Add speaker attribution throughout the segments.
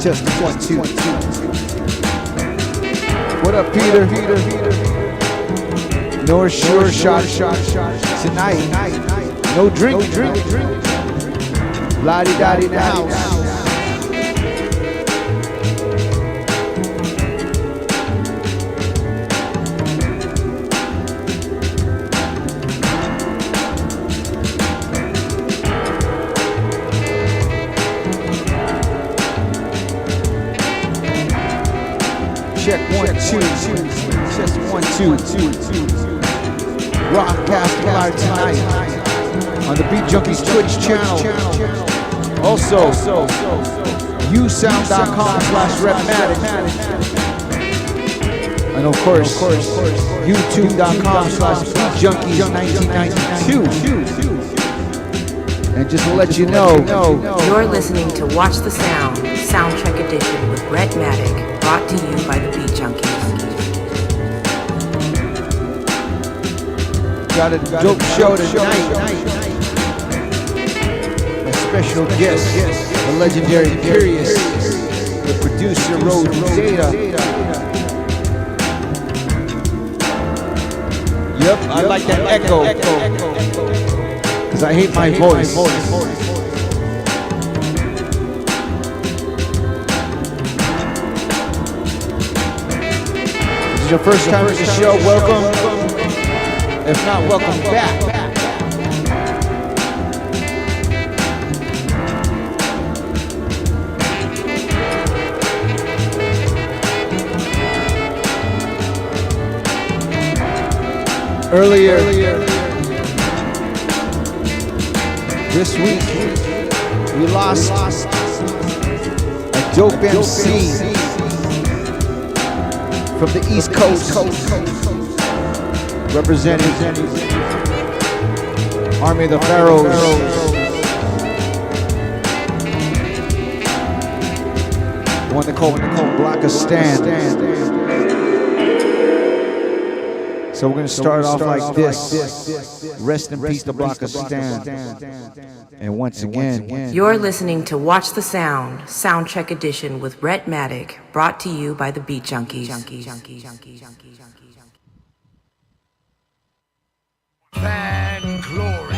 Speaker 1: Just 1, 2. What up, Peter? North Shore shot tonight. No drink. Lottie-dottie in the house. Check 1, 2. Just 1, 2. Broadcasting live tonight on the Beat Junkies Twitch channel. Also, usound.com/RHETTMATIC. And of course, youtube.com/BeatJunkies1992. And just to let you know,
Speaker 2: you're listening to Watch the Sound, Soundcheck Edition with RHETTMATIC, brought to you by the Beat Junkies.
Speaker 1: Got a dope show tonight. A special guest, the legendary KURIOUS, the producer Road Data. Yep, I like that echo. Because I hate my voice. This is your first time at the show, welcome. If not, welcome back. Earlier this week, we lost a dope MC from the East Coast. Representing Army of the Pharaohs. One they call Block a Stand. So we're gonna start off like this. Rest in peace to Block a Stand. And once again,
Speaker 2: you're listening to Watch the Sound, Soundcheck Edition with RHETTMATIC, brought to you by the Beat Junkies.
Speaker 3: And glorious.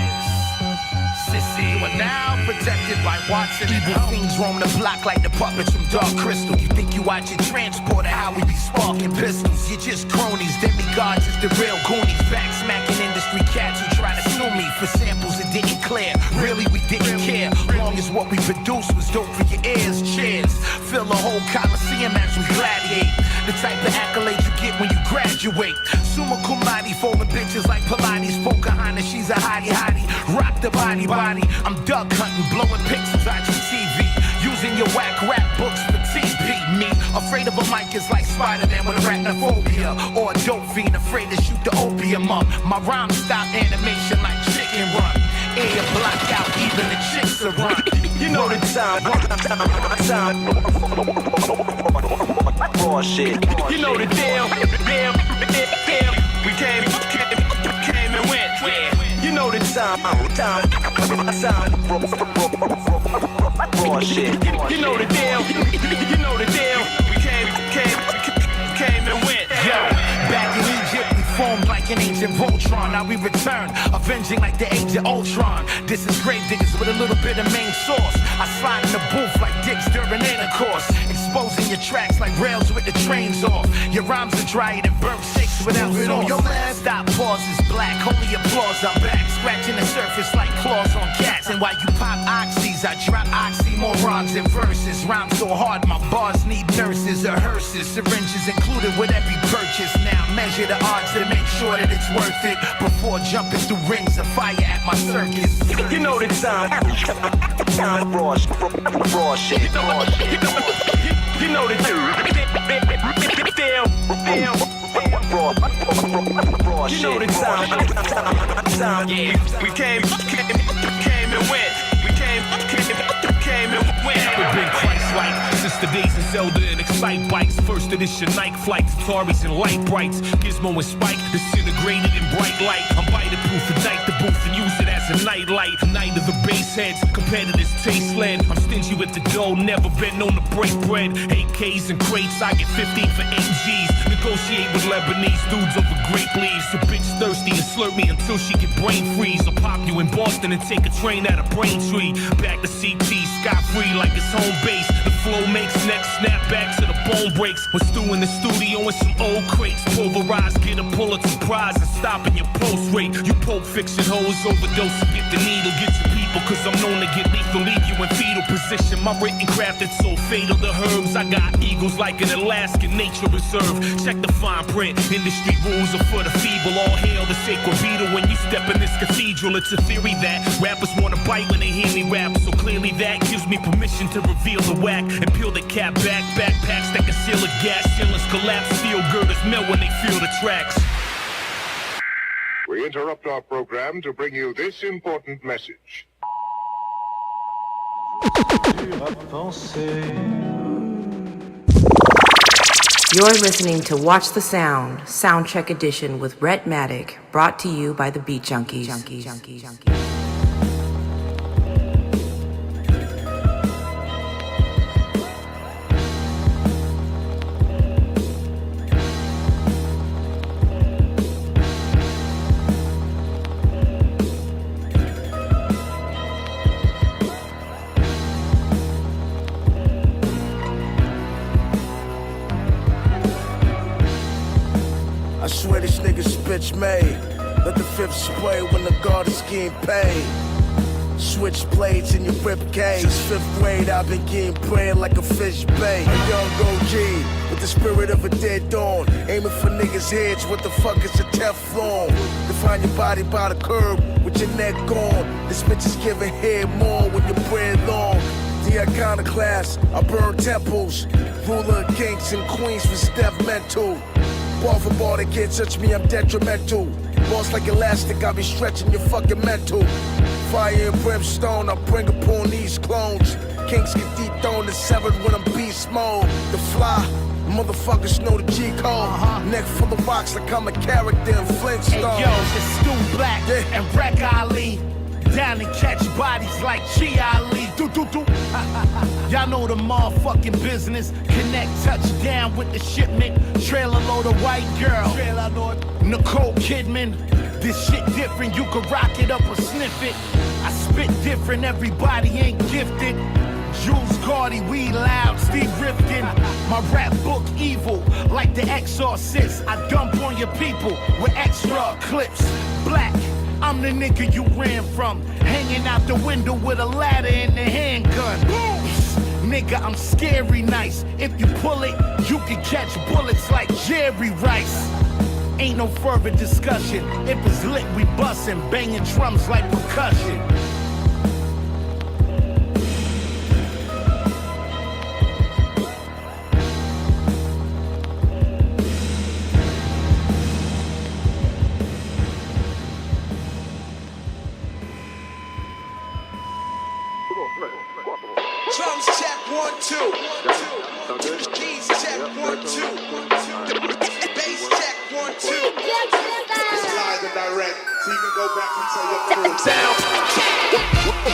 Speaker 3: Sissy, you are now protected by Watson. Evil things roam the block like the puppets from Dark Crystal. You think you watching Transporter, how we be sparking pistols. You're just cronies, demigods is the real Goonies. Back smacking industry cats who try to sue me for samples that didn't clear. Really, we didn't care. Long as what we produced was dope for your ears. Cheers. Fill the whole Coliseum as we gladiate. The type of accolades you get when you graduate. Summa cum laude, folding bitches like Pilates. Pocahontas, she's a hottie. Rock the body. I'm duck hunting, blowing pixels out your TV. Using your whack rap books for TV. Me, afraid of a mic is like Spider-Man with arachnophobia. Or a dope fiend afraid to shoot the opium up. My rhymes stop animation like Chicken Run. Air block out, even the chicks are run. You know the time. Raw shit. You know the deal. We came and went. You know the time. Raw shit. You know the deal. We came and went. Yo, back in Egypt, we formed like an ancient Voltron. Now we return, avenging like the age of Ultron. This is grave diggers with a little bit of main source. I slide in the booth like dicks during intercourse. Exposing your tracks like rails with the trains off. Your rhymes are drier than burnt steaks without sauce. Stop, pauses, black, holy applause. I'm back, scratching the surface like claws on cats. And while you pop oxys, I drop oxymorons and verses. Rhyme so hard, my bars need nurses or hearses. Syringes included with every purchase. Now measure the odds to make sure that it's worth it. Before jumping through rings of fire at my circus. You know the time. Raw shit. You know the deal. You know the time. Yeah, we came and went. We came and went. Never been Christ-like. since the days of Zelda and Excite bikes. First edition night flights, Ataris and light brights. Gizmo and Spike, disintegrated in bright light. I'm biter proof, indict the booth and use it as a night light. Night of the bass heads, competitors taste lead. I'm stingy with the dough, never been known to break bread. AKs and crates, I get 15 for MGs. Negotiate with Lebanese dudes over grape leaves. A bitch thirsty and slurp me until she get brain freeze. I'll pop you in Boston and take a train out of Braintree. Back to CT, scot-free like it's home base. The flow makes neck snap back to the bone breaks. We're Stu in the studio with some old crates. Pulverized, get a Pulitzer Prize and stop in your post rate. You Pulp Fiction hoes overdose, get the needle, get your people. Cause I'm known to get lethal, leave you in fetal position. My written craft is so fatal to herbs. I got eagles like an Alaskan nature reserve. Check the fine print, industry rules are for the feeble. All hail the sacred beetle when you step in this cathedral. It's a theory that rappers wanna bite when they hear me rap. So clearly that gives me permission to reveal the whack and peel the cap back. Backpacks that conceal a gas, ceilings collapse, steel girders melt when they feel the tracks.
Speaker 4: We interrupt our program to bring you this important message.
Speaker 2: You're listening to Watch the Sound, Soundcheck Edition with RHETTMATIC, brought to you by the Beat Junkies.
Speaker 5: I swear this nigga's bitch made. Let the fifth spray when the guard is getting paid. Switch blades in your rib cage. Since fifth grade, I've been getting bread like a fish bait. A young OG with the spirit of a dead dawn. Aiming for niggas' heads, what the fuck is a Teflon? Define your body by the curb with your neck gone. This bitch is giving head more when your bread long. The iconoclast, I burn temples. Ruler of kings and queens was death mental. Ball for ball, they can't touch me, I'm detrimental. Lost like elastic, I be stretching your fucking mental. Fire and brimstone, I bring upon these clones. Kings get dethroned and severed when I'm beast mode. The fly, motherfuckers know the G code. Neck full of rocks like I'm a character in Flintstone.
Speaker 3: Hey yo, it's Stu Black and Wreck Ali. Down and catch bodies like Chi Ali. Y'all know the motherfucking business. Connect touchdown with the shipment. Trailer load of white girl. Nicole Kidman. This shit different, you can rock it up or sniff it. I spit different, everybody ain't gifted. Jules Cardi, we loud, Steve Rifkin. My rap book evil, like the Exorcist. I dump on your people with extra clips. Black, I'm the nigga you ran from. Hanging out the window with a ladder and a handgun. Nigga, I'm scary nice. If you pull it, you can catch bullets like Jerry Rice. Ain't no further discussion. If it's lit, we bustin', banging drums like percussion.
Speaker 5: Drums check 1, 2. Keys check 1, 2. Bass check 1, 2. It's live and direct, so you can go back and tell your crew. Sound.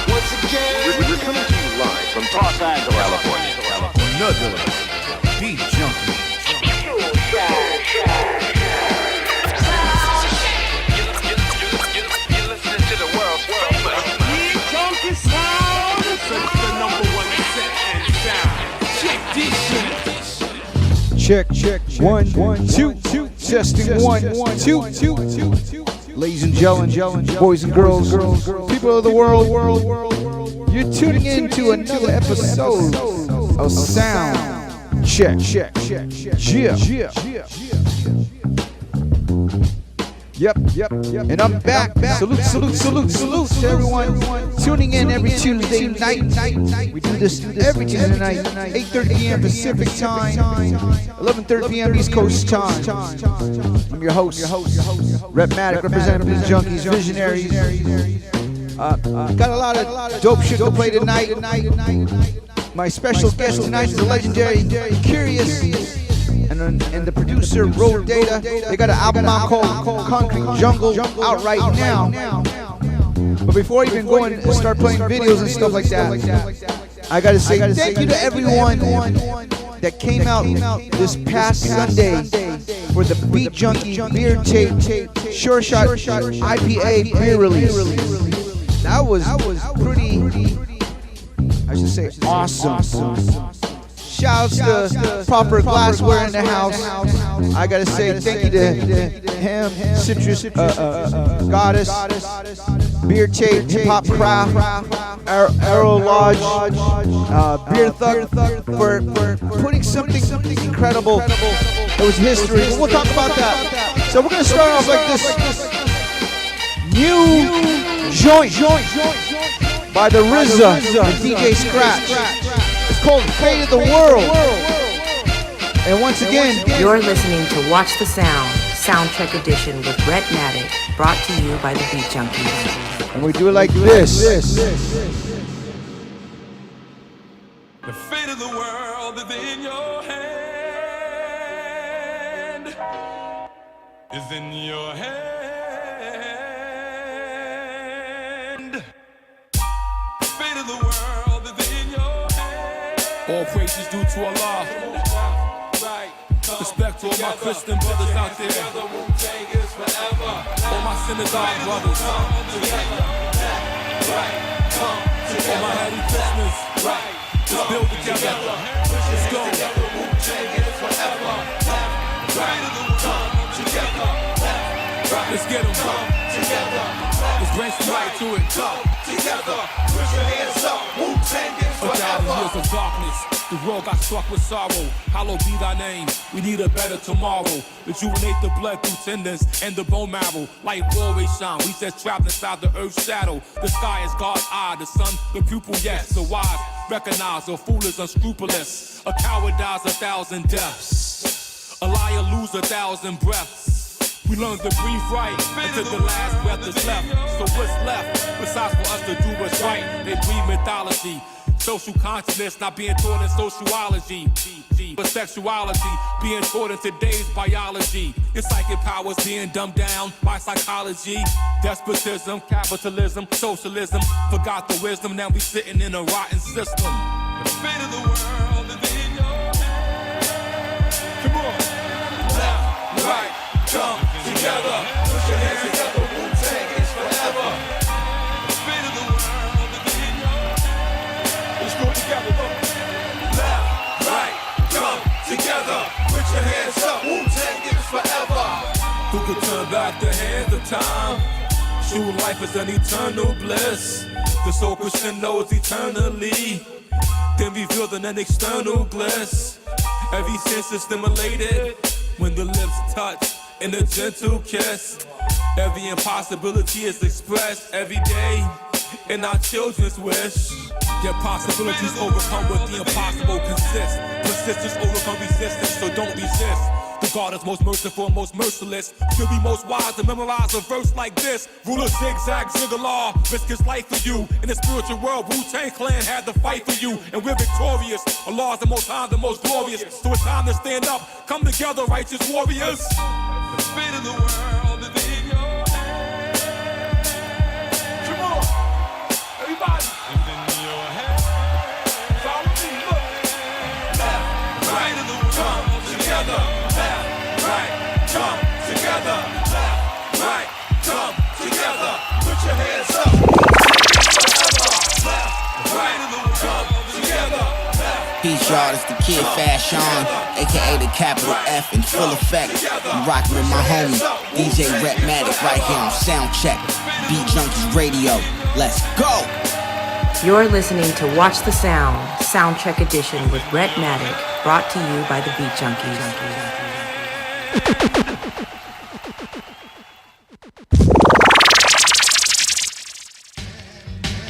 Speaker 5: Once again,
Speaker 6: We're coming to you live from Los Angeles, California.
Speaker 1: Another Beat Junkie.
Speaker 6: You're listening to the world's first
Speaker 3: Beat Junkie sound. It's the number one set and sound. Check these shit.
Speaker 1: Check, 1, 2, testing 1, 2. Ladies and gentlemen, boys and girls, people of the world, you're tuning in to another episode of Sound Check. Yep. And I'm back. Salute to everyone tuning in every Tuesday night. We do this every Tuesday night, 8:30 p.m. Pacific time, 11:30 p.m. East Coast time. I'm your host, RHETTMATIC, representing the Junkies, Visionaries. Got a lot of dope shit to play tonight. My special guest tonight is the legendary KURIOUS and the producer Road Data. They got an album out called Concrete Jungle out right now. But before I even go and start playing videos and stuff like that, I gotta say thank you to everyone that came out this past Sunday for the Beat Junkie Beer Tape Short Shot IPA beer release. That was pretty, I should say, awesome. Shouts to Proper Glassware in the house. I gotta say thank you to him, Citrus Goddess, Beer Tape, Hip Hop Craft, Arrow Lodge, Beer Thug for putting something incredible. It was history. We'll talk about that. So we're gonna start off like this. New joint by the RZA and DJ Scratch. It's called Fate of the World. And once again,
Speaker 2: you're listening to Watch the Sound, Soundcheck Edition with RHETTMATIC, brought to you by the Beat Junkies.
Speaker 1: And we do it like this.
Speaker 7: The fate of the world is in your hand. Is in your hand. The fate of the world is in your hand. All praises due to Allah. Respect to all my Christian brothers out there. All my synagogue brothers. All my Hare Krishnas. Let's build together. Let's go. Let's get them. Let's bring some light to it. Together. Put your hands up. Wu-Tang is forever. 1,000 years of darkness. The world got struck with sorrow. Hallowed be thy name. We need a better tomorrow. Rejuvenate the blood through tendons and the bone marrow. Light always shine. We just trapped inside the earth's shadow. The sky is God's eye. The sun, the pupil, yes. The wise recognize a fool is unscrupulous. A coward dies 1,000 deaths. A liar lose 1,000 breaths. We learn to breathe right until the last breath is left. So what's left besides for us to do what's right? They breathe mythology. Social consciousness not being taught in sociology, but sexuality being taught in today's biology. Your psychic powers being dumbed down by psychology. Despotism, capitalism, socialism. Forgot the wisdom, now we sitting in a rotten system. The fate of the world is in your hands. Come on. Left, right, come together. Put your hands together. Wu-Tang is forever. The fate of the world. Together, left, right, come together. Put your hands up. Wu-Tang is forever. Who could turn back the hands of time? True life is an eternal bliss. The soul Christian knows eternally. Then revealed in an external bliss. Every sense is stimulated when the lips touch in a gentle kiss. Every impossibility is expressed every day in our children's wish. Their possibilities overcome what the impossible consists. Persistence overcome resistance, so don't resist. The God is most merciful and most merciless. You'll be most wise to memorize a verse like this. Ruler zigzag, zigzag, risk his life for you. In the spiritual world, Wu-Tang Clan had to fight for you. And we're victorious. Allah is the most high, the most glorious. So it's time to stand up. Come together, righteous warriors. The fate of the world is in your hands. Come on, everybody. Together, left, right, come together, left, right, come together. Put your hands up. Forever, left, right, come together.
Speaker 8: Peace, y'all. It's the Kid Fashion, aka the capital F in full effect. I'm rocking with my homie DJ RHETTMATIC right here on Soundcheck, Beat Junkies Radio. Let's go.
Speaker 2: You're listening to Watch the Sound, Soundcheck Edition with RHETTMATIC, brought to you by the Beat Junkies.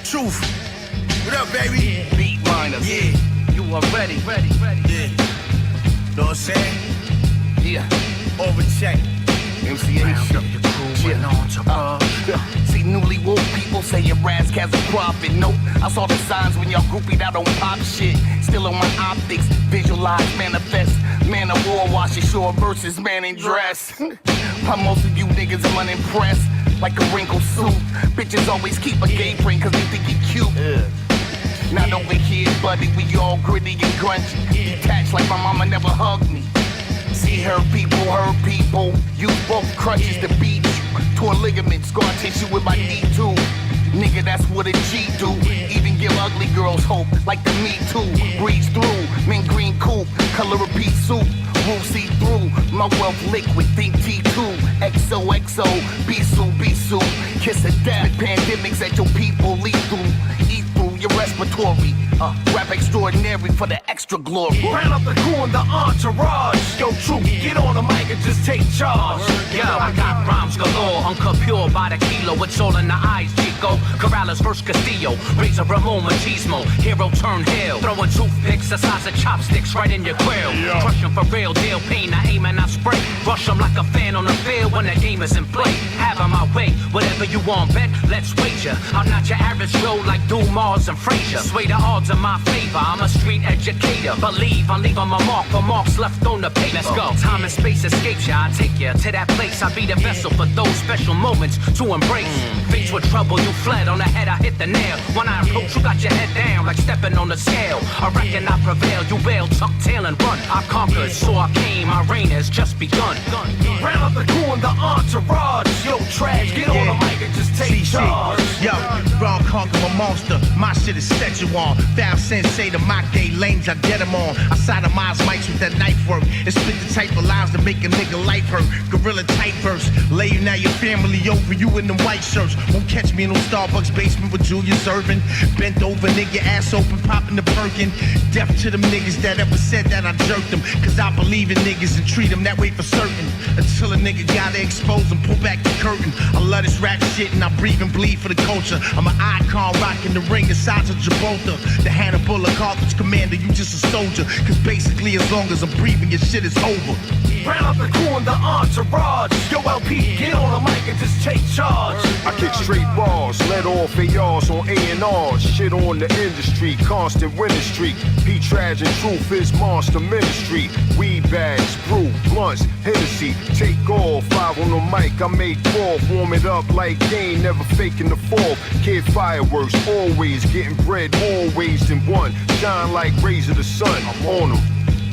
Speaker 5: Truth. What up, baby?
Speaker 6: Yeah. Beat miners.
Speaker 5: Yeah.
Speaker 6: You are ready.
Speaker 5: Yeah. Know what I'm saying?
Speaker 6: Yeah.
Speaker 5: Overcheck.
Speaker 3: See, newly woke people say your Razzcast a profit. Nope, I saw the signs when y'all groupied out on pop shit. Still on my optics, visualize, manifest. Man of war, wash your shore versus man in dress. Why most of you niggas am unimpressed? Like a wrinkled suit. Bitches always keep a gay print cause they think you cute. Not over here, buddy, we all gritty and grungy. Detached like my mama never hugged me. See her people, use both crutches to beat you. Torn ligaments, scar tissue with my D2. Nigga, that's what a G do. Even give ugly girls hope, like the Me Too. Breeze through, mint green coupe, color of pea soup. Roof see through, my wealth liquid, think T2. XOXO, Bisou. Kiss of death, pandemics that your people lead through. Eat through your respiratory. Rap extraordinary for the extra glory.
Speaker 9: Round up the crew and the entourage. Yo, troop, get on the mic and just take charge.
Speaker 6: Yo, I got rhymes galore, uncut pure by the kilo. It's all in the eyes, Chico. Corrales vs. Castillo, Razor Ramon Machismo. Hero turn hell, throwing toothpicks the size of chopsticks right in your grill. Crush 'em for real deal, pain, I aim and I spray. Rush 'em like a fan on the field when the game is in play. Have 'em my way, whatever you want, bet, let's wager. I'm not your average Joe like Dumas and Frazier. Sway the odds in my favor, I'm a street educator. Believe I'm leaving my mark for marks left on the page. Let's go. Time and space escapes ya, I take you to that place. I be the vessel for those special moments to embrace. Faced with trouble, you fled. On the head, I hit the nail. When I approach, you got your head down like stepping on the scale. I reckon I prevail, you bail, tuck tail and run. I conquered, so I came, my reign has just begun.
Speaker 9: Round up the crew and the entourage. Yo, trash, get on the mic and just take charge.
Speaker 10: Yo, wrong conquer a monster. My shit is set you on. Foul sensei, the mock day lanes, I get them on. I sodomize mics with that knife work. And spit the type of lines to make a nigga life hurt. Gorilla type verse. Lay you now your family over you in them white shirts. Won't catch me in no Starbucks basement with Julius Irvin. Bent over, nigga, ass open, popping the Perkin. Deaf to them niggas that ever said that I jerked them. Cause I believe in niggas and treat them that way for certain. Until a nigga gotta expose them, pull back the curtain. I love this rap shit and I breathe and bleed for the culture. I'm an icon rocking the ring the size of Gibraltar. The Hannibal of Carthage commander, you just a soldier. Cause basically as long as I'm breathing, your shit is over.
Speaker 9: Round up the crew and the entourage. Yo, LP, get on the mic and just take charge.
Speaker 4: I kick straight bars, let off ARs on A&R. Shit on the industry, constant winning streak. P-Traj and Truth is monster ministry. Weed bags, brew, blunts, Hennessy. Take off, 5 on the mic, I make 4. Warm it up like game, never faking the fall. Kid fireworks, always getting bread, more ways than one. Shine like rays of the sun, I'm on them.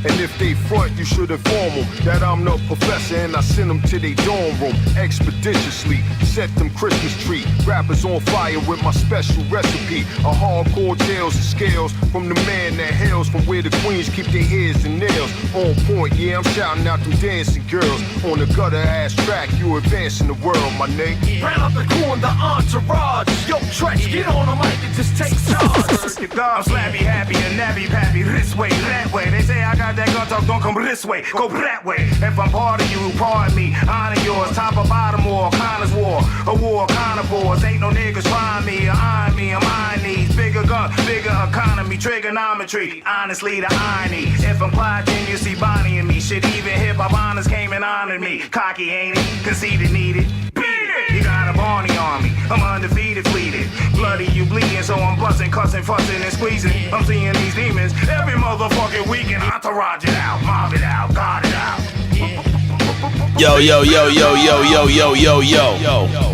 Speaker 4: And if they front, you should inform them that I'm no professor and I send them to their dorm room expeditiously. Set them Christmas tree. Rappers on fire with my special recipe. A hardcore tails and scales from the man that hails from where the queens keep their ears and nails. On point, yeah, I'm shouting out them dancing girls. On the gutter ass track, you advancing the world, my nigga.
Speaker 9: Round up the crew and the entourage. Yo, Tretch, get on the mic and just take charge.
Speaker 11: I'm slappy, happy, and nappy, pappy. This way, that way. They say I got that gun talk, don't come this way, go that way. If I'm part of you, pardon me, honor yours. Top or bottom war, Connor's war, a war, carnivores. Ain't no niggas trying me or eyeing me, I'm eyeing these. Bigger gun, bigger economy, trigonometry. Honestly, the irony. If I'm quiet, then you see Bonnie and me. Shit, even hip-hop honors came and honored me. Cocky, ain't it? Conceited, needed. Beat it! You got a Barney on me, I'm undefeated, fleeted. Bloody, you bleeding, so I'm busting, cussing, fussing, and squeezing. I'm seeing these demons every motherfucking weekend. Entourage it out, mob it out, guard it out.
Speaker 12: Yo.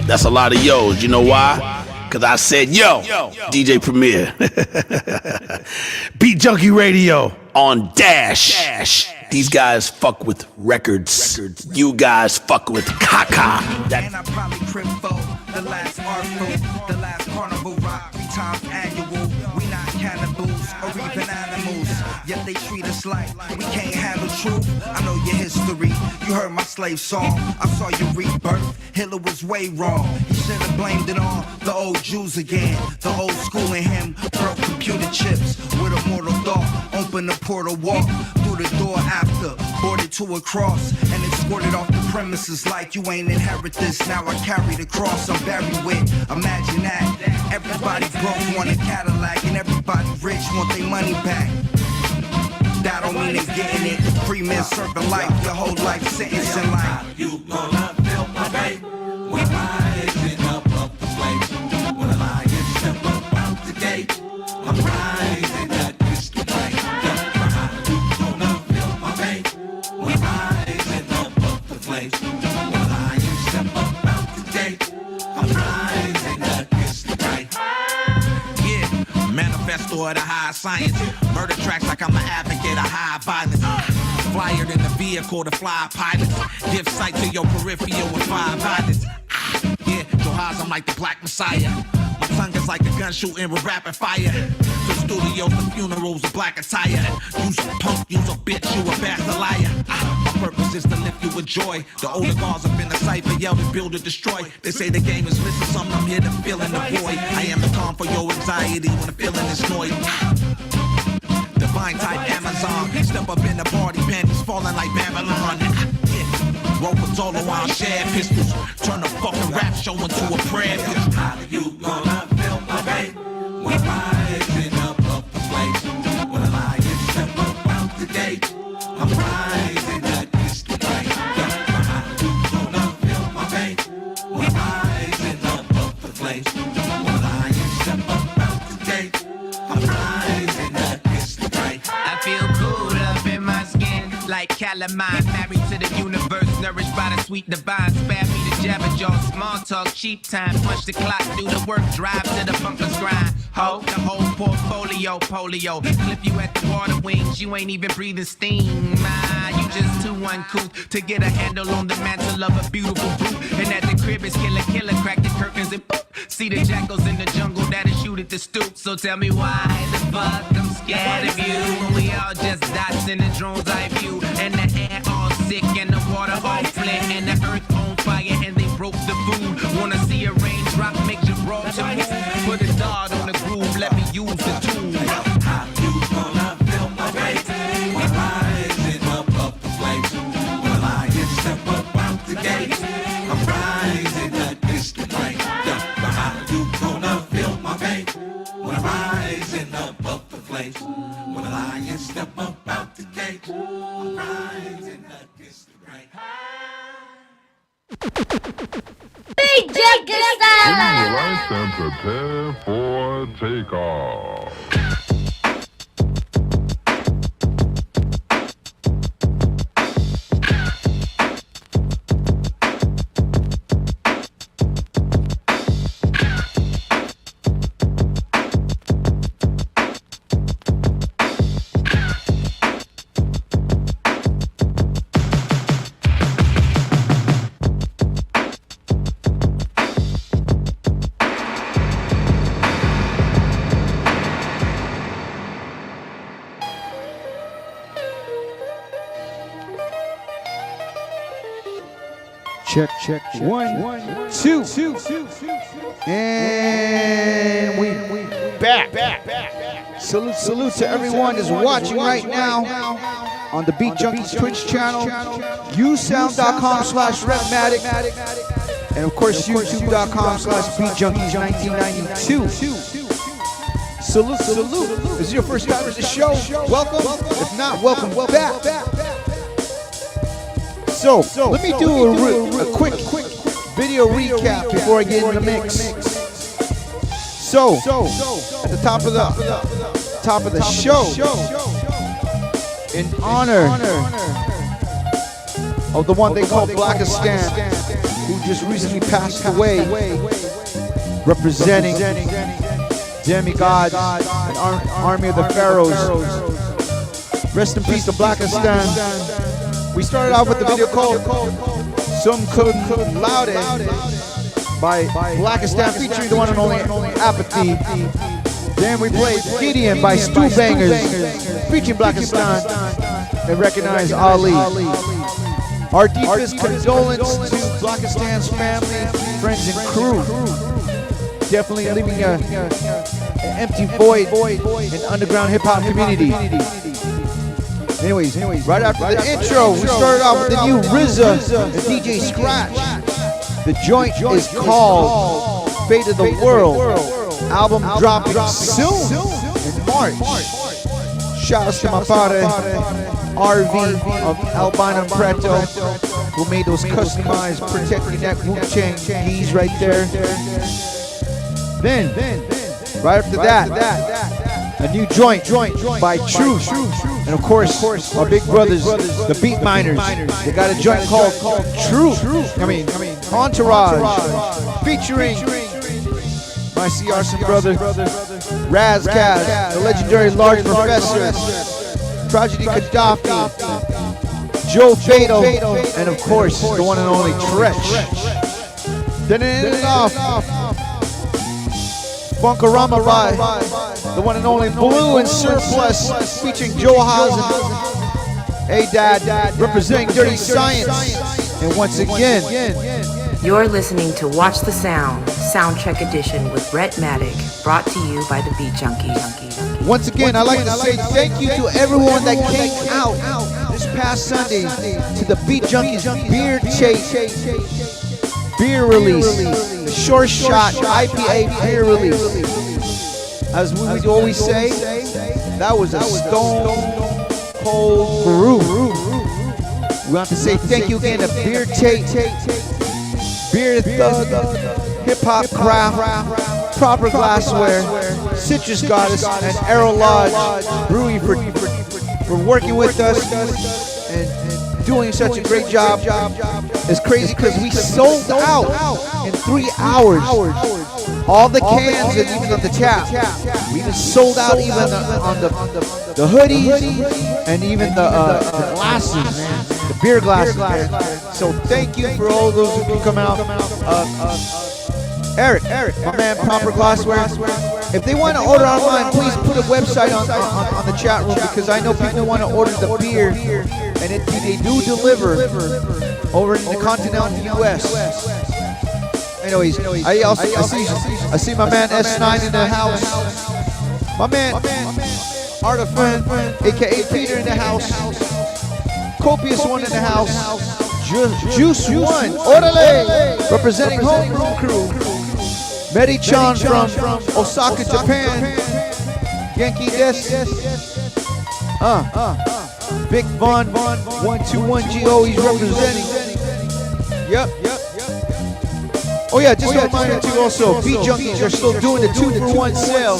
Speaker 12: That's a lot of yo's. You know why? Cause I said yo. DJ Premier. Beat Junkie Radio on Dash. These guys fuck with records. You guys fuck with caca.
Speaker 13: And I probably crib for the last artful, the last carnival rock, 3 times annual. We not cannibals or even animals, yet they treat us like we can't handle truth. I know your history, you heard my slave song. I saw your rebirth, Hitler was way wrong. He should have blamed it on the old Jews again. The old school in him broke computer chips with a mortal thought. Open the portal, walk through the door after, boarded to a cross, and escorted off the premises like you ain't inherit this. Now I carry the cross I'm buried with. Imagine that. Everybody broke want a Cadillac, and everybody rich want their money back. That don't mean they getting it. Free men serving life, your whole life sentence in life.
Speaker 9: You gonna
Speaker 13: babe. We're rising up the flames. When the lions step up out the gate, I'm rising up this the rain. How you gonna feel my babe? We're rising up the flames. When the lions step up out the gate, I'm rising up this the rain.
Speaker 14: Yeah, manifesto of the high science. Murder tracks like I'm an advocate of high violence. Flyer in the vehicle to fly pilots. Give sight to your peripheral with 5 violets. Yeah, Johaz, I'm like the Black Messiah. My tongue is like a gun shooting with rapid fire. To studios, the funerals, the black attire. You's a punk, you's a bitch, you a bastard liar. My purpose is to lift you with joy. The older guards up in the cipher yell to build or destroy. They say the game is missing something, I'm here to fill in the void. I am the calm for your anxiety when I'm feeling this noise. Divine type Amazon. Step up in the party, panties falling like Babylon. Yeah. Roll with Zolo on shared pistols. Turn the fucking rap show into a prayer.
Speaker 13: How you gonna feel my babe? We're rising up the flames. When the lions step up out the gate, I'm rising up this the rain. How you gonna feel my babe? We're rising up the flames. When the lions step up out the gate, I'm rising up this the rain.
Speaker 15: I feel good up in my skin, like calamine, married to the universe, nourished by the sweet divine. Spare me the jabber jaw, small talk, cheap time. Punch the clock, do the work, drive to the bunkers grind. Ho, the whole portfolio, polio. Clip you at the water wings, you ain't even breathing steam. You just too uncouth to get a handle on the mantle of a beautiful brute. And at the crib is killer, crack the curtains and boop. See the jackals in the jungle that'll shoot at the stoop. So tell me why the fuck I'm scared of you. When we all just dots in the drone's eye view. And the air all sick and the water all flint. And the earth on fire and they broke the food. Wanna see a raindrop make you broad to move. Put a dart on the groove, let me use the tool.
Speaker 13: How you gonna feel my babe? We're rising up the flames. When the lions step up out the gate, I'm rising up this the rain. How you gonna feel my babe? We're rising up the flames. When the lions step up out the gate, I'm rising up this the rain.
Speaker 16: DJ
Speaker 17: Bring your lights and prepare for takeoff.
Speaker 1: Check, 1, 2, and we back. Salute to everyone that's watching right now on the Beat Junkies Twitch channel, usound.com/RHETTMATIC, and of course youtube.com/BeatJunkies1992. Salute. If this is your first time at the show, welcome. If not, welcome back. So, let me do a quick video recap before I get in the mix. So, at the top of the show, in honor of the one they call Blackistan, who just recently passed away, representing demigods and army of the pharaohs. Rest in peace to Blackistan. We started off with the video called Some Couldn't Loud It by Blackistan featuring the one and only Apathy. Then we played Gideon by Stu Bangers featuring Blackistan and Recognize Ali. Our deepest condolence to Blackistan's family, friends, and crew. Definitely leaving an empty void in underground hip-hop community. Anyways, right after the intro, we started off with the new RZA and DJ Scratch. The joint is called Fate of the World. Album dropping soon in March. Shout out to my father, RV of Albino Preto, who made those customized Protect Your Neck Wu-Tang keys right there. Then, right after that, a new joint by Truth. And of course, our big brothers, the Beat Miners. They got a joint called Truth. Entourage, featuring my CRC brother, Razkaz, the legendary Large Professor, Tragedy Gaddafi, Joe Fatal, and of course, the one and only Tretch. Then it ended off, Funkarama by the one and only Blue and Surplus, featuring Joe Hazen, A-Dad, representing Dirty Science. And once again,
Speaker 2: you're listening to Watch the Sound, Soundcheck Edition with RHETTMATIC, brought to you by the Beat Junkies.
Speaker 1: Once again, I'd like to say thank you to everyone that came out this past Sunday to the Beat Junkies Beer Chase beer release, the Short Shot IPA beer release. As we would always say, that was a stone cold groove. We want to say thank you again to Beer Tate, Beer Thug, Hip Hop Craft, Proper Glassware, Citrus Goddess, and Arrow Lodge Brewing for working with us and doing such a great job. It's crazy because we sold out in 3 hours. All the cans and even on the tap. We even sold out even on the hoodies and even the glasses, man. The beer glasses. So thank you for all those who can come out. Eric, my man, Proper Glassware. If they want to order online, please put a website on the chat room, because I know people want to order the beer, and they do deliver over in the continental U.S. Anyways, I see my man S9 in the house. My man Artifan, aka Peter, in the house. Copious One in the house. Juice One, Orale, representing Homebrew Crew. Medi-chan from Osaka, Japan. Genki Des. Big Von 121GO, he's representing. Yep. Oh yeah, just a reminder too also, Beat Junkies are still doing the 2-for-1 sale.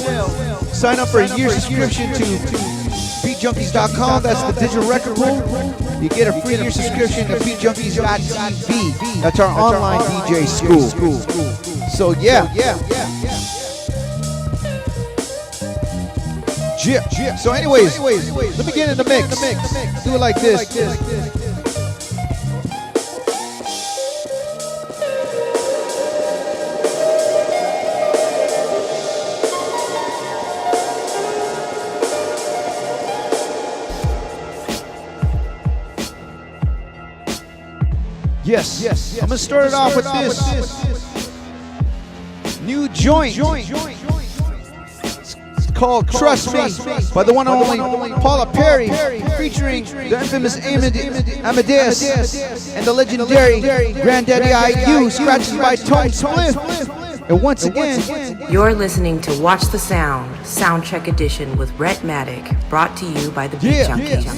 Speaker 1: Sign up for a year subscription to beatjunkies.com, that's the digital record pool. You get a free year subscription to beatjunkies.tv. That's our online DJ school. So yeah. So anyways, let me get in the mix. Do it like this. Yes. I'm gonna start it off with this new joint. It's called Trust Me by the one and only Paula Perry, featuring the infamous Amadeus and the legendary Granddaddy IU, scratches by Tone Spliff. And once again,
Speaker 2: you're listening to Watch the Sound, Soundcheck Edition with RHETTMATIC, brought to you by the Beat Junkies.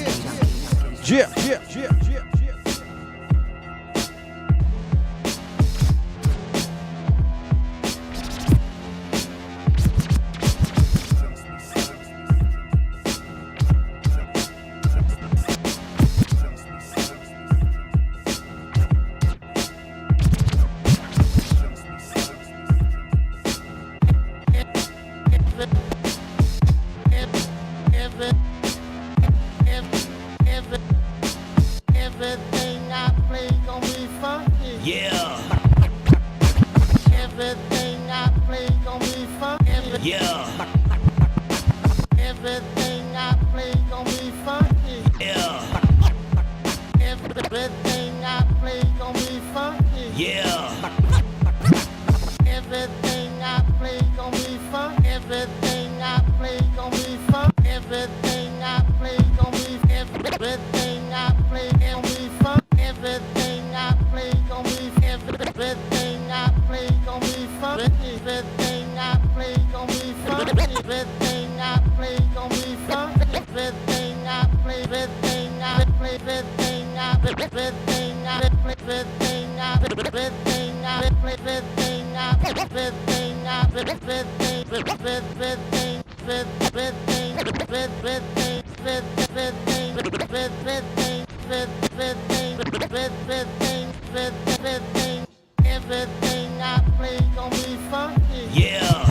Speaker 5: Everything I play gon' be funky.
Speaker 9: Yeah.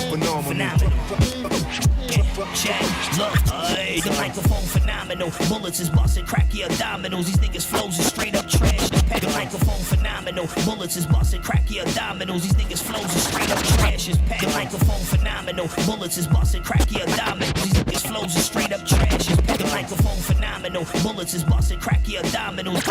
Speaker 5: Phenomenal.
Speaker 9: Check, look, the microphone phenomenal. Bullets is busting, crack your abdominals. These niggas flows is straight up trash. The microphone phenomenal. Bullets is busting, crack your abdominals. These niggas flows is straight up trash. The microphone phenomenal. Bullets is busting, crack your abdominals. These niggas flows is straight up trash. The microphone phenomenal. Bullets is busting, crack your abdominals.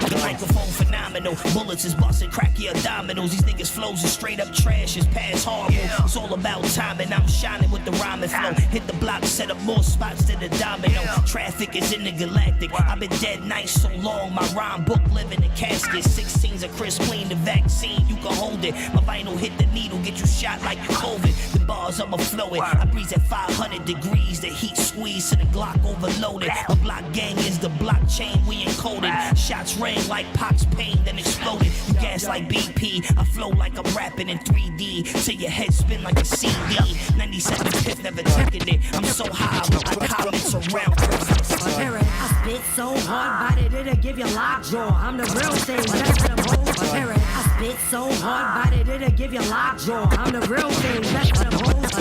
Speaker 9: The microphone phenomenal. Bullets is busting, crack your abdominals. These niggas flows is straight up trash. It's past horrible. It's all about timing. I'm shining with the rhyming flow. Hit the block, set up more spots than a domino. Traffic is in the galactic. I've been dead nice so long. My rhyme book live in a casket. 16's a crisp clean, the vaccine. You can hold it. My vinyl hit the needle, get you shot like COVID. The bars I'ma flow it. I breeze at 500 degrees. The heat squeeze to the Glock overloaded. The block gang is the blockchain we encoded. Shots rang like Pac's pain, then exploded. You gas like BP. I flow like I'm rapping in 3D. Till your head spin like a CD. 97 fifth, never taking it. I'm so high, my comments around.
Speaker 18: I spit so hard, body it'll give you lockjaw. I'm the real thing, best of them hoes. I spit so hard, body it'll give you lockjaw. I'm the real thing, best of them hoes. I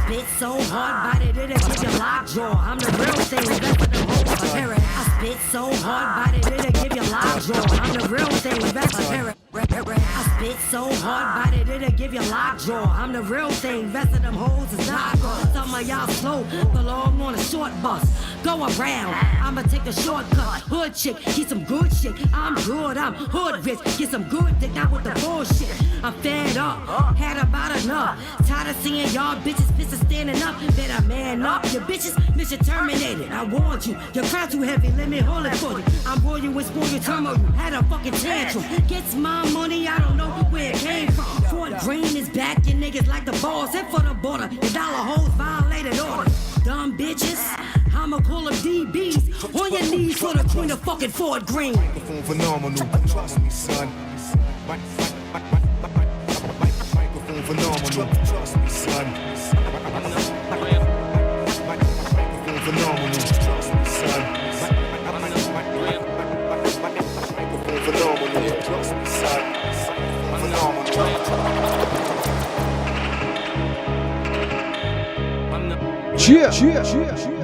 Speaker 18: spit so hard, body it'll give you lockjaw. I'm the real thing, best of them hoes. I spit so hard, body it'll give you lockjaw. I'm the real thing, best of them hoes. I spit so hard, body it'll give you lockjaw. I'm the real thing, best of them hoes is not. Some of y'all slow, belong on a short bus. Go around, I'ma take a shortcut. Hood chick, get some good shit. I'm good, I'm hood rich. Get some good dick, not with the bullshit. I'm fed up, had about enough. Tired of seeing y'all bitches pissin' standing up. Better man up, your bitches mission terminated. I warned you, your crown too heavy, let me hold it for you. I'm bored, you with spoil your turmoil, you had a fucking tantrum. Gets my money, I don't know where it came from. Fort Greene is back, you niggas like the balls. Head for the border, your dollar hoes violated orders. Dumb bitches, I'ma call them DBs. On your knees for the queen of fucking Fort Greene.
Speaker 5: Microphone phenomenal, trust me, son. Microphone phenomenal, trust me, son. Microphone phenomenal, trust me, son. Microphone phenomenal, trust me, son.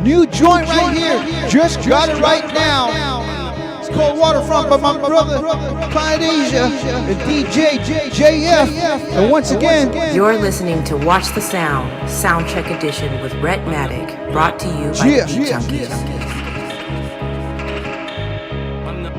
Speaker 1: New joint right here. Just got it right now. It's called Waterfront by my brother, Clyde Asia, and DJ JF. And once again,
Speaker 2: you're listening to Watch the Sound, Soundcheck Edition with RHETTMATIC, brought to you by the Beat Junkies.
Speaker 3: I'm the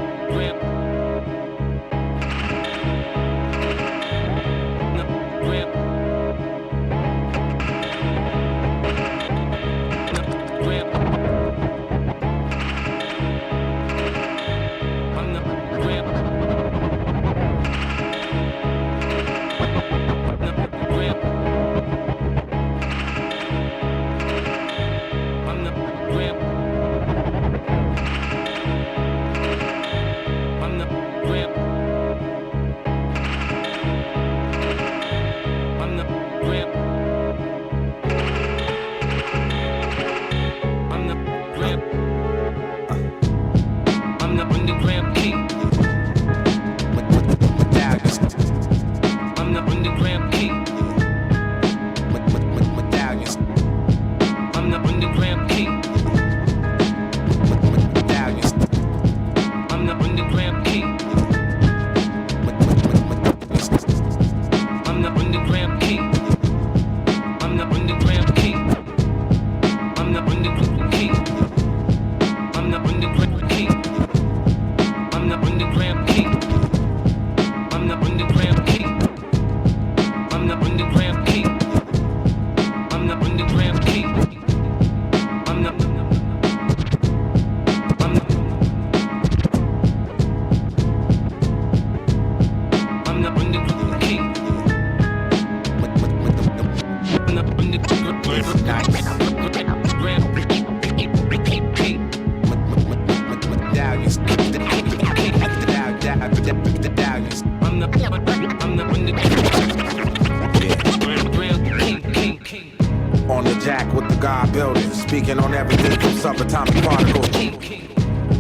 Speaker 19: speaking on everything from subatomic particles.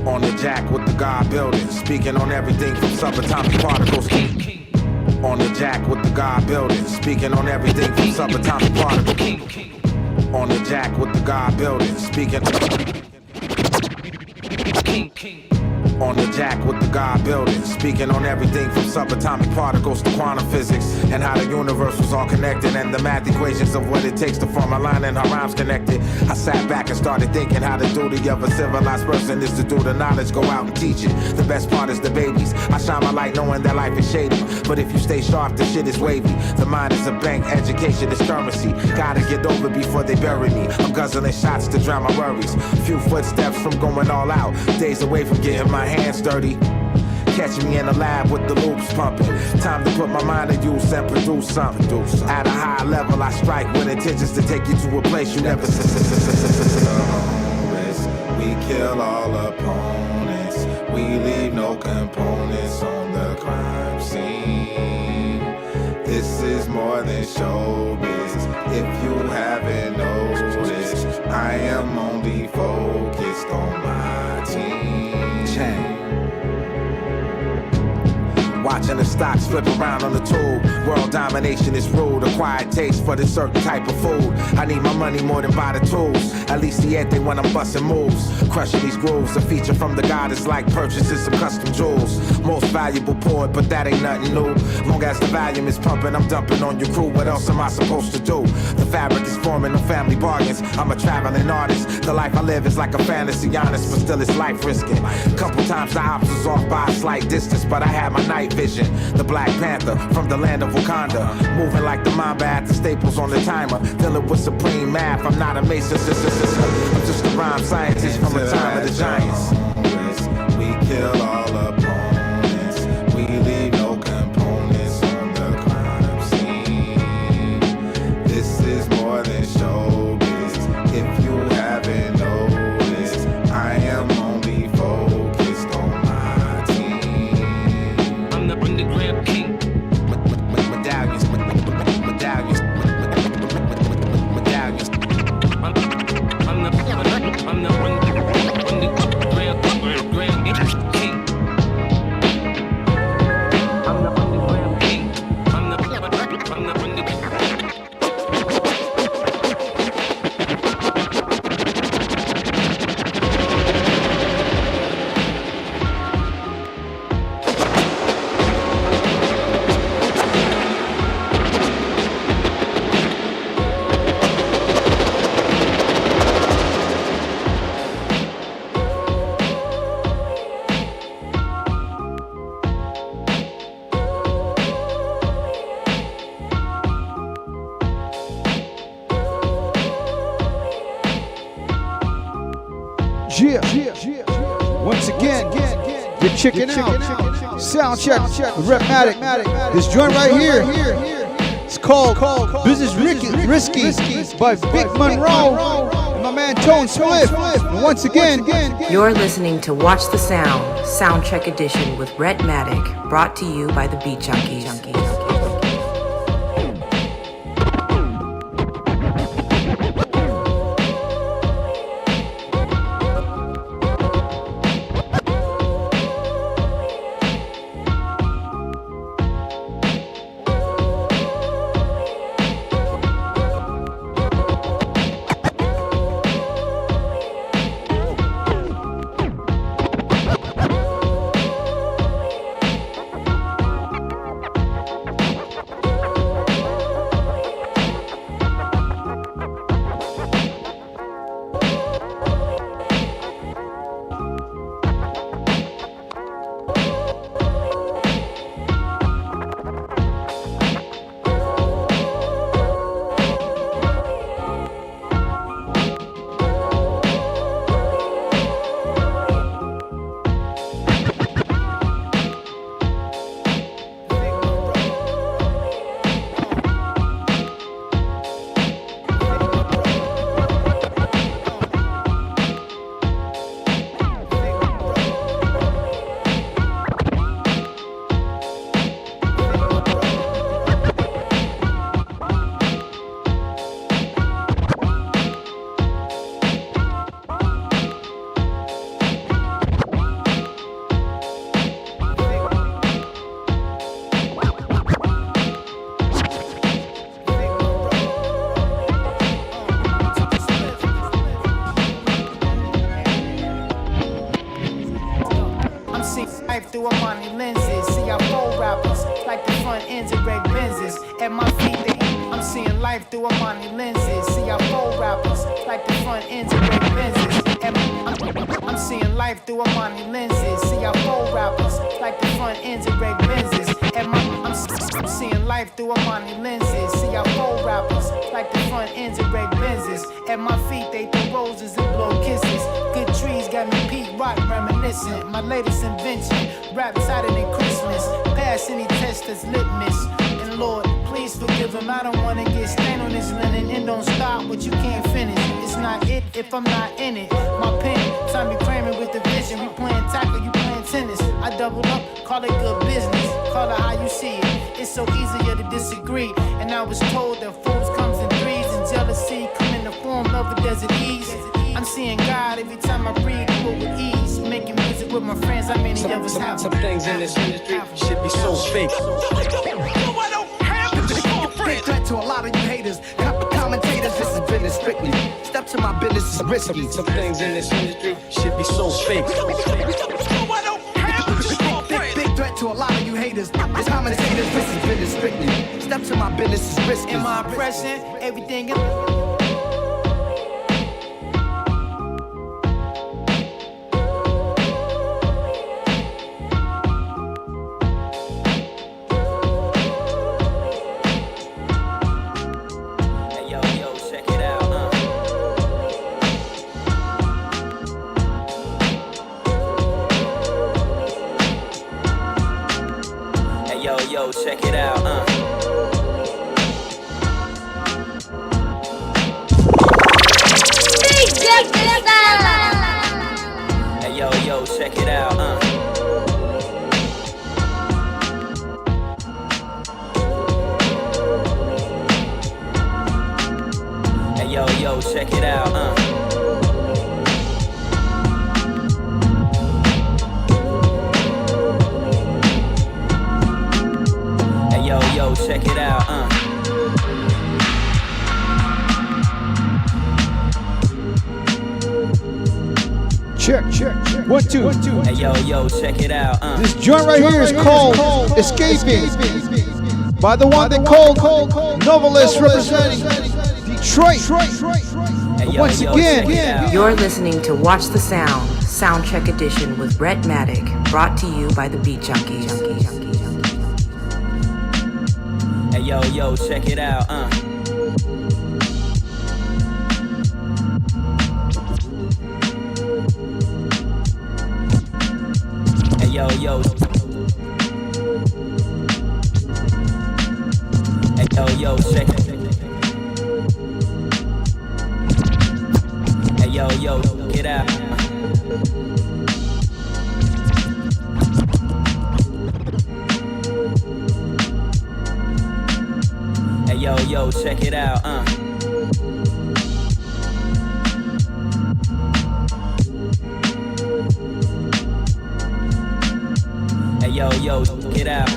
Speaker 19: On the jack with the God building, speaking on everything from subatomic particles. On the jack with the God building, speaking on everything from subatomic particles. On the jack with the God building, speaking. On the jack with the God building, speaking on everything from subatomic particles to quantum physics, and how the universe was all connected, and the math equations of what it takes to form a line and how rhymes connected. I sat back and started thinking how the duty of a civilized person is to do the knowledge, go out and teach it. The best part is the babies. I shine my light knowing that life is shady, but if you stay sharp, the shit is wavy. The mind is a bank, education is currency. Gotta get over before they bury me. I'm guzzling shots to drown my worries. Few footsteps from going all out, days away from getting my hands dirty. Catch me in the lab with the loops pumping. Time to put my mind to use and produce something. At a high level, I strike with intentions to take you to a place you never we kill all opponents. We leave no components on the crime scene. This is more than showbiz. If you haven't noticed, I am only focused on my team. Watching the stocks flip around on the tube. World domination is rude. Acquired taste for this certain type of food. I need my money more than buy the tools. At least siete when I'm busting moves. Crushing these grooves. A feature from the god is like purchasing some custom jewels. Most valuable poet, but that ain't nothing new. Long as the volume is pumping, I'm dumping on your crew. What else am I supposed to do? The fabric is forming, no family bargains. I'm a traveling artist. The life I live is like a fantasy, honest, but still it's life risking. Couple times the ops was off by a slight distance, but I had my night vision. The Black Panther from the land of Wakanda, moving like the Mamba at the staples on the timer, dealing with supreme math. I'm not a mason, I'm just a rhyme scientist from the time of the giants. We kill all opponents. We leave no components on the crime scene. This is more than showbiz. If you haven't noticed, I am only focused on my team.
Speaker 6: I'm the underground king.
Speaker 19: Medallions.
Speaker 6: I'm the underground king. I'm the underground king. I'm the
Speaker 1: Once again, you're checking out Soundcheck with RHETTMATIC. This joint right here, it's called Business Risky by Big Monroe and my man Tone Spliff. And once again,
Speaker 2: You're listening to Watch the Sound, Soundcheck Edition with RHETTMATIC, brought to you by the Beat Junkies.
Speaker 20: seeing life through Armani lenses. See how four rappers like the front ends of red Benzes. At my feet, I'm seeing life through Armani lenses. See how four rappers like the front ends of red Benzes. I'm seeing life through Armani lenses. See how four rappers like the front ends of red Benzes. I'm seeing life through Armani lenses. See how four rappers like the front ends of red Benzes. At my feet, they throw roses and blow kisses. Good trees got me Pete Rock reminiscent. My latest invention, rap's hotter than Christmas. Pass any test as litmus. And Lord, please forgive him. I don't wanna get stained on this linen. And don't stop what you can't finish. It's not it if I'm not in it. My pen, Tommy Kramer with the vision. We playing tackle, you playing tennis. I doubled up, call it good business. Call it how you see it. It's so easier to disagree. And I was told that fools comes in threes. And jealousy come in the form of a desert ease. I'm seeing God every time I breathe, but with ease. Making music with my friends, how many of us have?
Speaker 21: Some things in this industry should be so fake.
Speaker 22: Big threat to a lot of you haters, commentators. This is business strictly. Step to my business is risky.
Speaker 21: Some things in this industry should be so fake.
Speaker 22: Big threat to a lot of you haters, commentators. This is business strictly. Step to my business is risky.
Speaker 20: In my oppression, everything in
Speaker 23: check it out, Hey, yo, check it out, Hey, yo, check it out, Yo, check it out,
Speaker 1: Check. 1, 2.
Speaker 23: Hey, yo, check it out,
Speaker 1: This joint right here is called Escaping. By the one they called Novelist representing Detroit. And once again,
Speaker 2: you're listening to Watch the Sound, Soundcheck Edition with RHETTMATIC, brought to you by the Beat Junkies.
Speaker 23: Hey, yo, check it out, Hey, yo, Hey, yo, check it. Hey, yo, get out. Hey, yo, check it out, Hey, yo, get out,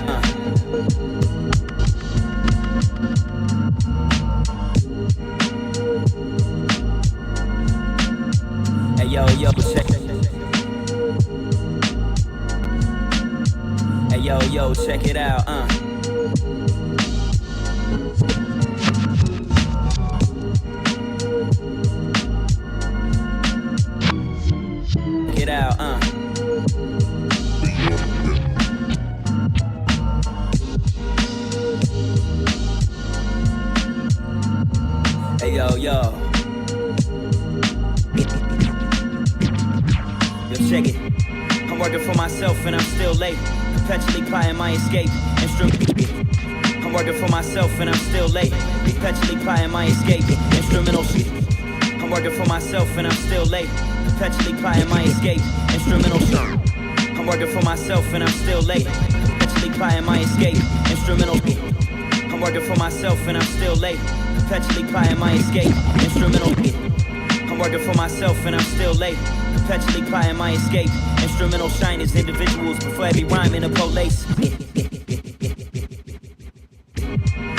Speaker 23: Hey, yo, check. Hey, yo, check it out, Get out, Hey, yo, check it. I'm working for myself and I'm still late. Perpetually plotting my escape. I'm working for myself and I'm still late. Perpetually plotting my escape. Instrumental shit. I'm working for myself and I'm still late. Perpetually plotting my escape. Instrumental shit. I'm working for myself and I'm still late. Perpetually plotting my escape. Instrumental shit. I'm working for myself and I'm still late. Perpetually plotting my escape. Instrumental shit. I'm working for myself and I'm still late. Perpetually plotting my escape. Instrumental shiners, individuals before every rhyme in a police.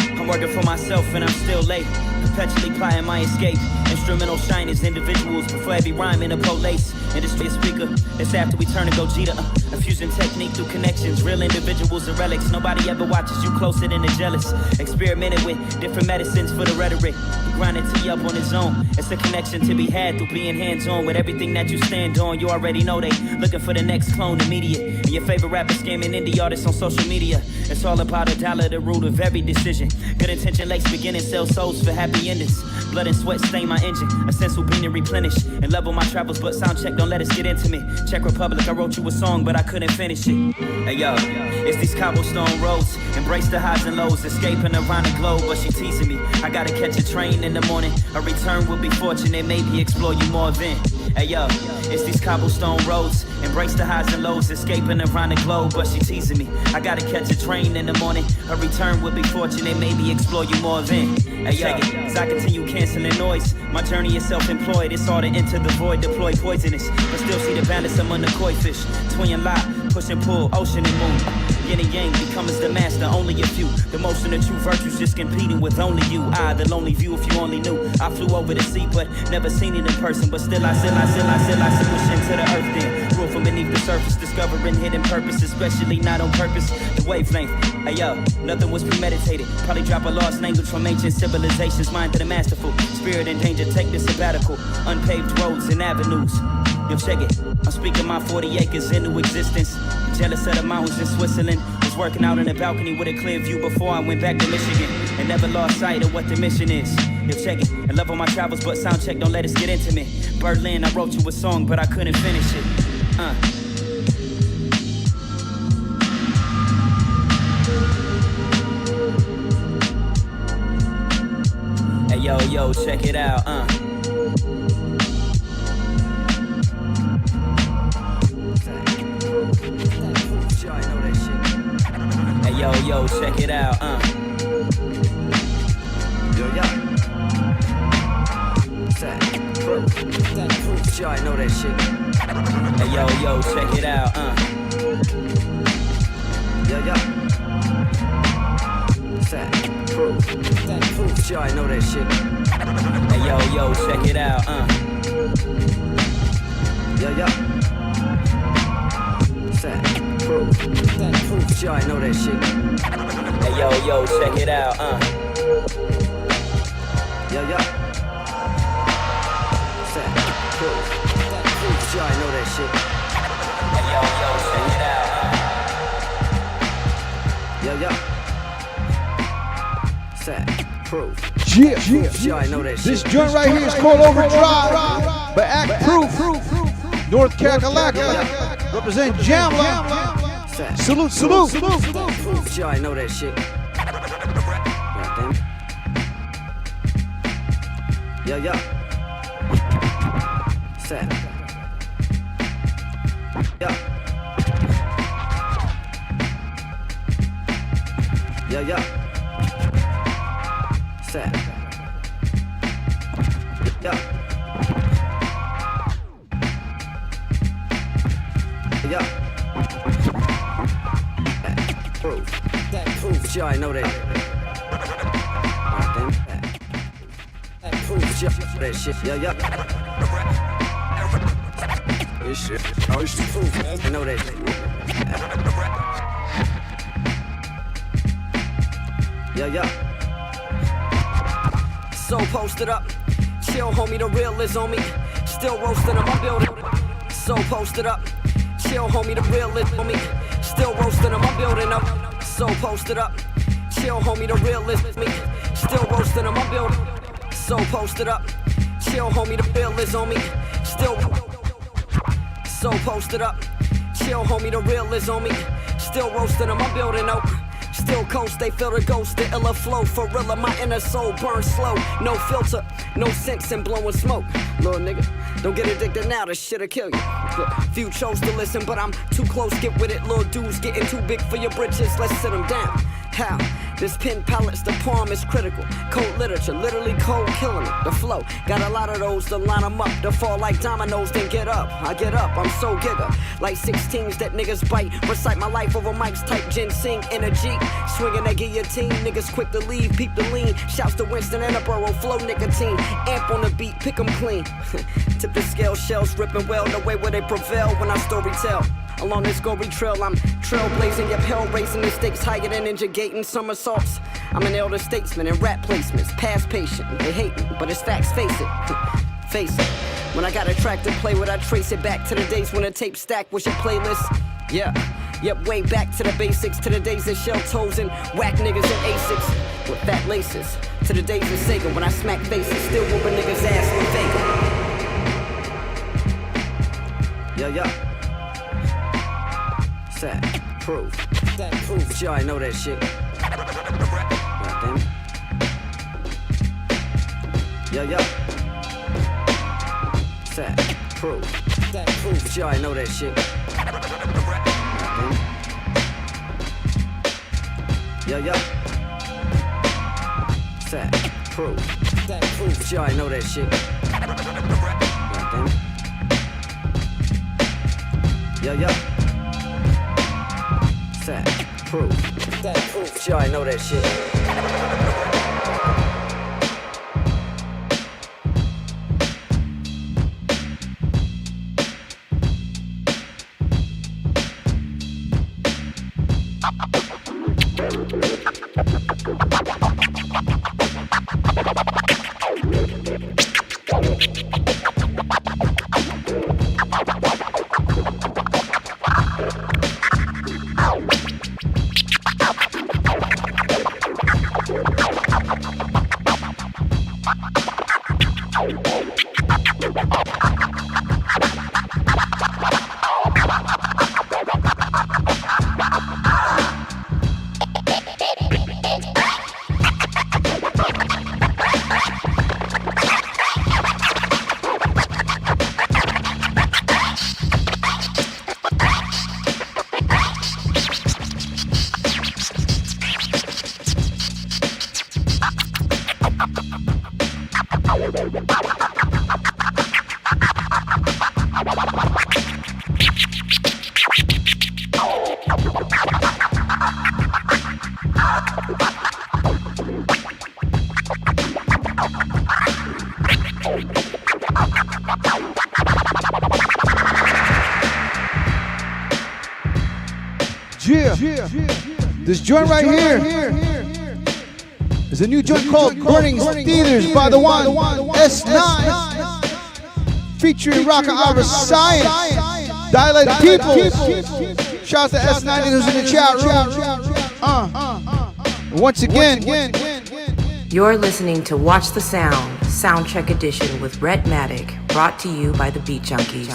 Speaker 23: I'm working for myself and I'm still late. Perpetually plotting my escape. Instrumental shiners, individuals before every rhyme in a police. Industry speaker, it's after we turn to Gogeta. Fusing technique through connections, real individuals and relics. Nobody ever watches you closer than the jealous. Experimented with different medicines for the rhetoric. He grinded T up on his own. It's a connection to be had through being hands-on with everything that you stand on. You already know they looking for the next clone immediate. And your favorite rapper scamming indie artists on social media. It's all about a dollar, the root of every decision. Good intention lakes beginning, sell souls for happy endings. Blood and sweat stain my engine. A sense will be and replenish. And level my travels, but Soundcheck don't let us get intimate. Czech Republic, I wrote you a song, but I couldn't finish it. Hey yo, it's these cobblestone roads. Embrace the highs and lows, escaping around the globe, but she teasing me. I gotta catch a train in the morning. A return will be fortunate, maybe explore you more then. Hey yo, it's these cobblestone roads. Embrace the highs and lows, escaping around the globe, but she teasing me. I gotta catch a train in the morning. A return will be fortunate, maybe explore you more then. Hey yo, as I continue canceling noise, my journey is self-employed. It's all to enter the void, deploy poisonous, but still see the balance among the koi fish. Twin lie, push and pull, ocean and moon. Yin and yang becomes the master, only a few. The most of the true virtues just competing with only you. The lonely view if you only knew. I flew over the sea, but never seen it in person. But still I switch into the earth then. Rule from beneath the surface, discovering hidden purpose, especially not on purpose. The wavelength, hey yo, nothing was premeditated. Probably drop a lost language from ancient civilizations. Mind to the masterful, spirit in danger, take this sabbatical. Unpaved roads and avenues. Yo, check it. I'm speaking my 40 acres into existence. Jealous of the mountains in Switzerland. Was working out on a balcony with a clear view before I went back to Michigan. And never lost sight of what the mission is. Yo, check it. I love all my travels, but Soundcheck don't let us get intimate. Berlin, I wrote you a song, but I couldn't finish it. Hey, yo, check it out, Hey, yo, check it out, Sure, I know that shit. Hey, yo, check it out, Sure, I know that shit. Hey, yo, check it out, Sure, I know that shit. Hey, yo, check it out, Sure, I know that shit. Hey, yo, check it out,
Speaker 1: Sure, I know that shit. This joint right here is called Overdrive, but Act Proof, North Carolina, represent Jamla. Salute.
Speaker 23: Sure, I know that shit. Yo. Set. Yo. Set. Yo. Proof. Sure, I know that. Proof. That shit. Yo. This shit. Oh, it's proof, man. I know that. Yo. So posted up. Chill, homie, the real is on me. Still roasting in my building. So posted up. Chill, homie, the real is on me. Still roasting in my building up. So posted up. Chill, homie, the real is me. Still roasting in my building. So posted up. Chill, homie, the real is on me. Still. So posted up. Chill, homie, the real is on me. Still roasting in my building out. Still coast, they feel the ghost, the illa flow. For real, my inner soul burns slow. No filter, no sense in blowing smoke. Little nigga, don't get addicted now, this shit'll kill you. Look, few chose to listen, but I'm too close, get with it. Little dudes getting too big for your britches, let's sit them down. How? This pen palettes, the poem is critical. Cold literature, literally cold killing it. The flow, got a lot of those to line them up. To fall like dominoes, then get up. I get up, I'm so giga. Like 16s that niggas bite. Recite my life over mics, type ginseng in a Jeep. Swinging that guillotine, niggas quick to leave, peep the lean. Shouts to Winston and a Burrow, flow nicotine. Amp on the beat, pick 'em clean. Tip the scale, shells ripping well, the way where they prevail when I story tell.
Speaker 7: Along this gory trail, I'm trailblazing, your hell raising the stakes higher than ninja gating somersaults. I'm an elder statesman in rap placements, past patient. They hate me, but it's facts, face it. Face it. When I got a track to play with, I trace it back to the days when the tape stack was your playlist. Yeah. Yep, way back to the basics, to the days of shell toes and whack niggas in Asics with fat laces. To the days of Sega when I smack faces, still whoop a nigga's ass with Vega. Yeah. Sad, proof, that proof. But y'all already know that shit. God damn it. Yeah. Sad, proof, that proof. But y'all already know that shit. Yeah. Sad, proof, that proof. But y'all already know that shit. God damn it. Yeah. Sad, proof, that proof. But y'all already know that shit.
Speaker 1: This joint right here is a new joint called Burning Steelers by the one S9, featuring Rocker Our Science, Dialect People. Shout out to S9 who's in the chat room. Once again,
Speaker 2: you're listening to Watch the Sound, Soundcheck Edition with RHETTMATIC, brought to you by the Beat Junkies.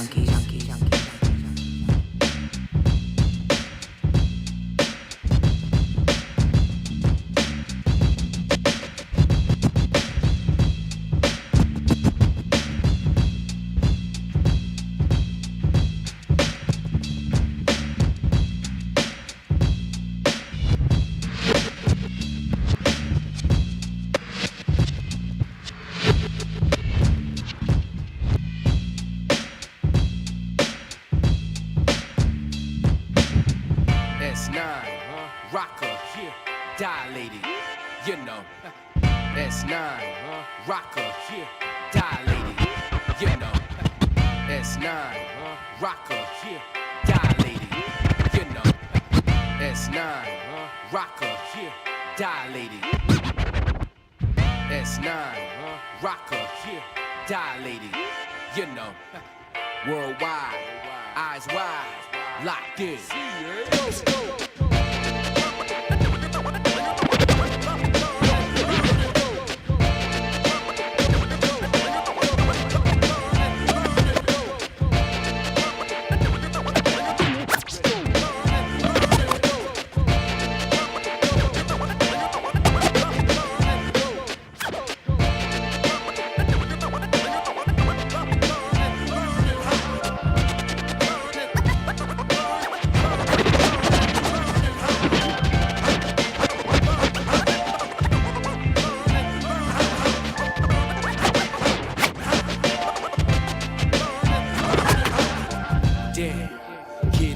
Speaker 3: Worldwide, eyes wide, locked in.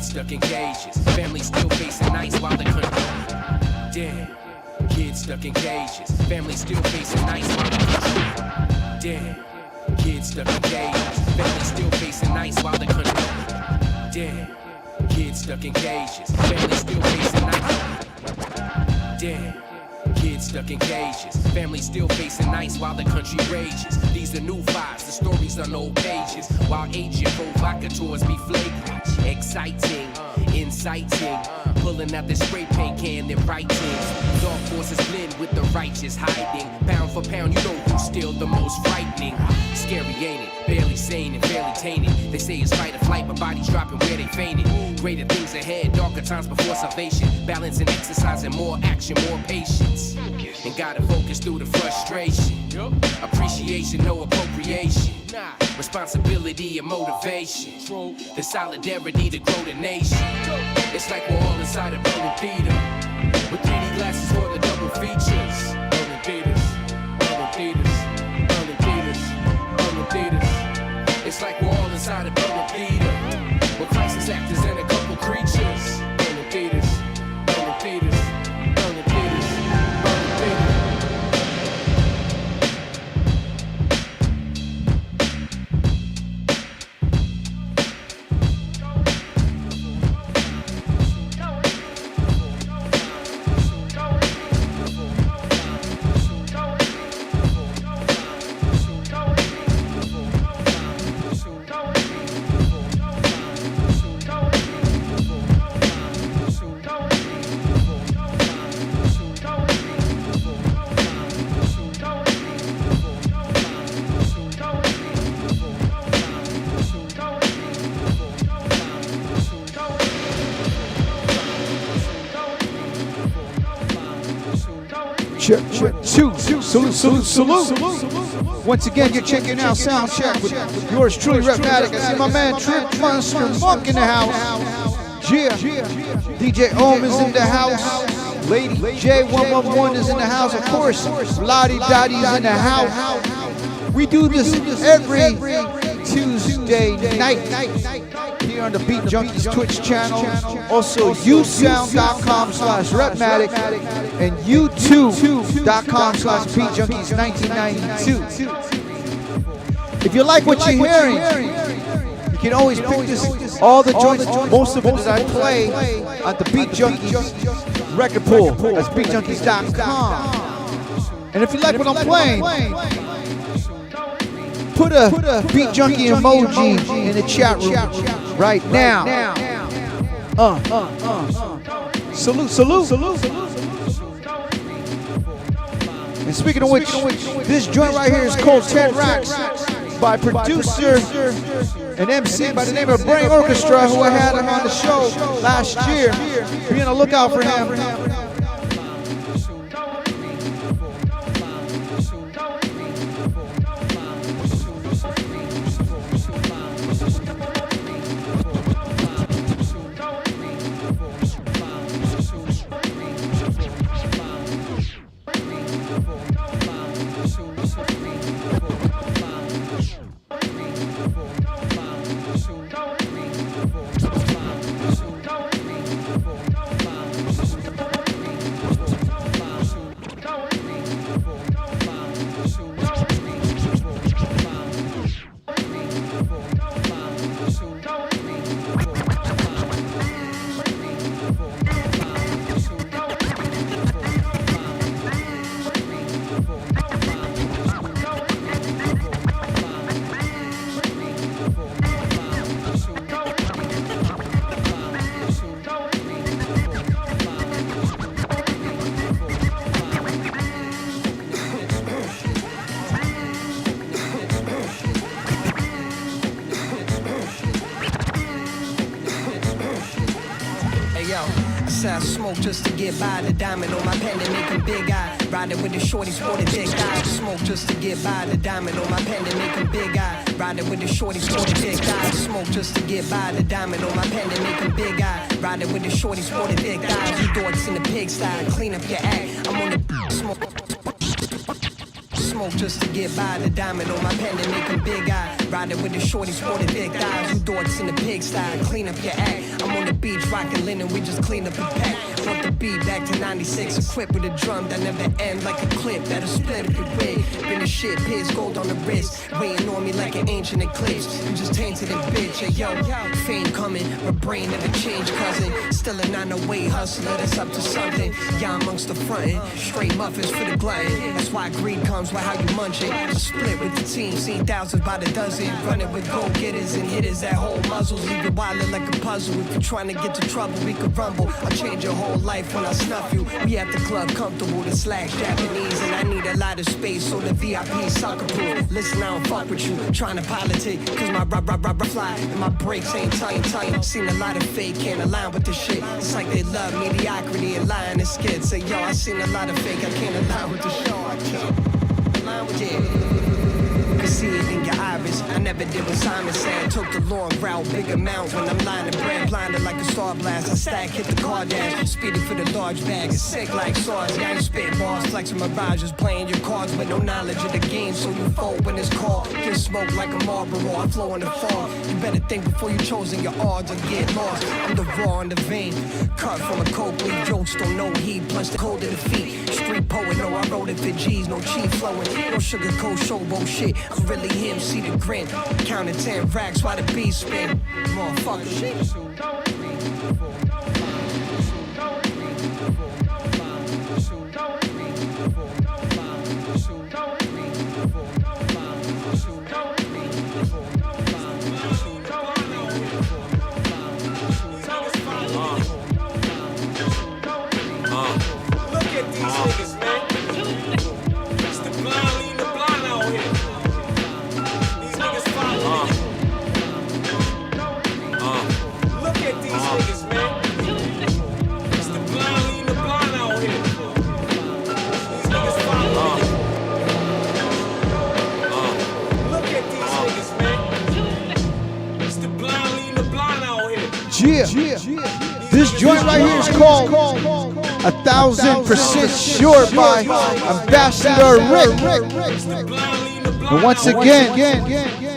Speaker 3: Stuck in cages, family still facing nights while the country. Damn, kids stuck in cages, family still facing nights while the country. Damn, kids stuck in cages, family still facing nights while the country. Damn,
Speaker 4: Kids stuck in cages, families still facing ice. Damn. Kids stuck in cages, families still facing ice while the country rages. These are new files, the stories on old pages. While agent provocateurs be flagrant, exciting, inciting, pulling out the spray paint can and writings. Dark forces blend with the righteous, hiding. Pound for pound, you know who's still the most frightening. Scary, ain't it? Barely sane and fairly tainted. They say it's fight or flight, but bodies dropping where they fainted. Greater things ahead, darker times before salvation. Balance and exercise and more action, more patience. And gotta focus through the frustration. Appreciation, no appropriation. Responsibility and motivation. The solidarity to grow the nation. It's like we're all inside a burning theater, with 3D glasses for the double features. Burning theaters, burning theaters, burning theaters, burning theaters. It's like we're all inside a burning theater, with crisis actors and a couple creatures. Burning theaters, burning theaters, burning theaters, burning theaters.
Speaker 1: Check, two, salute. Once again, you're checking out Soundcheck with yours truly, RHETTMATIC. I see my man Trip Monster Monk in the house. Yeah, DJ Ohm is in the house. Lady J111 is in the house. Of course, Lottie Dottie's in the house. We do this every Tuesday night here on the Beat Junkies Twitch channel. Also, usound.com/RHETTMATIC and youtube.com/BeatJunkies1992. If you like what you're hearing, you can always pick this, all the joints, most of it that I play on the Beat Junkies record pool. That's BeatJunkies.com. And if you like what I'm playing, put a Beat Junkie emoji in the chat room right now. Salute. And speaking of which, this joint right here is called 10 Racks by producer and MC by the name of Brain Orchestra, who I had him on the show last year. Be on the lookout for him.
Speaker 8: I smoke just to get by. The diamond on my pendant making big eye. Riding with the shorty sporting big guy. Smoke just to get by. The diamond on my pendant making big eye. Riding with the shorty sporting big guy. Smoke just to get by. The diamond on my pendant making big eye. Riding with the shorty sporting big guy. You dorks in the pigsty. Clean up your act. I'm on the smoke. smoke just to get by. The diamond on my pendant make him big eye. Riding with the shorty sporting big thighs. You dorks in the pigsty, clean up your act. I'm on the beach rocking linen, we just clean up the pack. Want the beat back to 96, equipped with a drum that never end like a clip that'll split up your wig. Been the shit, piss gold on the wrist, weighing on me like an ancient eclipse. You just tainted a bitch, hey yo, fame coming, my brain never changed, cousin. Still a 908 hustler that's up to something. Yeah, amongst the frontin', straight muffins for the glutton. That's why greed comes with how you munch it. I split with the team, seen thousands by the dozen, running with go-getters and hitters that hold muzzles, leave it wildin' like a puzzle. If you're trying to get to trouble, we could rumble. I'll change your whole life when I snuff you. We at the club comfortable, the slacks Japanese, and I need a lot of space so the VIP soccer proof. Listen, I don't fuck with you, trying to politic, cause my fly and my brakes ain't tight. Seen a lot of fake, can't align with the shit. It's like they love mediocrity and lying and skits. Say, yo, I seen a lot of fake, I can't align with the show. I can't align with it. I see it in your iris. I never did what Simon said. Took the long route, big amount when I'm lying to bread. Blinded like a star blast. I stack, hit the car dash. Speeding for the large bag. It's sick like sauce. Yeah, I ain't spit balls. Flexing mirages. Playing your cards with no knowledge of the game. So you fold when it's called. Get smoked like a Marlboro. I flow in the fall. You better think before you chosen your odds or get lost. I'm the raw in the vein. Cut from a coke leaf. Jokes don't know heat. Plus the cold of the feet. Street poet. No, I wrote it for G's. No cheap flowing. No sugarcoat showboat shit. I'm really him, see the grin. Counting 10 racks while the beat spin. Motherfucker.
Speaker 10: Look at these niggas, man. It's the blind leading the blind out here. These niggas follow me. Look at these niggas, man. It's the blind leading the blind out here. These niggas follow me. Look at these niggas, man. It's the blind leading the blind out here.
Speaker 1: Yeah. This joint right here is called 1000% Sure by Ambassador Rick. And once again,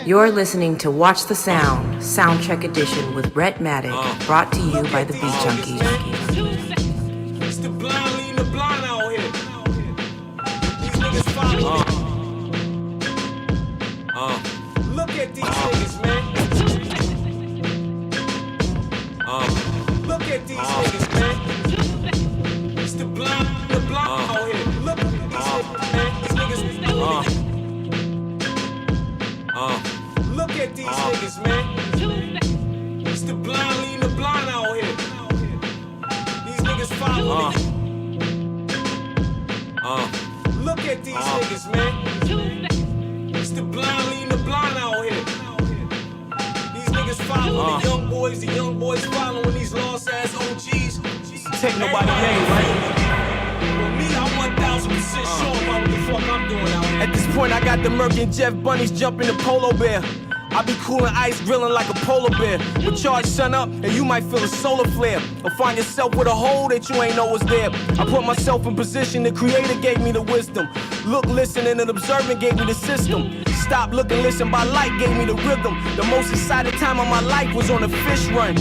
Speaker 2: you're listening to Watch the Sound, Soundcheck Edition with RHETTMATIC, brought to you by the Beat Junkies.
Speaker 10: It's the blind leading the blind out here. These niggas follow me. Look at these niggas, man. Look at these niggas, man. It's the blind out here. Look at these niggas, man. These niggas. Look at these niggas, man. It's the blind leading the blind out here. These niggas follow me. Look at these niggas, man. It's the blind leading the blind out here. These niggas follow the young boys following these lost ass OGs.
Speaker 21: Take nobody name, right?
Speaker 10: Me, I'm 1000% sure about what the fuck I'm doing out here.
Speaker 21: At this point, I got the Merc and Jeff Bunnies jumping the Polo Bear. I be cooling ice, grilling like a polar bear. But charge sun up, and you might feel a solar flare. Or find yourself with a hole that you ain't know was there. I put myself in position, the creator gave me the wisdom. Look, listen, and an observant gave me the system. Stop, look, and listen by light gave me the rhythm. The most excited time of my life was on a fish run.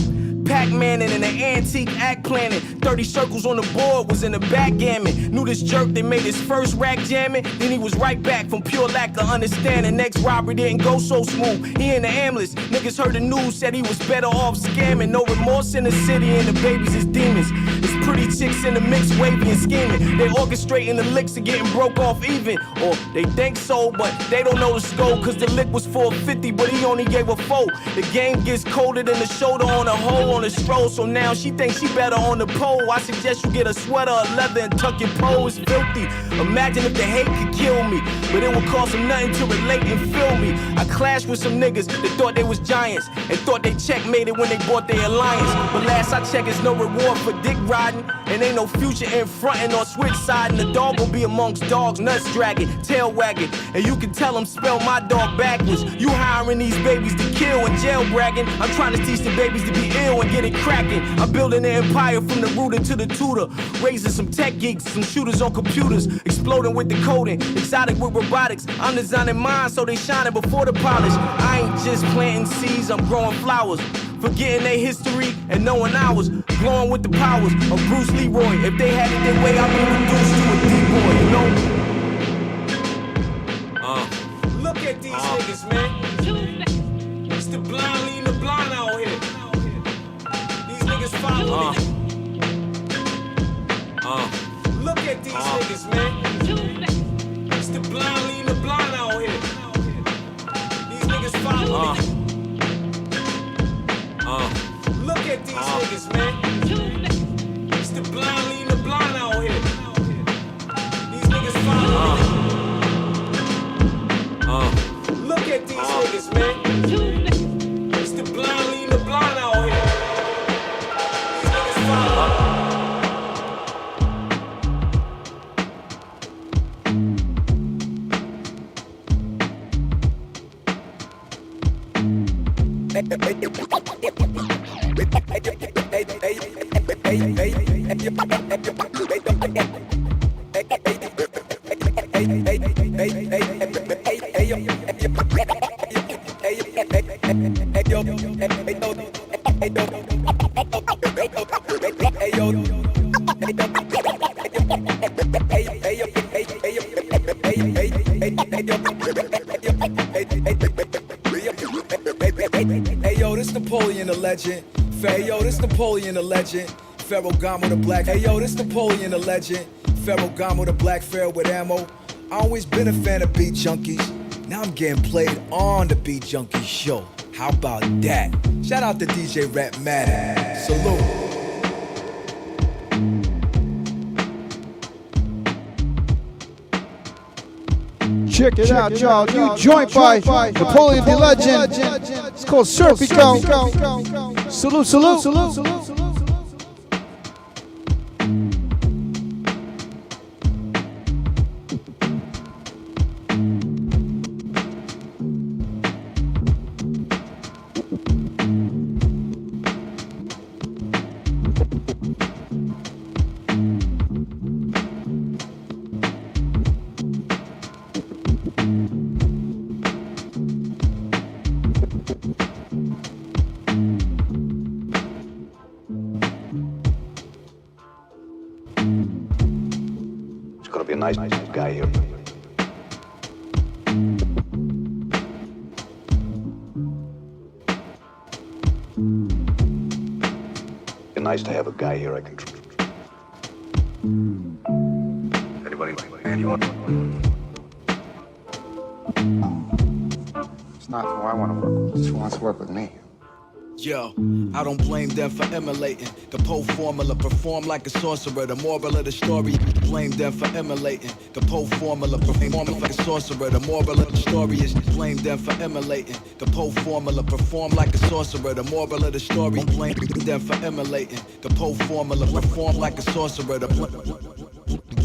Speaker 21: Pac-Man and in an antique act planning. 30 circles on the board was in the backgammon. Knew this jerk that made his first rack jamming. Then he was right back from pure lack of understanding. Next robbery didn't go so smooth. He in the ambulance. Niggas heard the news, said he was better off scamming. No remorse in the city and the babies is demons. It's pretty chicks in the mix, wavy and scheming. They orchestrating the licks and getting broke off even. Or they think so, but they don't know the scope. Cause the lick was 450, but he only gave a 4. The game gets colder than the shoulder on a hole on a stroll, so now she thinks she better on the pole. I suggest you get a sweater or leather and tuck your pole. It's filthy. Imagine if the hate could kill me, but it would cost them nothing to relate and feel me. I clashed with some niggas that thought they was giants and thought they checkmated when they bought their alliance. But last I checked, it's no reward for dick riding, and ain't no future in frontin' or switch siding. The dog gon' be amongst dogs, nuts dragging, tail wagging, and you can tell them spell my dog backwards. You hiring these babies to kill and jail bragging. I'm trying to teach the babies to be ill get it cracking. I'm building an empire from the rooter to the tutor. Raising some tech geeks, some shooters on computers. Exploding with the coding, exotic with robotics. I'm designing minds so they shining before the polish. I ain't just planting seeds, I'm growing flowers. Forgetting their history and knowing ours. Glowing with the powers of Bruce Leroy. If they had it their way, I'd be reduced to a D-boy, you know? Look at these niggas, man. It's the blind leading the blind out here. These niggas follow me. Look at these niggas, man. It's the blind leading the blind out here. These niggas follow me. Look at these niggas, man. It's the blind leading the blind out here. These niggas follow me. Look at these niggas, man. It's the blind leading the blind out here. These niggas follow me.
Speaker 11: Yo, this Napoleon the legend. Pharaoh gone with a black. Hey yo, this Napoleon the legend. Pharaoh gone with a black fair with ammo. I always been a fan of beat junkies. Now I'm getting played on the Beat Junkies show. How about that? Shout out to DJ RHETTMATIC. Salute.
Speaker 1: Check it out, y'all. New joint by Napoleon the Legend. It's called Serpico. Salute, salute, salute, salute.
Speaker 12: Nice guy here. It's nice to have a guy here I can trust. Anybody, man, you want?
Speaker 14: It's not who I want to work with, it's who wants to work with me.
Speaker 11: Yo, I don't blame them for emulating the Poe formula, perform like a sorcerer. The moral of the story, blame them for emulating the Poe formula, perform like a sorcerer. The moral of the story is blame them for emulating the Poe formula, perform like a sorcerer. The moral of the story, blame them for emulating the Poe formula, perform like a sorcerer.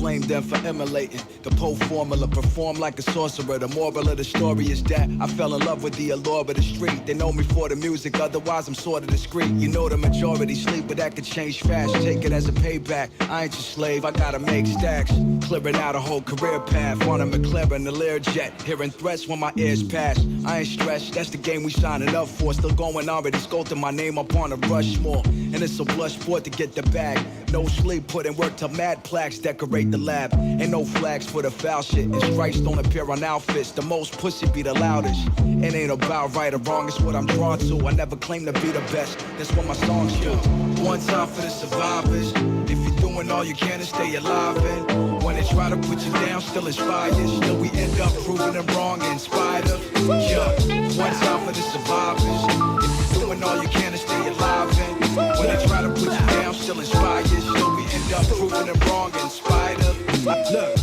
Speaker 11: Blame them for emulating the Poe formula, perform like a sorcerer. The moral of the story is that I fell in love with the allure of the street. They know me for the music, otherwise I'm sort of discreet. You know the majority sleep, but that could change fast. Take it as a payback, I ain't your slave, I gotta make stacks. Clearing out a whole career path on a McLaren, the Learjet. Hearing threats when my ears pass. I ain't stressed, that's the game we signing up for. Still going already, sculpting my name up on a Rushmore. And it's a blush sport to get the bag. No sleep, put in work till mad plaques decorate the lab. Ain't no flags for the foul shit, and stripes don't appear on outfits. The most pussy be the loudest. It ain't about right or wrong, it's what I'm drawn to. I never claim to be the best, that's what my songs do. One time for the survivors. If you're doing all you can to stay alive, and when they try to put you down, still inspired. Still we end up proving them wrong in spite of. Yeah, one time for the survivors. If you're doing all you can to stay alive, and when they try to put you down, still inspired. Still we end up proving them wrong in spite of. Look.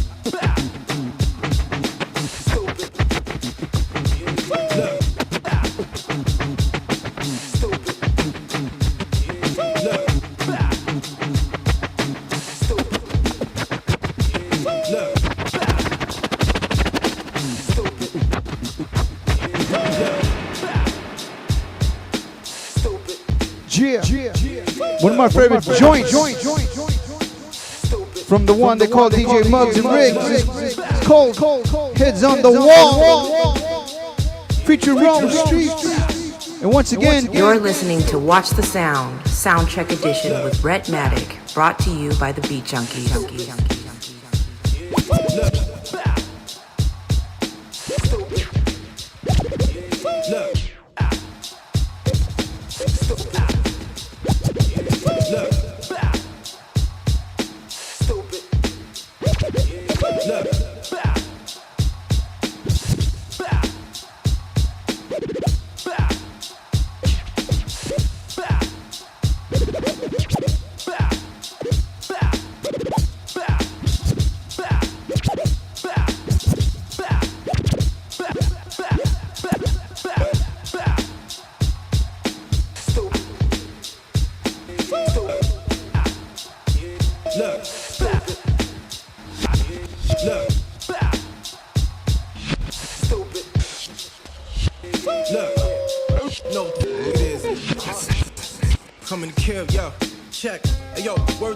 Speaker 1: Yeah. One of my favorite joints from the one they call DJ Muggs and Riggs. It's called Heads on the Wall, featuring Rome Streets. And once again,
Speaker 2: you're listening to Watch the Sound, Soundcheck Edition with RHETTMATIC, brought to you by the Beat Junkies.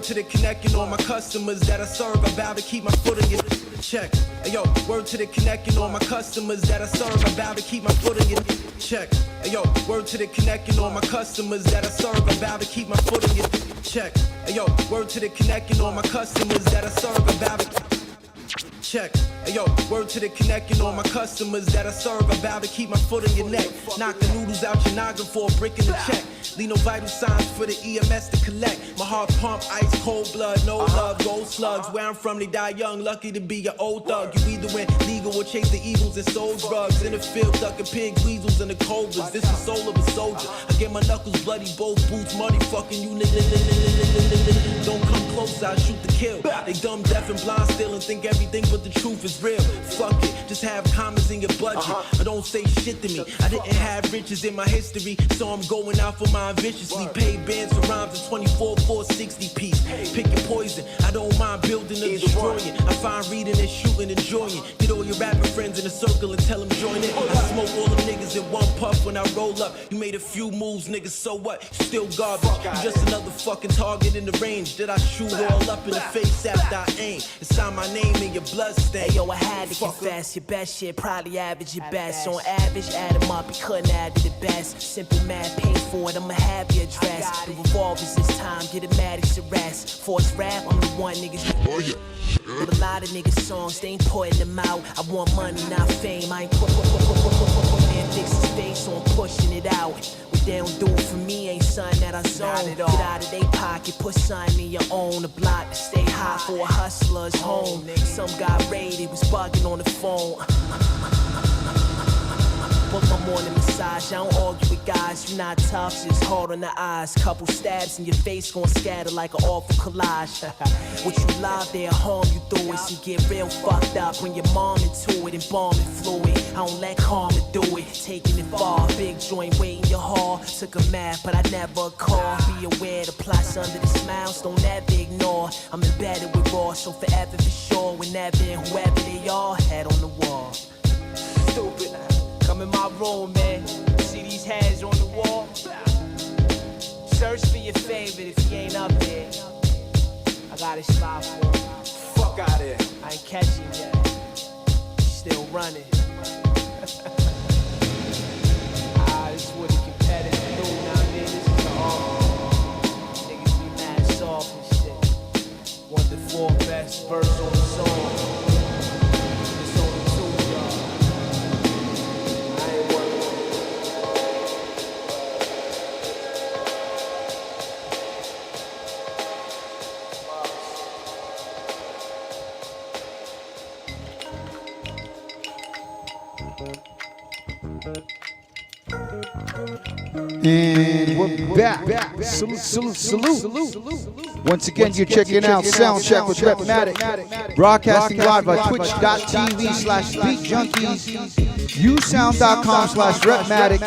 Speaker 3: To the connecting all my customers that I serve, I vow to keep my foot on your check. Ayo, word to the connecting all my customers that I serve, I vow to keep my foot on your check. Ayo, word to the connecting all my customers that I serve, I vow to keep my foot on your check. Ayo, word to the connecting all my customers that I serve, I vow to check. Ayo, word to the connecting all my customers that I serve, I vow to keep my foot on your neck. Knock the noodles out your noggin for a brick in the check. Leave no vital signs for the EMS to collect. My heart pump, ice cold blood, no love, gold slugs. Where I'm from, they die young, lucky to be your old thug. You either went legal or chase the eagles and sold drugs. In the field, ducking pigs, weasels, and the cobras. This is soul of a soldier. I get my knuckles bloody, both boots muddy, fucking you niggas. Don't come close, I shoot the kill. They dumb, deaf, and blind still and think everything but the truth is real. Fuck it, just have commas in your budget. Or don't say shit to me. I didn't have riches in my history, so I'm going out for my viciously. Paid bands for rhymes in 24 460 piece. Pick your poison, I don't mind building or destroying. I find reading and shooting, enjoying. Get all your rapping friends in a circle and tell them join in. I smoke all them niggas in one puff when I roll up. You made a few moves, niggas, so what? You still garbage. You just another fucking target in the range that I shoot all up in the face after I aim. It's on my name in your blood stain.
Speaker 9: Hey yo, I had to confess, your best shit probably average your best. On average, add them up, you couldn't add to the best. Simple math, pay for it, I'ma have your address. The revolvers this time, get a Maddox arrest. Force rap, I'm the one niggas. But a lot of niggas songs, they ain't putting them out. I want money, not fame. I ain't man fix his face, so I'm pushing it out. What they don't do for me ain't something that I zone. Get out of they pocket, put something in your own. The block to stay high for a hustler's home. Some guy raided, was bugging on the phone. Book my morning massage, I don't argue with guys. You not tough, just hard on the eyes. Couple stabs in your face gon' scatter like an awful collage. What you live there, harm you through it. So get real fucked up when your mom into it. Embalming fluid, I don't let karma do it. Taking it far, big joint waiting your hall. Took a map, but I never call. Be aware the plots under the smiles, don't ever ignore. I'm embedded with raw, so forever for sure. Whenever and whoever they are, head on the wall. Stupid. Come in my room, man. See these heads on the wall? Search for your favorite if he ain't up there. I got his spot for him. Fuck out here. I ain't catching yet. Still running. This is what the competitors do now, man. This is the art. Niggas be mad soft and shit. Want the 4 best verse on the song.
Speaker 1: And we're back. Salute, salute, salute. Once again, you're checking out Soundcheck with RHETTMATIC. Broadcasting live at twitch.tv/beatjunkies, usound.com/RHETTMATIC,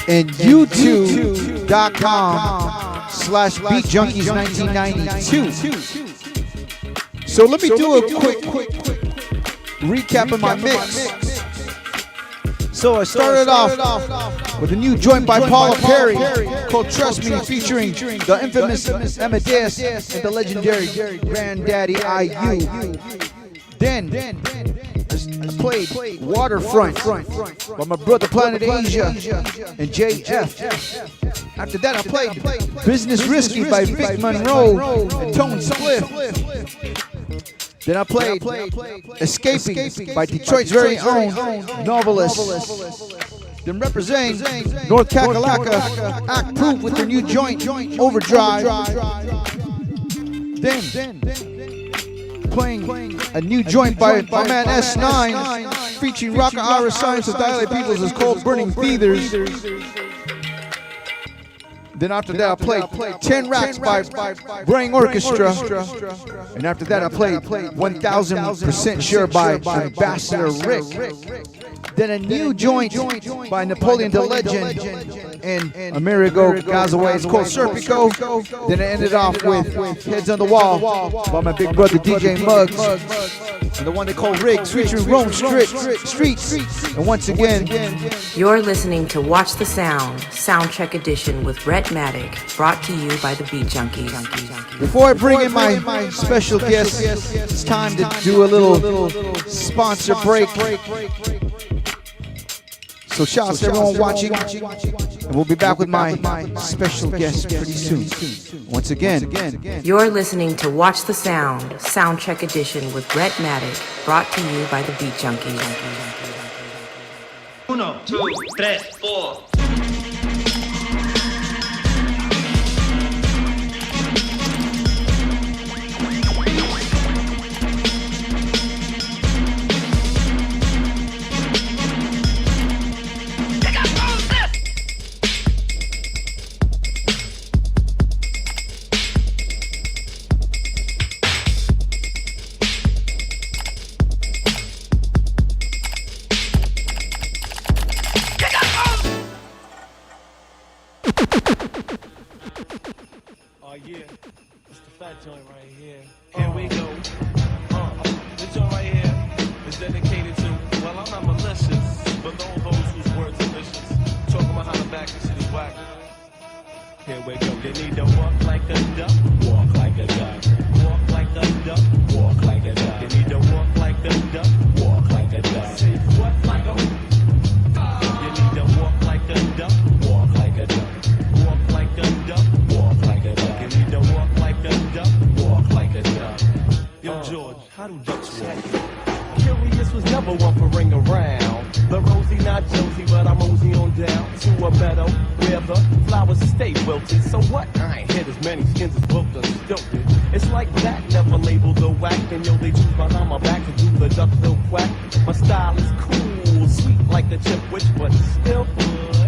Speaker 1: and youtube.com/beatjunkies1992. So let me do a quick recap of my mix. So I started off with a new joint by Paula Perry called Trust Me, featuring the infamous Amadeus and the legendary Granddaddy IU. Then I played Waterfront by my brother Planet Asia and JF. After that I played Business Risky by Vic Monroe and Tone Spliff. Then I played Escaping by Detroit's very own Novelist. Then representing North Kakalaka, Act Proof with their new joint, Overdrive. Then playing a new joint by my man S9, featuring Rocka Ira Science of Dialect Peoples. It's called Burning Feathers. Then after that I played 10 Racks by Brain Orchestra. And after that I played 1000% Sure by Ambassador Rick. Then a new joint by Napoleon the Legend and Amerigo Gazaway. It's called Serpico. Then I ended off with Heads on the Wall by my big brother DJ Muggs. And the one they call Riggs, featuring Rome Streets. And once again,
Speaker 2: you're listening to Watch the Sound, Soundcheck Edition with RHETTMATIC, brought to you by the Beat Junkies.
Speaker 1: Before I bring in my special guest, it's time to do a little sponsor break. So shout out to everyone watching, and we'll be back with my special guest pretty soon. Once again,
Speaker 2: you're listening to Watch the Sound, Soundcheck Edition with RHETTMATIC, brought to you by the Beat Junkies.
Speaker 13: 1, 2, 3, 4.
Speaker 10: Joint right here. Here we go. This joint right here is dedicated to, well, I'm not malicious, but all those whose words are vicious. Talking about how the back of shit is whack. Here we go. You need to walk like a duck, walk like a duck. Walk like a duck, walk like a duck. You need to walk like a duck, walk like a duck. Say what like a You need to walk like a duck, walk like a duck. Walk like a duck, walk like a duck. You need to walk like a duck, walk like a duck. Yo, George, how do ducks walk? Curious was never one for ring around. The Rosie, not Josie, but I'm mosey on down to a meadow where the flowers stay wilted. So what? I ain't hit as many skins as booked or stilted. It's like that, never labeled the whack. And yo, they choose behind my back to do the duck still quack. My style is cool, sweet like a chip witch, but still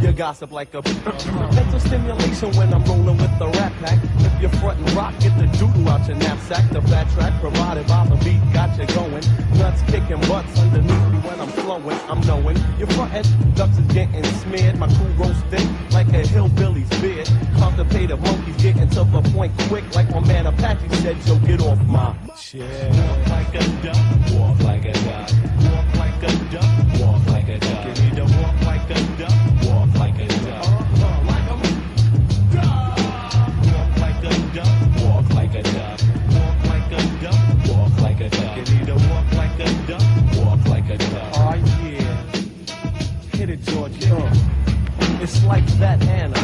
Speaker 10: you gossip like a mental stimulation when I'm rolling with the rap pack. If you're front and rock, get the doodle out your knapsack. The fat track provided by the beat got you going. Nuts kicking butts underneath me when I'm flowing. I'm knowing you're frontin', ducks is getting smeared. My crew roasting like a hillbilly's beard. Constipated monkeys getting to the point quick, like my man Apache said. Yo, get off my chair. Walk like a duck, walk like a duck. Walk like a duck, walk like a duck. You need to walk like a duck, walk like a duck. Like a duck. Walk like a duck, walk like a duck. Walk like a duck, walk like a duck. You need to walk like a duck, walk like a duck. Oh yeah, hit it, George. It's like that Anna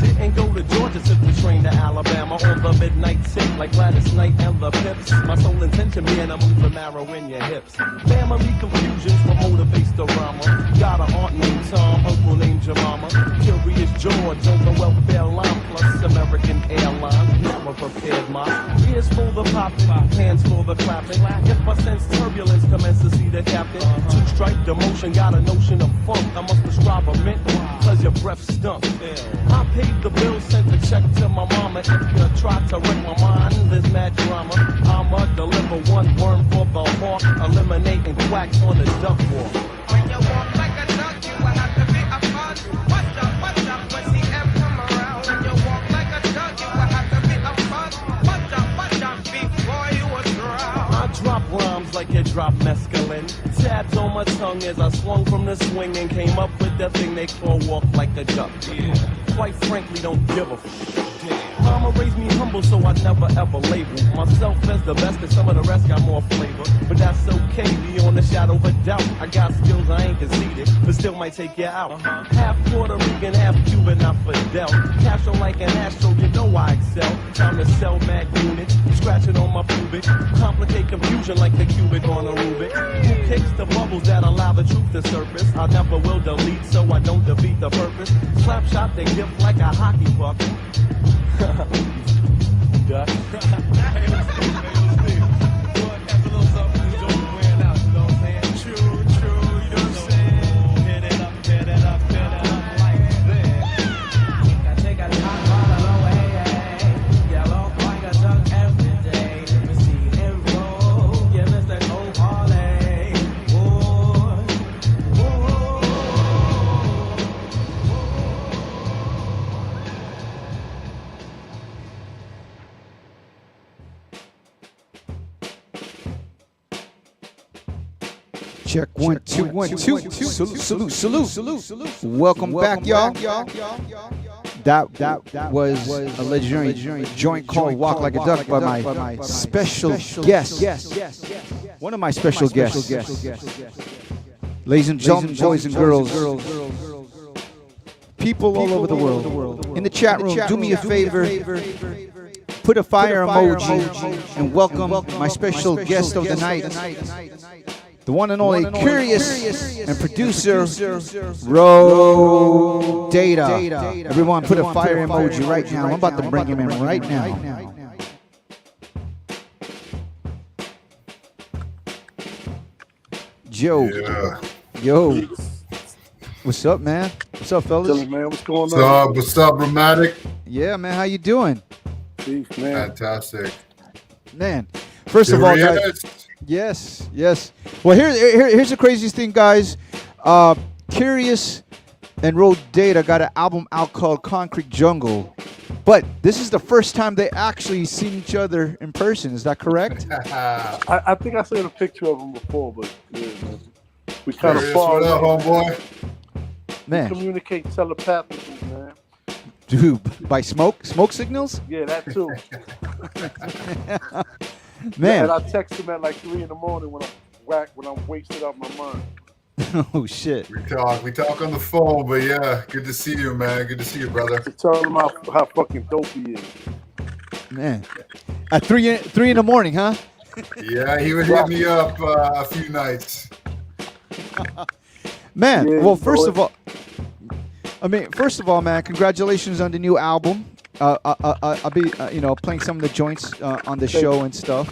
Speaker 10: didn't go to Georgia, took the train to Alabama on the midnight sick like Gladys Knight and the Pips. My sole intention being I move the marrow in your hips. Family confusions what motivates the rhymer. Got an aunt named Tom, uncle named Jemima. Curious George on the welfare line plus American Airlines. Never prepared my ears for the popping, hands for the clapping. If I sense turbulence, commence to see the captain. Two-strike demotion, got a notion of funk. I must prescribe a mint, cause your breath stunk. I paid the bill, sent the check to my mama. If you try to wreck my mind, there's mad drama. I'ma deliver one worm for the hawk, eliminating quacks on the duck walk. When you walk like a duck, you will have to be a fun. Watch out, when CM come around. When you walk like a duck, you will have to be a fun. Watch out, before you are drowned. I drop rhymes like you drop mescaline. tabs on my tongue as I swung from the swing and came up with the thing they call walk like a duck. Quite frankly, don't give a fuck. Mama raised me humble, so I never ever label myself as the best, and some of the rest got more flavor. But that's okay, beyond the shadow of a doubt. I got skills, I ain't conceited, but still might take you out. Half Puerto Rican, half Cuban, not Fidel. Cash on like an astro, you know I excel. Time to sell mad units, scratching on my pubic. Complicate confusion like the cubic on a Rubik. Who kicks the bubbles that allow the truth to surface? I never will delete, so I don't defeat the purpose. Slap shot, they dip like a hockey puck. Duck.
Speaker 1: Check 1 2 1 2. Salute. Welcome back, y'all. That was a legendary joint called "Walk Like a Duck" by my special guest. One of my special guests. Ladies and gentlemen, boys and girls, people all over the world. In the chat room, do me a favor. Put a fire emoji and welcome my special guest of the night. The one and only Curious and producer Data. Everyone put a fire emoji right now. I'm about to bring him in right now. Joe.
Speaker 15: Yeah.
Speaker 1: Yo. What's up, man? What's up, fellas?
Speaker 15: Chilling, man. What's going on? What's up, RHETTMATIC?
Speaker 1: Yeah, man. How you doing?
Speaker 15: Peace, man. Fantastic.
Speaker 1: Man. First of all, guys. Yes. Well, here's the craziest thing, guys. Curious and Road Data got an album out called Concrete Jungle. But this is the first time they actually seen each other in person. Is that correct?
Speaker 15: I think I seen a picture of him before, but yeah, man. We kind of far away. Homeboy?
Speaker 1: Man.
Speaker 15: We communicate telepathically, man.
Speaker 1: Dude, by smoke signals?
Speaker 15: Yeah, that too.
Speaker 1: Man.
Speaker 15: And I text him at like 3 in the morning when I'm wasted out my mind.
Speaker 1: Oh shit.
Speaker 15: We talk on the phone, but yeah, good to see you, man. Good to see you, brother. Tell him how fucking dope he is.
Speaker 1: Man. At 3 in the morning, huh?
Speaker 15: Yeah, he would hit me up a few nights.
Speaker 1: Man, yeah, well, first of all, man, congratulations on the new album. I'll be, playing some of the joints on the show and stuff.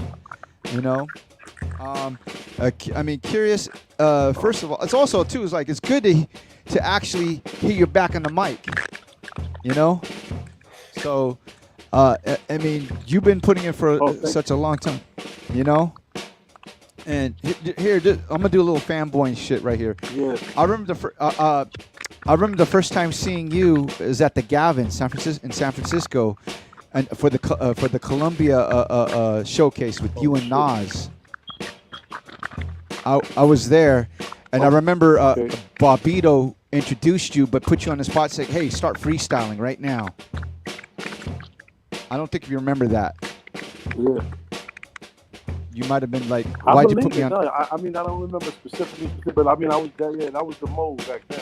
Speaker 1: Curious. First of all, it's also too. It's like it's good to actually hear you back on the mic. So, you've been putting in for such a long time. And here, I'm gonna do a little fanboy shit right here.
Speaker 15: Yeah.
Speaker 1: I remember the first time seeing you is at the Gavin, San Francisco, and for the Columbia showcase with you and Nas. I was there, and I remember Bobito introduced you, but put you on the spot, saying, "Hey, start freestyling right now." I don't think you remember that.
Speaker 15: Yeah.
Speaker 1: You might have been like, "Why'd you put me on?"
Speaker 15: No, I don't remember specifically, but I was there. Yeah, that was the mode back then.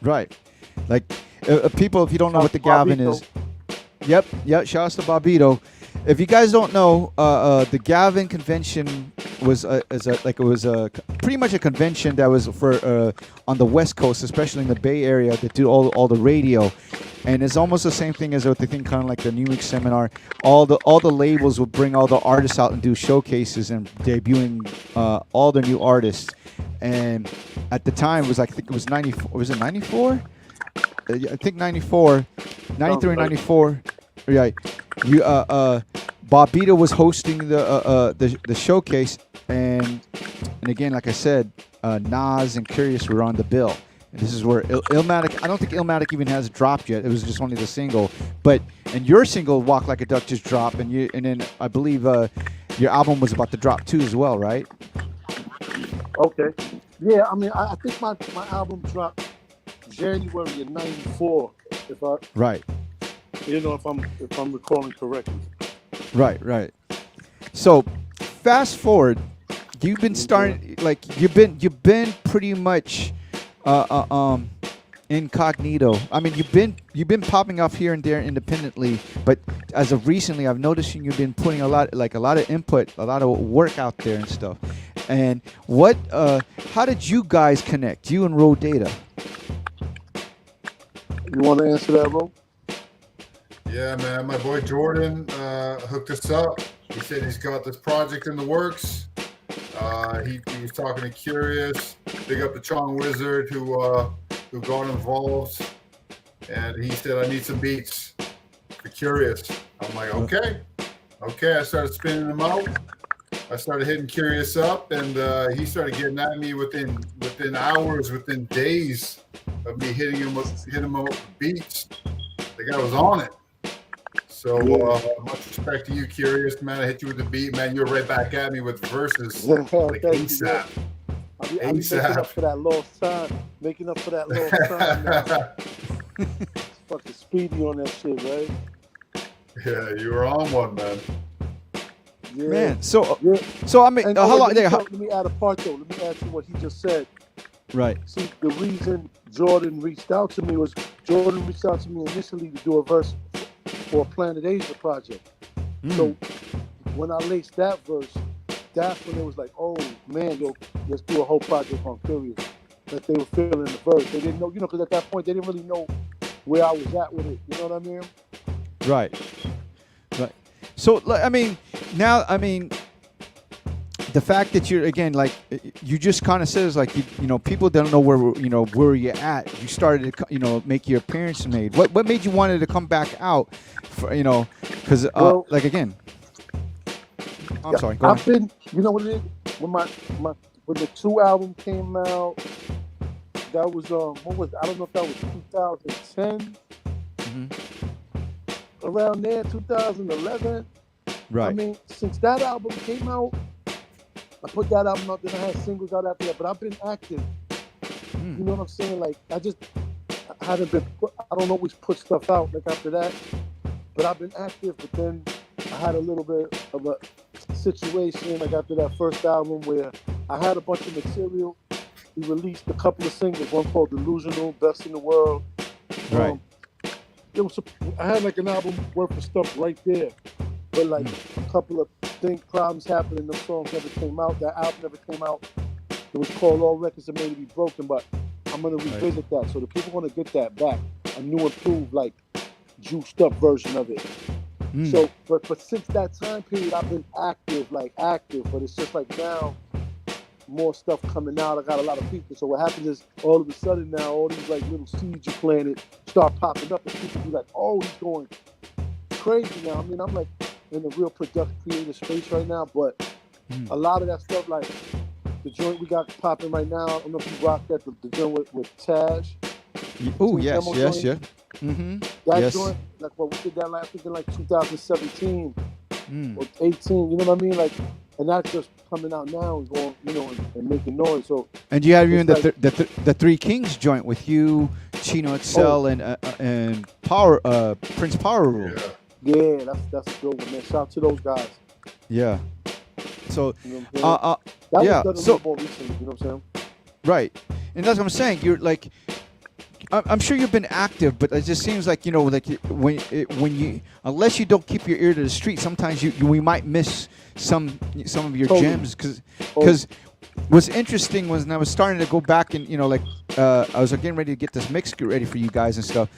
Speaker 1: Right. Like, people, if you don't know what the Gavin is. Yep. Shout out to Bobito. If you guys don't know, the Gavin convention was pretty much a convention that was for on the West Coast, especially in the Bay Area, that do all the radio, and it's almost the same thing as what they think, kind of like the New Week seminar. All the labels would bring all the artists out and do showcases and debuting all the new artists. And at the time, I think it was 94. Was it 94? I think 94, 93 or 94. Right. Bobito was hosting the showcase, and again, like I said, Nas and Curious were on the bill. And this is where Illmatic. I don't think Illmatic even has dropped yet. It was just only the single. And your single "Walk Like a Duck" just dropped, and then I believe your album was about to drop too as well, right?
Speaker 16: Okay. Yeah, I mean, I think my album dropped January of '94. If I,
Speaker 1: Right.
Speaker 16: you know, if I'm recalling correctly.
Speaker 1: Right. So, fast forward, you've been starting like you've been pretty much incognito. I mean, you've been popping off here and there independently, but as of recently, I've noticed you've been putting a lot of input, a lot of work out there and stuff. And how did you guys connect? You and Road Data.
Speaker 16: You want to answer that, Ro?
Speaker 15: Yeah, man. My boy Jordan hooked us up. He said he's got this project in the works. He was talking to Curious. Big up the Chong Wizard who got involved. And he said, I need some beats for Curious. I'm like, okay. I started spinning them out. I started hitting Curious up, and he started getting at me within hours, within days of me hitting him with beats. The guy was on it. So much respect to you, Curious, man. I hit you with the beat, man. You're right back at me with verses like ASAP.
Speaker 16: I'll be making up for that lost time. Making up for that lost time. Fucking Speedy on that shit, right?
Speaker 15: Yeah, you were on one, man.
Speaker 16: Yeah.
Speaker 1: Man, so I mean, how long?
Speaker 16: Let me add a part though. Let me add to what he just said.
Speaker 1: Right.
Speaker 16: See, the reason Jordan reached out to me was Jordan reached out to me initially to do a verse for a Planet Asia project. So when I laced that verse, that's when it was like, oh man, yo, let's do a whole project on Curious. That they were feeling the verse. They didn't know, because at that point they didn't really know where I was at with it. You know what I mean?
Speaker 1: Right. So, I mean, now, the fact that you're, again, like, you just kind of says, like, you know, people don't know where you're at. You started to, make your appearance made. What made you wanted to come back out, because, like, again. I'm sorry, go
Speaker 16: I've
Speaker 1: on.
Speaker 16: been, you know what it is? When the 2 album came out, that was, I don't know if that was 2010. Around there, 2011.
Speaker 1: Right.
Speaker 16: I mean, since that album came out, I put that album out, then I had singles out after that, but I've been active. You know what I'm saying? Like, I don't always put stuff out like after that, but I've been active, but then I had a little bit of a situation like after that first album where I had a bunch of material. We released a couple of singles, one called Delusional, Best in the World.
Speaker 1: Right.
Speaker 16: I had like an album worth of stuff right there, but like a couple of problems happened and the songs never came out. That album never came out. It was called All Records Are Made to Be Broken, but I'm gonna revisit that. So the people want to get that back, a new, improved, like juiced up version of it. So, but since that time period, I've been active, but it's just like now, more stuff coming out. I got a lot of people. So what happens is all of a sudden now, all these like little seeds you planted start popping up, and people be like, "Oh, he's going crazy now." I mean, I'm like in a real productive, creative space right now, but a lot of that stuff, like the joint we got popping right now. I don't know if you rocked that, the joint with Taj.
Speaker 1: Oh yes.
Speaker 16: That joint, like what we did that last week in like 2017 or 18. You know what I mean? Like, and that's just coming out now and going, and making noise. So. And
Speaker 1: you have even the Three Kings joint with you, Chino Excel, and Power Prince Power Rule.
Speaker 16: Yeah, that's a good one, man. Shout out to those guys.
Speaker 1: Yeah. So,
Speaker 16: that was done a little more recently. You know what I'm saying?
Speaker 1: Right, and that's what I'm saying. You're like, I'm sure you've been active, but it just seems like like when you, unless you don't keep your ear to the street, sometimes we might miss some of your gems because what's interesting was when I was starting to go back and I was getting ready to get this mix ready for you guys and stuff.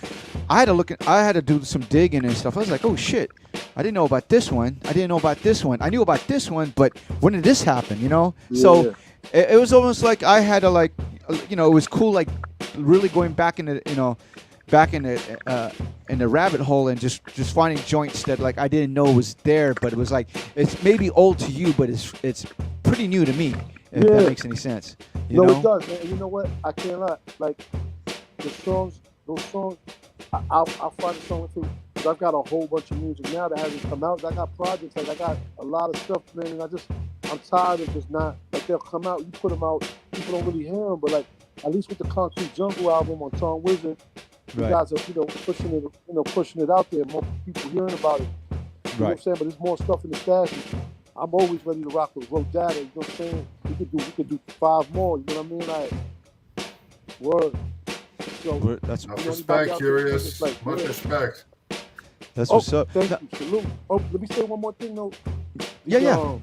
Speaker 1: I had to do some digging and stuff. I was like, oh shit, I didn't know about this one. I didn't know about this one. I knew about this one, but when did this happen? So it was almost like I had to it was cool, like really going back in the in the rabbit hole and just finding joints that like I didn't know was there, but it was like it's maybe old to you, but it's pretty new to me. If that makes any sense. You know?
Speaker 16: It does, man. And you know what? I can't lie. Like those songs, I'll find a song or two. Cause I've got a whole bunch of music now that hasn't come out. I got projects, like I got a lot of stuff, man, and I'm tired of just not, like they'll come out, you put them out, people don't really hear them, but like, at least with the Concrete Jungle album on Tom Wizard, you guys are, pushing it out there, more people hearing about it. You know what I'm saying? But there's more stuff in the stash. I'm always ready to rock with Road Data, you know what I'm saying? We could do 5 more, you know what I mean? Like, word. So,
Speaker 15: that's respect, Curious.
Speaker 16: Like,
Speaker 15: much respect.
Speaker 1: That's what's up.
Speaker 16: Thank you. Salute. Oh, let me say one more thing though.
Speaker 1: Yeah.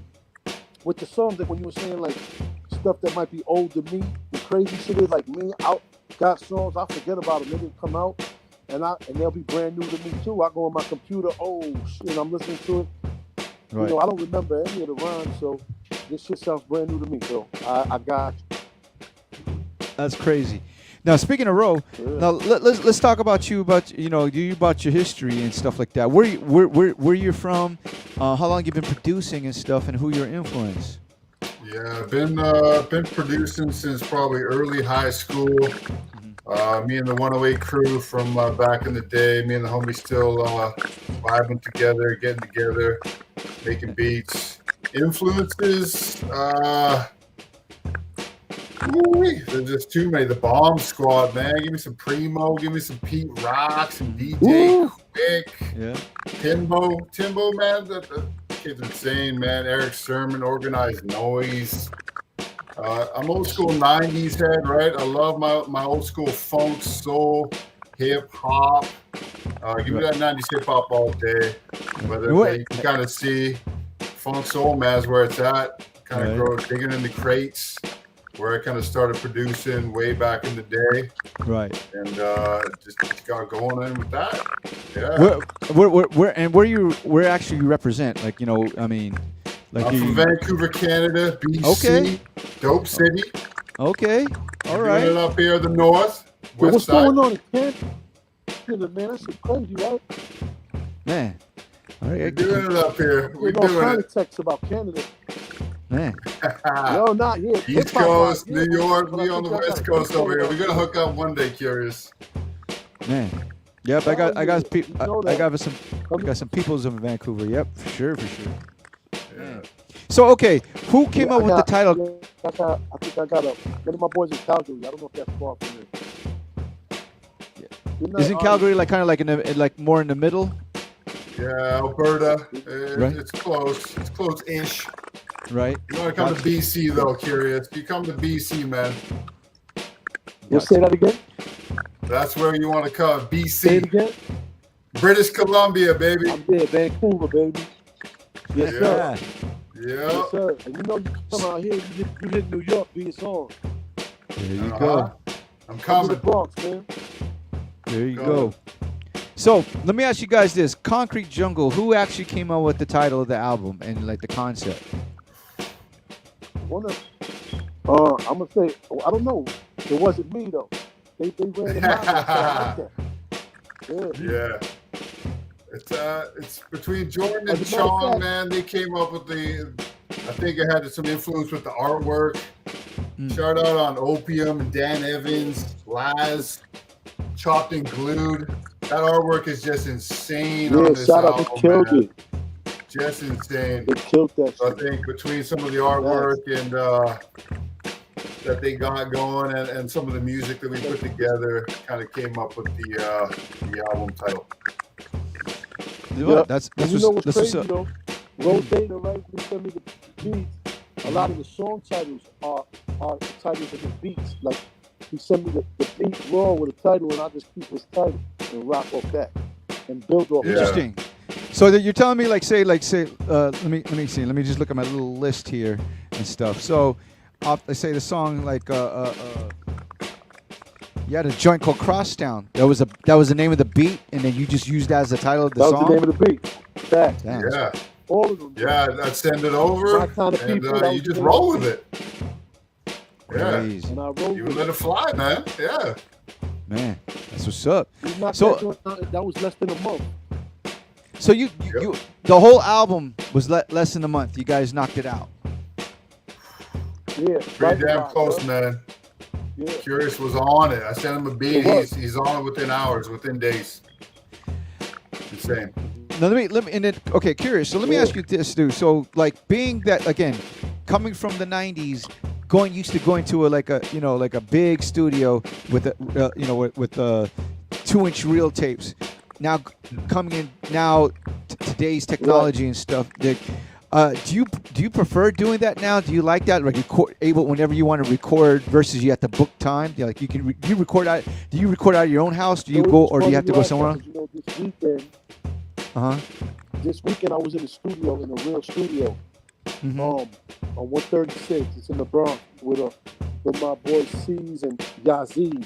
Speaker 16: With the songs, like when you were saying like stuff that might be old to me, the crazy shit is like me. I got songs I forget about them. They didn't come out, and they'll be brand new to me too. I go on my computer. Oh shit, I'm listening to it.
Speaker 1: Right.
Speaker 16: You know, I don't remember any of the rhymes, so this shit sounds brand new to me. So I got you.
Speaker 1: That's crazy. Now, speaking of Ro, now let's talk about you about your history and stuff like that. Where you're from, how long you've been producing and stuff, and who your influence.
Speaker 15: Yeah, I've been producing since probably early high school. Me and the 108 crew from back in the day. Me and the homies still vibing together, getting together, making beats. Influences. There's just too many. The Bomb Squad, man. Give me some Primo. Give me some Pete Rock, some DJ Quick.
Speaker 1: Yeah.
Speaker 15: Timbo, man. That kid's insane, man. Eric Sermon, Organized Noise. I'm old school 90s head, right? I love my old school funk, soul, hip hop. Give me that 90s hip hop all day. Whether you can kind of see funk soul, man, is where it's at. Kind of digging in the crates. Where I kind of started producing way back in the day,
Speaker 1: right?
Speaker 15: And just got going in with that. Yeah.
Speaker 1: Where actually you represent? Like I mean, like
Speaker 15: I'm from Vancouver, Canada, BC. Okay. Dope city.
Speaker 1: Okay. All right.
Speaker 15: Doing it up here, the north.
Speaker 16: What's going on in Canada, man? That's crazy, right?
Speaker 1: Man. All right.
Speaker 15: We're doing it up here. We're doing
Speaker 16: all kind of texts about Canada.
Speaker 1: Man.
Speaker 16: No, not here.
Speaker 15: East Coast, New York, we on the West Coast over here. We're gonna hook up one day, Curious.
Speaker 1: Man. Yep, I got some peoples in Vancouver. Yep, for sure.
Speaker 15: Yeah.
Speaker 1: So okay, who came up with the title?
Speaker 16: I think I got one of my boys in Calgary. I don't know if that's far from here.
Speaker 1: Isn't Calgary like kind of like more in the middle?
Speaker 15: Yeah, Alberta.
Speaker 1: Right.
Speaker 15: It's close. It's close-ish.
Speaker 1: Right.
Speaker 15: You want to come to BC though, Curious. You come to BC, man.
Speaker 16: You say that again?
Speaker 15: That's where you want to come, BC.
Speaker 16: Say it again?
Speaker 15: British Columbia, baby.
Speaker 16: I'm there, Vancouver, baby. Yes, sir.
Speaker 15: Yeah.
Speaker 16: Yes, sir. And you come out here, you hit New York, be it's on.
Speaker 1: There you go.
Speaker 15: I'm coming.
Speaker 16: To the Bronx, man.
Speaker 1: There you go. So let me ask you guys this: Concrete Jungle. Who actually came up with the title of the album and like the concept?
Speaker 16: I'm gonna say I don't know. It wasn't me though. They ran it out.
Speaker 15: Yeah. It's between Jordan and Sean, man. They came up with I think it had some influence with the artwork. Shout out on Opium and Dan Evans, Laz, Chopped and Glued. That artwork is just insane on this
Speaker 16: shout
Speaker 15: album,
Speaker 16: out, they killed it.
Speaker 15: Just insane.
Speaker 16: They killed that
Speaker 15: shit. I think between some of the artwork and that they got going and some of the music that we put together, kind of came up with the album title.
Speaker 1: Yeah, that's
Speaker 16: what's crazy though. Road Data, right? They send me the beats. A lot of the song titles are the titles of the beats. Like he sent me the beat raw with a title, and I just keep his title and rock off that and build off.
Speaker 1: Interesting. So that you're telling me, let me see. Let me just look at my little list here and stuff. So, let's say the song you had a joint called Crosstown. That was the name of the beat, and then you just used that as the title of the song.
Speaker 16: That was the name of the beat. Fact.
Speaker 15: Yeah.
Speaker 16: All of them.
Speaker 15: Yeah, I send it over, and you just roll with it. Yeah. You let it fly, man. Yeah.
Speaker 1: Man, that's what's up.
Speaker 16: So that was less than a month.
Speaker 1: So you the whole album was less than a month. You guys knocked it out.
Speaker 16: Yeah.
Speaker 15: Pretty damn close, man. Yeah. Curious was on it. I sent him a beat. He's on it within hours, within days. same.
Speaker 1: Now let me, and then okay, curious. So let me ask you this, dude. So like being that again, coming from the '90s, used to going to like a big studio with with 2-inch reel tapes. Now coming in now today's technology and stuff. Do you prefer doing that now? Do you like that? Like able whenever you want to record versus you have to book time. Like you can do you record out of your own house? Do you go or do you have to go somewhere else?
Speaker 16: This weekend. This weekend I was in the studio, in a real studio, on 136. It's in the Bronx with my boys C's and Yazzie,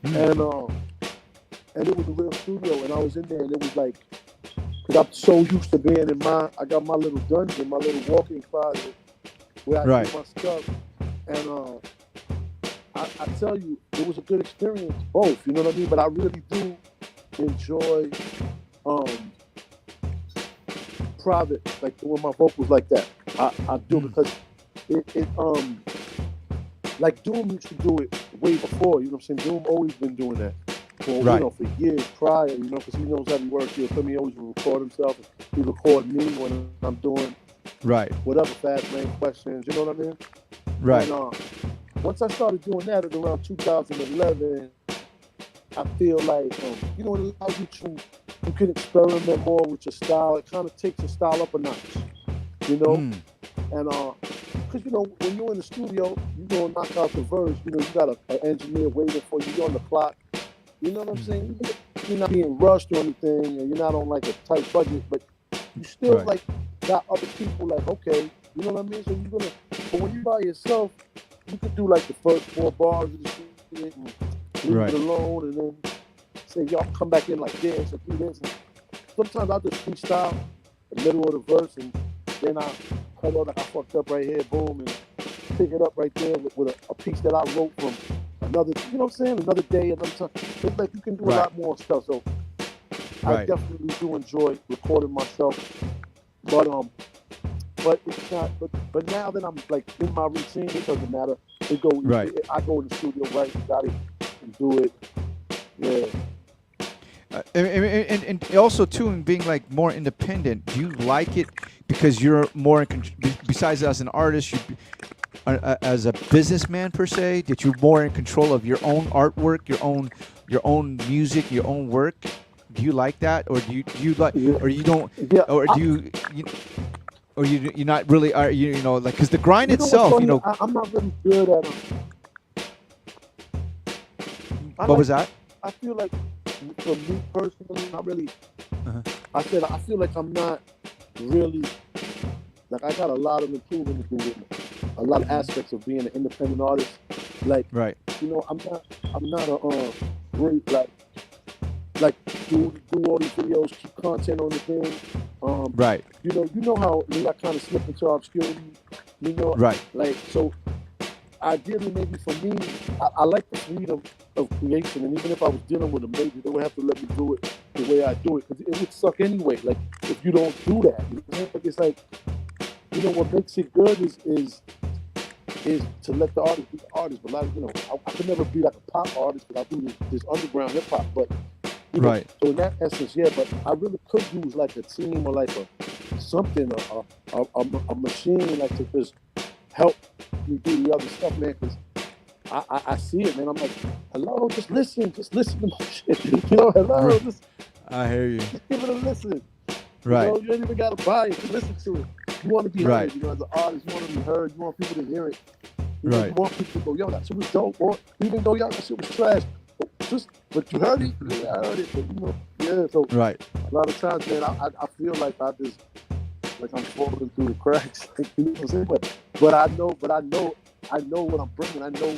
Speaker 16: and it was a real studio, and I was in there, and it was like, because I'm so used to being in I got my little dungeon, my little walk-in closet where I do my stuff, and I tell you, it was a good experience, both, you know what I mean? But I really do enjoy private, like doing my vocals like that. I do because it like Doom used to do it way before, you know what I'm saying? Doom always been doing that for years prior, you know, because he knows how to work. He always record himself. He record me when I'm doing whatever fast lane questions, you know what I mean?
Speaker 1: Right.
Speaker 16: And once I started doing that at around 2011, I feel like it allows you can experiment more with your style. It kind of takes your style up a notch, you know. And because when you're in the studio, you're gonna knock out the verse. You got an engineer waiting for you. You're on the clock. You know what I'm saying? You're not being rushed or anything, and you're not on like a tight budget, but you still like got other people like, okay, you know what I mean? So but when you're by yourself, you could do like the first 4 bars of the shit and leave it alone, and then say, y'all come back in like this or do this. And sometimes I'll just freestyle the middle of the verse, and then I cut out like I fucked up right here, boom, and pick it up right there with a piece that I wrote from another, you know what I'm saying? Another day, another time. It's like you can do a lot more stuff. So I definitely do enjoy recording myself. But it's not. But now that I'm like in my routine, it doesn't matter. I go in the studio, got it, and do it. Yeah.
Speaker 1: And also too, in being like more independent, do you like it because you're more in control? Besides as an artist, as a businessman per se, that you're more in control of your own artwork, your own music, your own work. Do you like that, or do you like, or you don't, or do or you're not really, are you know, like, because the grind itself,
Speaker 16: I'm not really good at them.
Speaker 1: What was that?
Speaker 16: I feel like, for me personally, not really. I feel like I'm not really, like, I got a lot of improvement to do with me. A lot of aspects of being an independent artist. Like, you know, I'm not a great, like do all these videos, keep content on the thing. You know how I kind of slip into obscurity. You know, like, so ideally, maybe for me, I like the freedom of creation, and even if I was dealing with a major, they would have to let me do it the way I do it, because it would suck anyway. Like, if you don't do that, you know? It's like, you know, what makes it good is to let the artist be the artist. But like, you know, I could never be like a pop artist because I do this underground hip hop. But you know, so in that essence, but I really could use like a team or like something, a machine, like to just help you do the other stuff, man. Because I see it, man. I'm like, hello, just listen to my shit. You know, hello,
Speaker 1: I hear you.
Speaker 16: Just give it a listen.
Speaker 1: Right.
Speaker 16: You know, you ain't even gotta buy it to listen to it. You want to be heard, you know, as an artist, you want to be heard, you want people to hear it. You know, you want people to go, yo, that shit was dope, or even though that shit was trash. But you heard it? Yeah, I heard it. But, you know, so a lot of times, man, I feel like I'm falling through the cracks. You know what I'm saying? But I know what I'm bringing. I know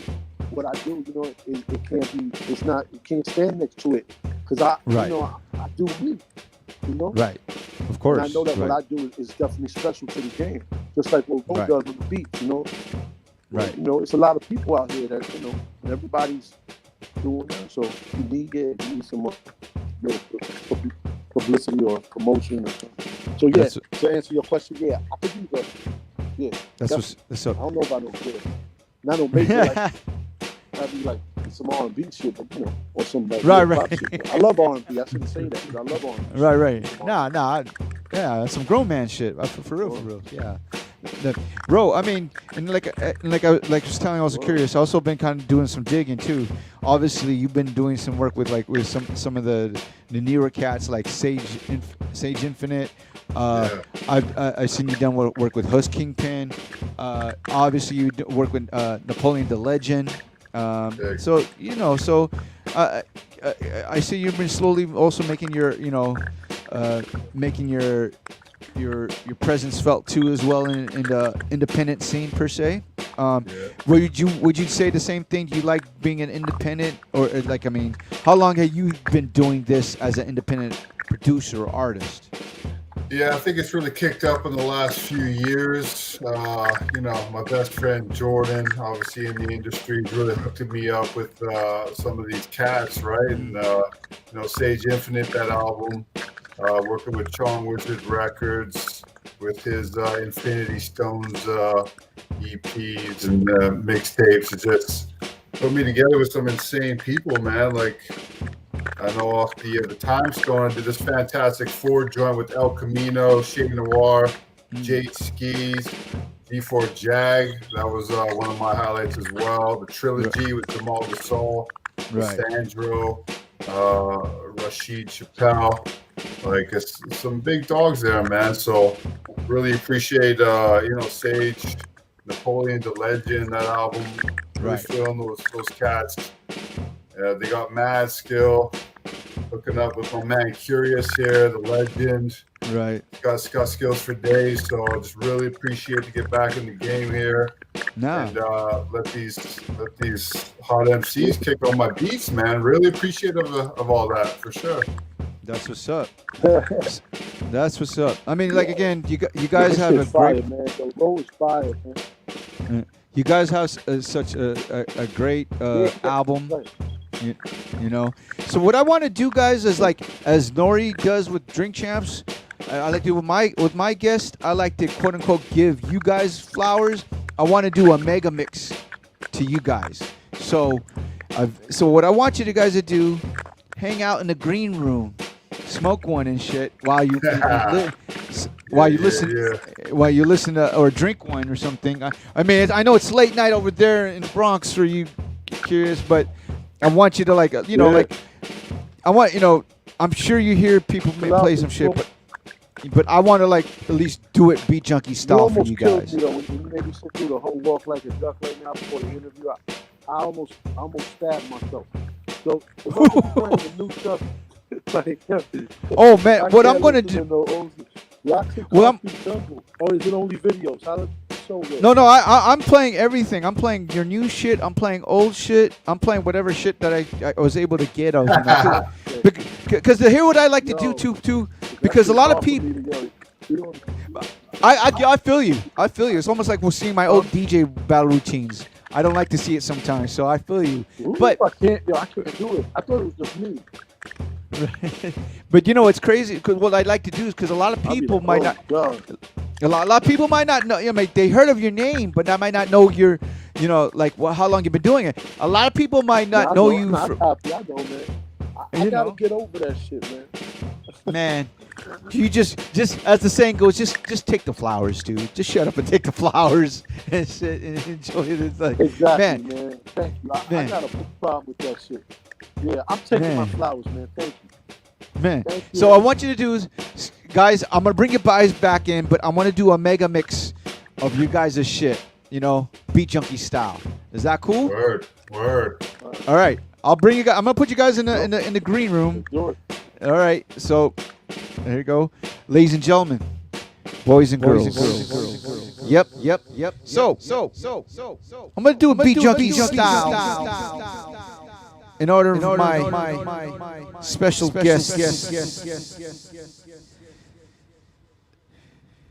Speaker 16: what I do. You know, it can't be. It's not. You can't stand next to it because you know, I do me. You know.
Speaker 1: Right. Of course.
Speaker 16: And I know that what I do is definitely special to the game, just like what Bo does on the beat. You know.
Speaker 1: Right.
Speaker 16: You know, it's a lot of people out here that, you know, and everybody's doing that. So you need some publicity or promotion or something. So to answer your question, I could use that. Yeah.
Speaker 1: That's what's up.
Speaker 16: I don't know about no good. Not no major like I'd be like some R&B shit, but or some like
Speaker 1: Right,
Speaker 16: hip-hop
Speaker 1: right.
Speaker 16: shit. I love R&B. I shouldn't say that because I love R&B.
Speaker 1: Right. Nah. Yeah, some grown man shit. For real. Yeah. Bro, I mean, and like I was telling, I was curious. I also been kind of doing some digging too. Obviously, you've been doing some work with some of the newer cats like Sage Infinite. I've seen you done work with Husk Kingpin. Obviously, you work with Napoleon the Legend. So I see you've been slowly also making your presence felt too as well in the independent scene per se. Would you say the same thing? Do you like being an independent, or like, I mean, how long have you been doing this as an independent producer or artist?
Speaker 15: Yeah, I think it's really kicked up in the last few years. My best friend Jordan, obviously in the industry, really hooked me up with some of these cats, right? And Sage Infinite, that album, working with Chong Wizard Records with his Infinity Stones EPs and mixtapes. It just put me together with some insane people, man. Like, I know off the Time Stone, I did this Fantastic Four joint with El Camino, Shea Noir, Jade Skis, G4 Jag. That was one of my highlights as well. The trilogy with Jamal Gasol, Sandro, Rashid Chappelle. Like, it's some big dogs there, man. So really appreciate Sage, Napoleon the Legend, that album. Really feeling those cats. They got mad skill. Hooking up with my man KURIOUS here, the legend.
Speaker 1: Right.
Speaker 15: Got skills for days, so I just really appreciate to get back in the game here. And let these hot MCs kick on my beats, man. Really appreciative of all that, for sure.
Speaker 1: That's what's up. That's what's up. I mean, like, again, you guys have a
Speaker 16: fire,
Speaker 1: great.
Speaker 16: Man. The low is fire, man.
Speaker 1: You guys have such a great album. You know. So what I want to do, guys, is like as Nori does with Drink Champs. I like to do with my guest. I like to quote unquote give you guys flowers. I want to do a mega mix to you guys. So what I want you guys to do, hang out in the green room, smoke one and shit while you listen to or drink one or something. I mean, I know it's late night over there in the Bronx for you curious, but I want you to I'm sure you hear people may play some shit, but I want to at least do it Beat Junkie style for you guys.
Speaker 16: Me, when you made me sit through the whole walk like a duck right now before the interview, I almost stabbed myself. So if I'm playing the new stuff,
Speaker 1: oh man, what I'm gonna do?
Speaker 16: Or is it only videos? How does it show that?
Speaker 1: No, I'm playing everything. I'm playing your new shit. I'm playing old shit. I'm playing whatever shit that I was able to get of. Because hear what I like to do too. Because a lot of people. I feel you. It's almost like we're seeing my old DJ battle routines. I don't like to see it sometimes, so I feel you. But
Speaker 16: I couldn't do it. I thought it was just me.
Speaker 1: But it's crazy because what I'd like to do is because a lot of people might not. A lot of people might not know. They heard of your name, but they might not know your, how long you've been doing it. A lot of people might not know you.
Speaker 16: I know, man. I gotta get over that shit, man.
Speaker 1: Man, you just as the saying goes, just take the flowers, dude. Just shut up and take the flowers and sit and enjoy it. It's like,
Speaker 16: exactly, man. Thank you. I got a big problem with that shit. Yeah, I'm taking my flowers, man. Thank you.
Speaker 1: Man, so I want you to do is, guys, I'm gonna bring you guys back in, but I want to do a mega mix of you guys' shit. Beat Junkie style. Is that cool?
Speaker 15: Word.
Speaker 1: All right, I'll bring you guys. I'm gonna put you guys in the green room. All right, so there you go, ladies and gentlemen, boys and girls. Yep. So I'm gonna do a Beat Junkie style. In order of my special guest,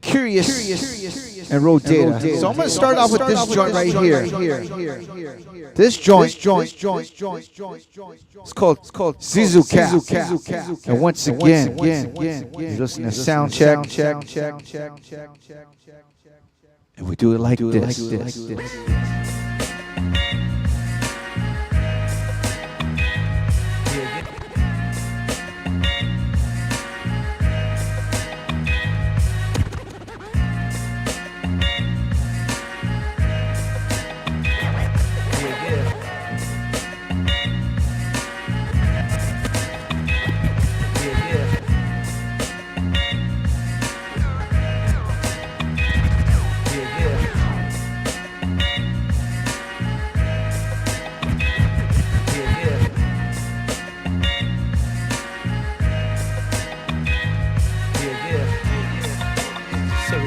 Speaker 1: KURIOUS and RHETTMATIC. So I'm going to start off with this joint right here. This joint, it's called Zizu Cat. And once again, you listen to Soundcheck. And we do it like this.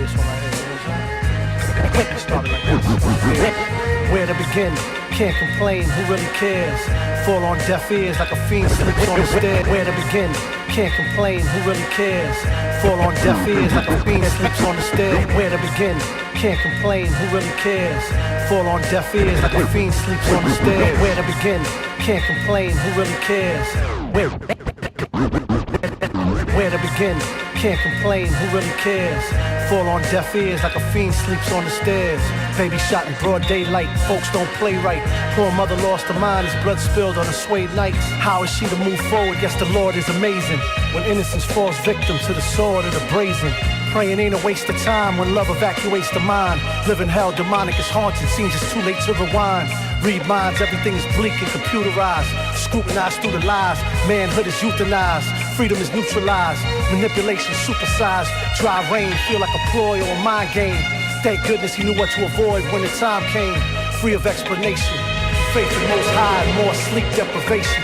Speaker 22: this one right here. You know what I'm saying? Started like that. Where to begin? Can't complain, who really cares? Fall on deaf ears like a fiend sleeps on the stairs. Where to begin? Can't complain, who really cares? Fall on deaf ears like a fiend sleeps on the stairs. Where to begin? Can't complain, who really cares? Fall on deaf ears like a fiend sleeps on the stairs. Where to begin? Can't complain, who really cares? Where to begin? Can't complain, who really cares? Fall on deaf ears like a fiend sleeps on the stairs. Baby shot in broad daylight, folks don't play right. Poor mother lost her mind as blood spilled on a suede night. How is she to move forward? Yes, the Lord is amazing. When innocence falls victim to the sword of the brazen. Praying ain't a waste of time when love evacuates the mind. Living hell, demonic is haunted, seems it's too late to rewind. Read minds, everything is bleak and computerized. Scrutinized through the lies, manhood is euthanized. Freedom is neutralized, manipulation supersized. Dry rain, feel like a ploy or a mind game. Thank goodness he knew what to avoid when the time came. Free of explanation, faith in Most High, more sleep deprivation.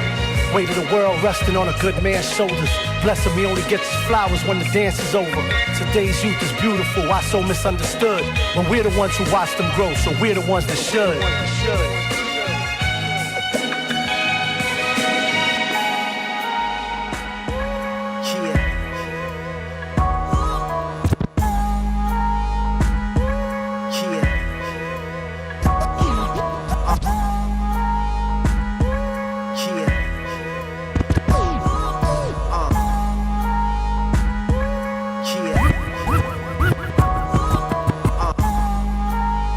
Speaker 22: Weight of the world resting on a good man's shoulders. Bless him, he only gets his flowers when the dance is over. Today's youth is beautiful, why so misunderstood? When we're the ones who watch them grow, so we're the ones that should.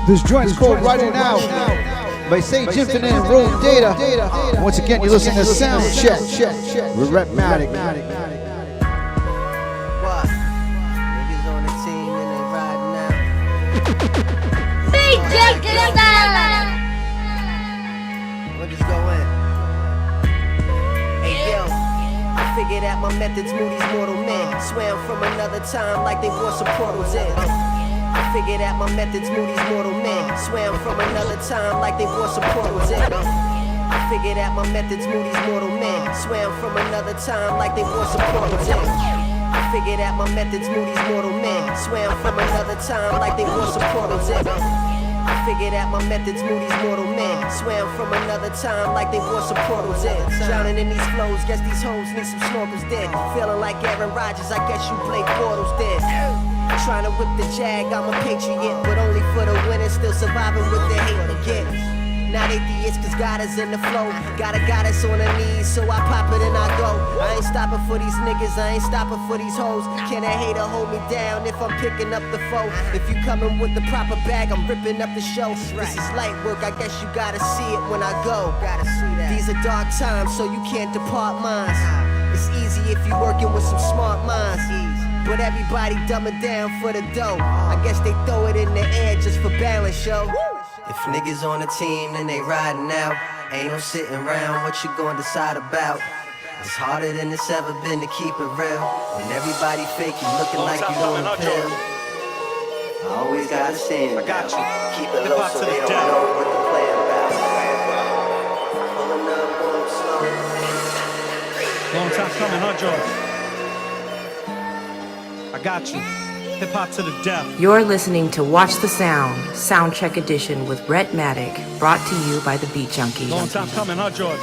Speaker 1: This joint's called Writing Out by Sage Infinite and Roll Data. Once again, you're listening to Soundcheck with RHETTMATIC.
Speaker 8: What? Niggas on the team and they riding out. We'll just go in. Hey yo, I figured out my methods move these mortal men. Swam from another time like they brought some portals in. I figured out my methods move these mortal men. Swam from another time like they brought some portals in. I figured out my methods move these mortal men. Swam from another time like they brought some portals in. I figured out my methods move these mortal men. Swam from another time like they brought some portals in. I figured out my methods move these mortal men. Swam from another time like they brought some portals in. Drowning in these flows, guess these hoes need some snorkels dead. Feeling like Aaron Rodgers, I guess you play portals dead. Trying to whip the jag, I'm a patriot, but only for the winners, still surviving with the hate to get. Not atheists, cause God is in the flow. Got us on our knees, so I pop it and I go. I ain't stopping for these niggas, I ain't stopping for these hoes. Can a hater hold me down if I'm picking up the foe? If you coming with the proper bag, I'm ripping up the show. This is light work, I guess you gotta see it when I go. These are dark times, so you can't depart minds. It's easy if you working with some smart minds. But everybody dumbing down for the dough. I guess they throw it in the air just for balance, yo. If niggas on the team, then they riding out. Ain't no sitting around, what you gonna decide about? It's harder than it's ever been to keep it real. When everybody fake, you looking like you on a pill. I always gotta stand. I got you. Keep it low so they don't know what to play about. Pulling up on them slow.
Speaker 21: Long time coming, huh, George? I got you. Hip hop to the death.
Speaker 2: You're listening to Watch the Sound, Soundcheck Edition with RHETTMATIC, brought to you by the Beat Junkies.
Speaker 21: Long time coming, huh, George?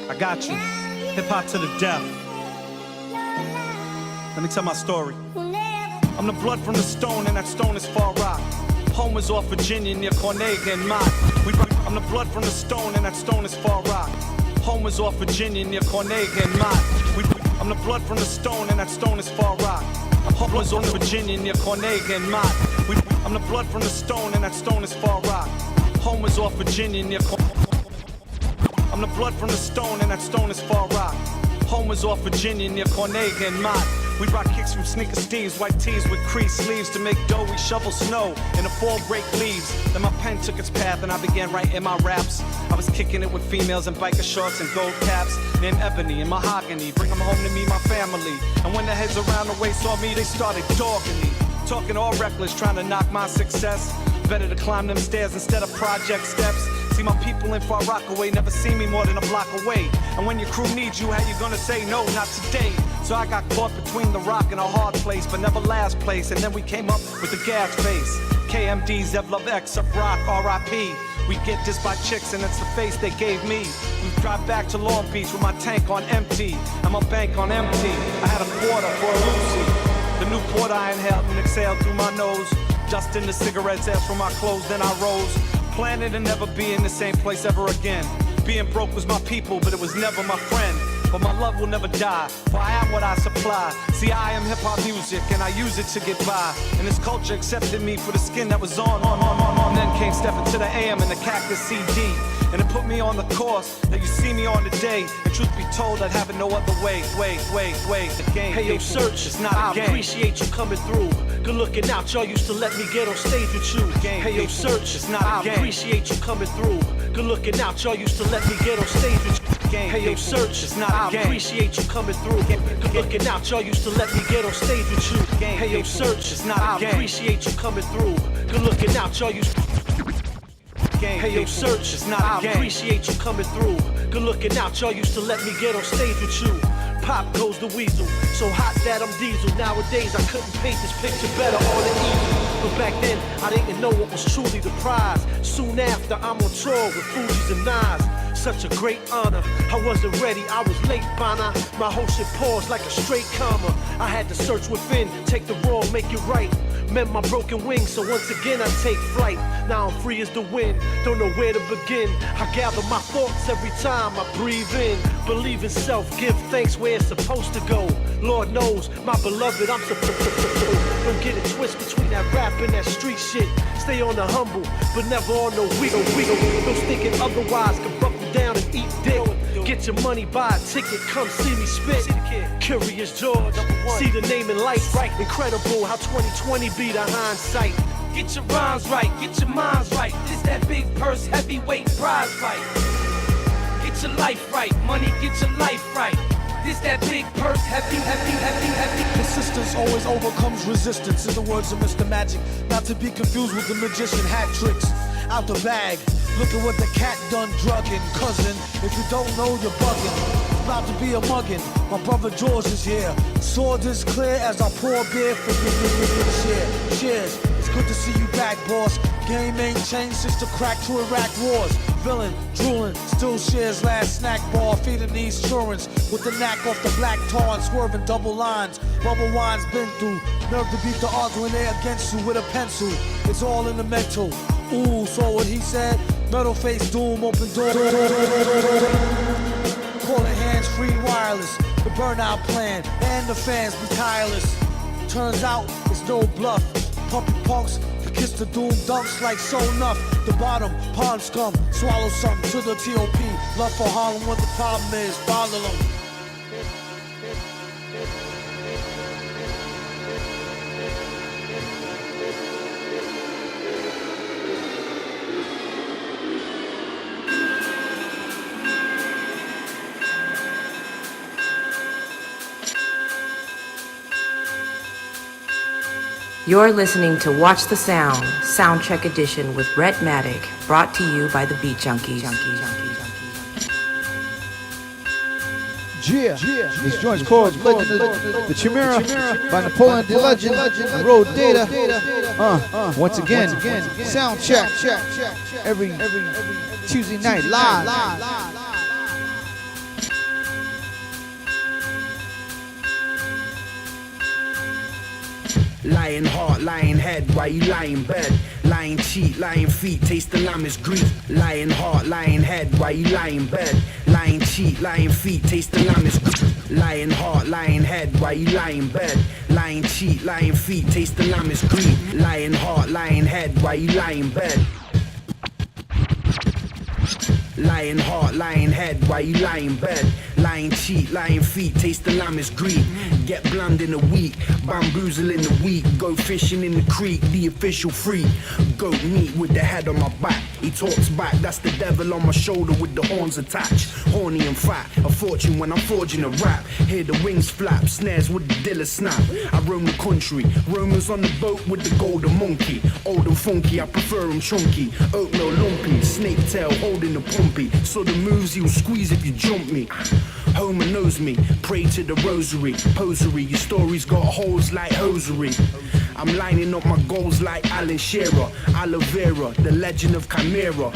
Speaker 21: I got you. Hip hop to the death. Let me tell my story. I'm the blood from the stone, and that stone is Far Rock. Home is off Virginia near Cornega and Mott. I'm the blood from the stone, and that stone is Far Rock. Home is off Virginia near Cornega and Mott. I'm the blood from the stone, and that stone is Far Rock. Home is off Virginia near Cornega and Mott. I'm the blood from the stone, and that stone is Far Rock. Home is off Virginia near I'm the blood from the stone, and that stone is Far Rock. Home is off Virginia near Cornega and Mott. We rock kicks from sneaker steves, white tees with creased sleeves. To make dough, we shovel snow in the fall break leaves. Then my pen took its path and I began writing my raps. I was kicking it with females in biker shorts and gold caps, named Ebony and Mahogany. Bring them home to me, my family. And when the heads around the way saw me, they started dogging me. Talking all reckless, trying to knock my success. Better to climb them stairs instead of project steps. See my people in Far Rockaway never see me more than a block away. And when your crew needs you, how you gonna say no, not today?
Speaker 22: So I got caught between the rock and a hard place, but never last place. And then we came up with the gas face. KMD, Zev Love X, Up Rock, RIP. We get this by chicks and it's the face they gave me. We drive back to Long Beach with my tank on empty and my bank on empty. I had a quarter for a Lucy. The new port I inhaled and exhaled through my nose. Just in the cigarettes, ass from my clothes, then I rose. Planning to never be in the same place ever again. Being broke was my people, but it was never my friend. But my love will never die, for I am what I supply. See, I am hip-hop music, and I use it to get by. And this culture accepted me for the skin that was on. And then came stepping to the AM and the Cactus CD. And it put me on the course that you see me on today. And truth be told, I'd have it no other way. The game,
Speaker 10: hey, yo, Search,
Speaker 22: it's not a game.
Speaker 10: I appreciate you coming through. Good looking out, y'all used to let me get on stage with you. Hey, yo, Search,
Speaker 22: it's not a game.
Speaker 10: I appreciate you coming through. Good looking out, y'all used to let me get on stage with you. Hey, yo, Search,
Speaker 22: it's not a game.
Speaker 10: I appreciate you coming through. Good looking out, y'all used to let me get on stage with you. Hey, yo, Search,
Speaker 22: it's not a game.
Speaker 10: I appreciate you coming through. Good looking out, y'all used to. Hey, yo, Search,
Speaker 22: it's not a game.
Speaker 10: I appreciate you coming through. Good looking out, y'all used to let me get on stage with you. Pop goes the weasel, so hot that I'm diesel. Nowadays I couldn't paint this picture better on the easel. But back then I didn't know what was truly the prize. Soon after I'm on tour with Fuji's and Nas. Such a great honor, I wasn't ready, I was late by now. My whole shit paused like a straight comma. I had to search within, take the wrong, make it right. Mend my broken wings, so once again I take flight. Now I'm free as the wind, don't know where to begin. I gather my thoughts every time I breathe in. Believe in self, give thanks where it's supposed to go. Lord knows, my beloved, I'm supposed to. Don't get it twisted between that rap and that street shit. Stay on the humble, but never on no wiggle. Those thinking otherwise can buckle down and eat dick. Get your money, buy a ticket, come see me spit. Curious George, see the name in lights. Incredible how 2020 be the hindsight.
Speaker 5: Get your rhymes right, get your minds right. This that big purse, heavyweight prize fight. Get your life right, money, get your life right. This that big purse, heavy.
Speaker 17: Persistence always overcomes resistance. In the words of Mr. Magic, not to be confused with the magician hat tricks. Out the bag, look at what the cat done drugging. Cousin, if you don't know, you're bugging. About to be a muggin', my brother George is here. Sword is clear as I pour beer for you. Cheers, it's good to see you back, boss. Game ain't changed since the crack to Iraq wars. Villain, drooling, still shares last snack bar. Feeding the insurance with the knack off the black tar and swerving double lines. Bubble wine's been through. Nerve to beat the odds when they're against you with a pencil. It's all in the mental. Ooh, saw what he said? Metal face doom, open door. Call it hands-free wireless. The burnout plan and the fans be tireless. Turns out it's no bluff. Puppy punks kiss the doom dunks like so enough. The bottom, pond scum, swallow something to the TOP. Love for Harlem, what the problem is, follow them.
Speaker 2: You're listening to Watch the Sound, Soundcheck Edition with RHETTMATIC, brought to you by the Beat Junkies.
Speaker 1: This joint's called Legend of the Chimera by Napoleon the Legend, Road Data. Once again, Soundcheck every Tuesday night live.
Speaker 18: Lying heart, lying head, why you lying bed? Lying cheek, lying feet, taste the lamb is grief. Lying heart, lying head, why you lying bed? Lying cheek, lying feet, taste the lamb is grief. Lying heart, lying head, why you lying bed? Lying cheek, lying feet, taste the lamb is grief. Lying heart, lying head, why you lying bed? Lying heart, lying head, why you lying bed? Lying cheek, lying feet, taste the lamb is greed. Get bland in a week, bamboozle in the week. Go fishing in the creek, the official free. Goat meat with the head on my back. He talks back, that's the devil on my shoulder with the horns attached. Horny and fat, a fortune when I'm forging a rap. Hear the wings flap, snares with the dilla snap. I roam the country, roamers on the boat with the golden monkey. Old and funky, I prefer him chunky. Oatmeal lumpy, snake tail holding the pumpy. So the moves you'll squeeze if you jump me. Homer knows me, pray to the rosary. Posery, your story's got holes like hosiery. I'm lining up my goals like Alan Shearer. Aloe Vera, the legend of Chimera.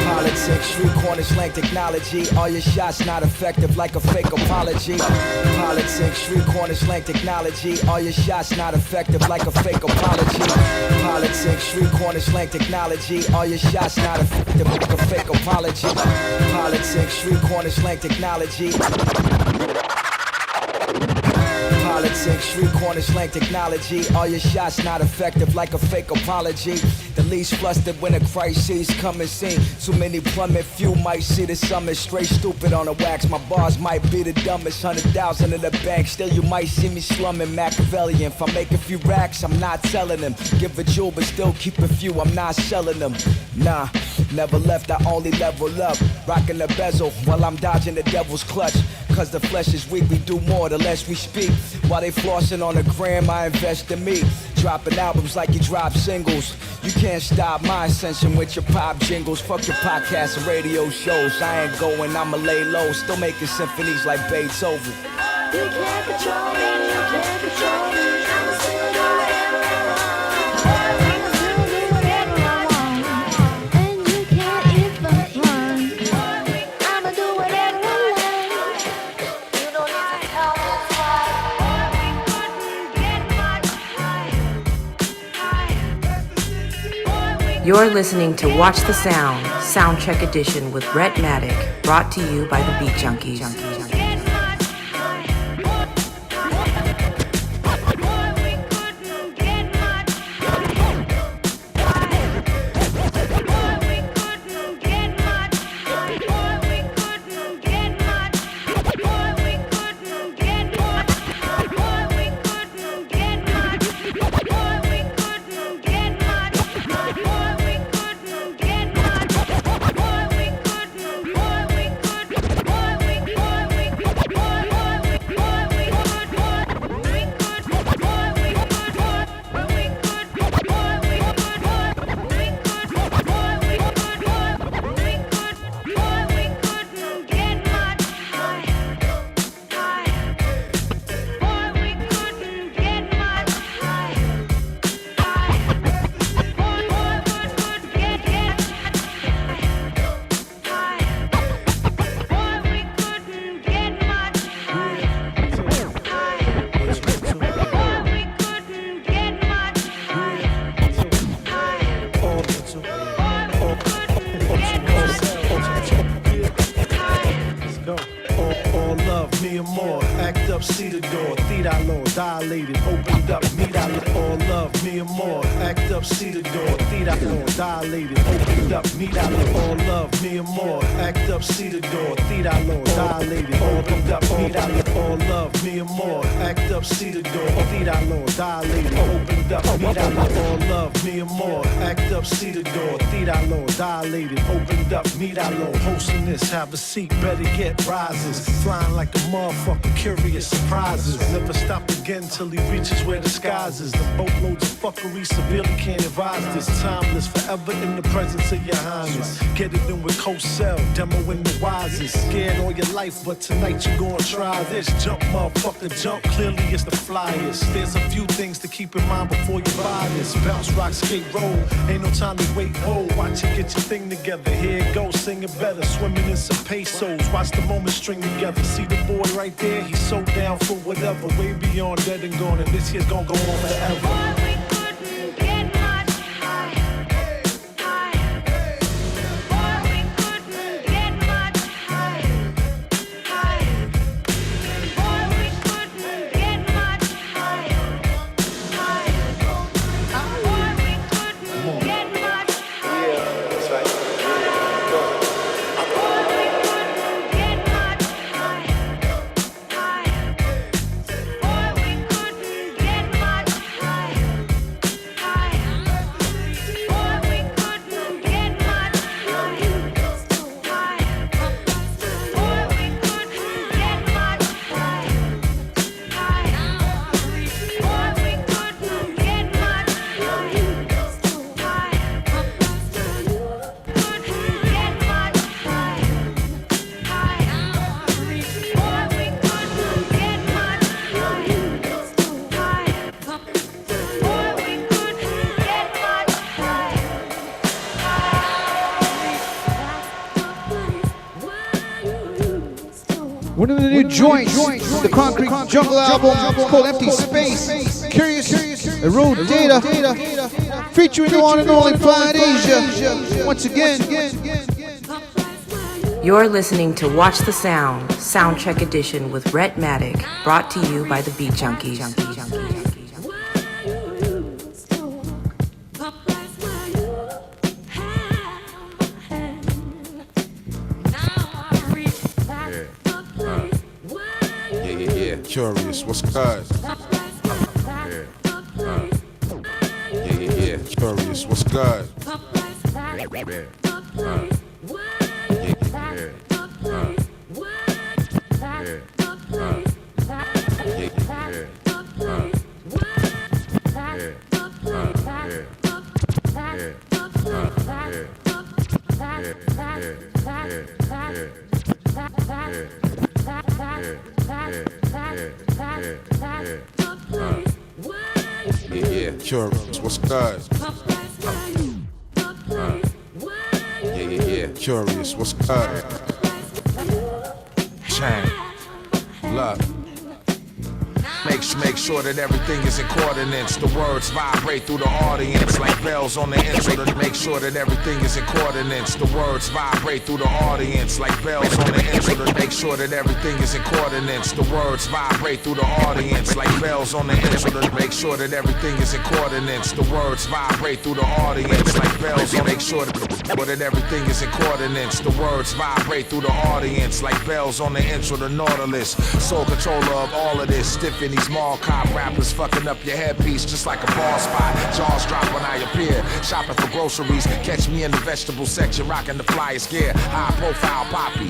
Speaker 6: Politics, street corner slang technology. All your shots not effective like a fake apology. Politics, street corner slang technology. All your shots not effective like a fake apology. Politics, street corner slang technology. All your shots not effective like a fake apology. Politics, street corner slang technology. Politics, street corner slang technology. All your shots not effective like a fake apology. The least flustered when a crisis coming seen. Too many plummet, few might see the summit. Straight stupid on the wax, my bars might be the dumbest. 100,000 in the bank, still you might see me slumming. Machiavellian, if I make a few racks, I'm not telling them. Give a jewel, but still keep a few, I'm not selling them. Nah, never left, I only level up. Rocking the bezel while I'm dodging the devil's clutch. Cause the flesh is weak, we do more the less we speak. While they flossing on the gram, I invest in me. Dropping albums like you drop singles. You can't stop my ascension with your pop jingles. Fuck your podcasts and radio shows. I ain't going, I'ma lay low. Still making symphonies like Beethoven.
Speaker 19: You can't control me, you can't control me. I'ma sing whatever I want. I'ma do whatever I want. And you can't even run. I'ma do whatever I like. You don't need to tell me why.
Speaker 2: You're listening to Watch the Sound, Soundcheck Edition with RHETTMATIC, brought to you by the Beat Junkies.
Speaker 17: Have a seat, better get rises. Flying like a motherfucker, curious surprises. Never stop again till he reaches where the skies is. The boatloads of fuckery severely can't advise this. Timeless, forever in the presence of your highness. Get it in with co-cell, demo in the wisest. Scared all your life, but tonight you gonna try this. Jump, motherfucker, jump, clearly it's the flyest. There's a few things to keep in mind before you buy this. Bounce, rock, skate, roll, ain't no time to wait, hold. Watch it get your thing together, here it goes, sing it better. Swimming in some pesos, watch the moment string together. See the boy right there, he's so down for whatever. Way beyond dead and gone, and this here's gonna go on forever.
Speaker 1: One of the new joints, the Concrete Jungle album, it's called Empty Space. Curious, Road Data, featuring the one and only Planet Asia. Once again.
Speaker 2: You're listening to Watch the Sound, Soundcheck Edition with RHETTMATIC, brought to you by the Beat Junkies.
Speaker 7: Curious, what's good? Yeah. Curious, what's good? Curious, what's good? Curious, what's good? Chain, love. Make sure that everything is in coordinates. The words vibrate through the audience like bells on the intro. Make sure that everything is in coordinates. The words vibrate through the audience like bells on the intro. Make sure that everything is in coordinates. The words vibrate through the audience like bells on the intro. Make sure that everything is in coordinates. The words vibrate through the audience like bells. Make sure that everything is in coordinates. The words vibrate through the audience like bells on the intro. The Nautilus, sole controller of all of this. Stiffing these mall cop rappers, fucking up your headpiece just like a ball spot. Jaws drop when I appear. Shopping for groceries, catch me in the vegetable section, rocking the flyest gear. High profile poppy.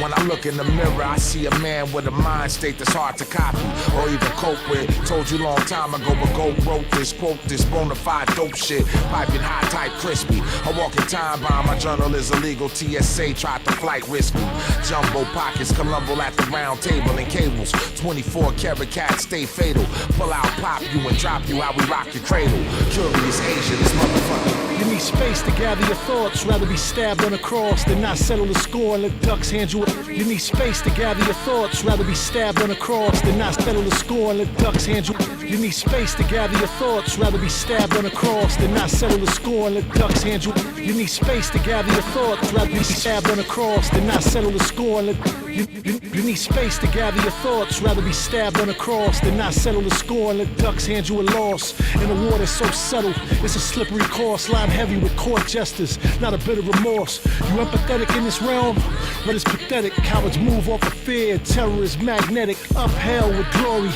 Speaker 7: When I look in the mirror, I see a man with a mind state that's hard to copy or even cope with. Told you long time ago, but go wrote this, quote this bona fide dope shit. Piping hot, tight, crispy. I walk in time bomb, my journal is illegal. TSA tried to flight risk me. Jumbo pockets, Columbo at the round table and cables. 24 karat cats stay fatal. Pull out, pop you and drop you how we rock your cradle. Curious Asia, this motherfucker.
Speaker 22: You need space to gather your thoughts. Rather be stabbed on a cross than not settle the score and let ducks hand you. You need space to gather your thoughts. Rather be stabbed on a cross than not settle the score and let ducks hand you. You need space to gather your thoughts. Rather be stabbed on a cross than not settle the score and let ducks hand you. You need space to gather your thoughts. Rather be stabbed on a cross than not settle the score and let. You need space to gather your thoughts. Rather be stabbed on a cross than not settle the score and let ducks hand you a loss. In a war that's so subtle, it's a slippery course. Line heavy with court jesters, not a bit of remorse. You empathetic in this realm? But it's pathetic. Cowards move off of fear. Terror is magnetic. Upheld with glory.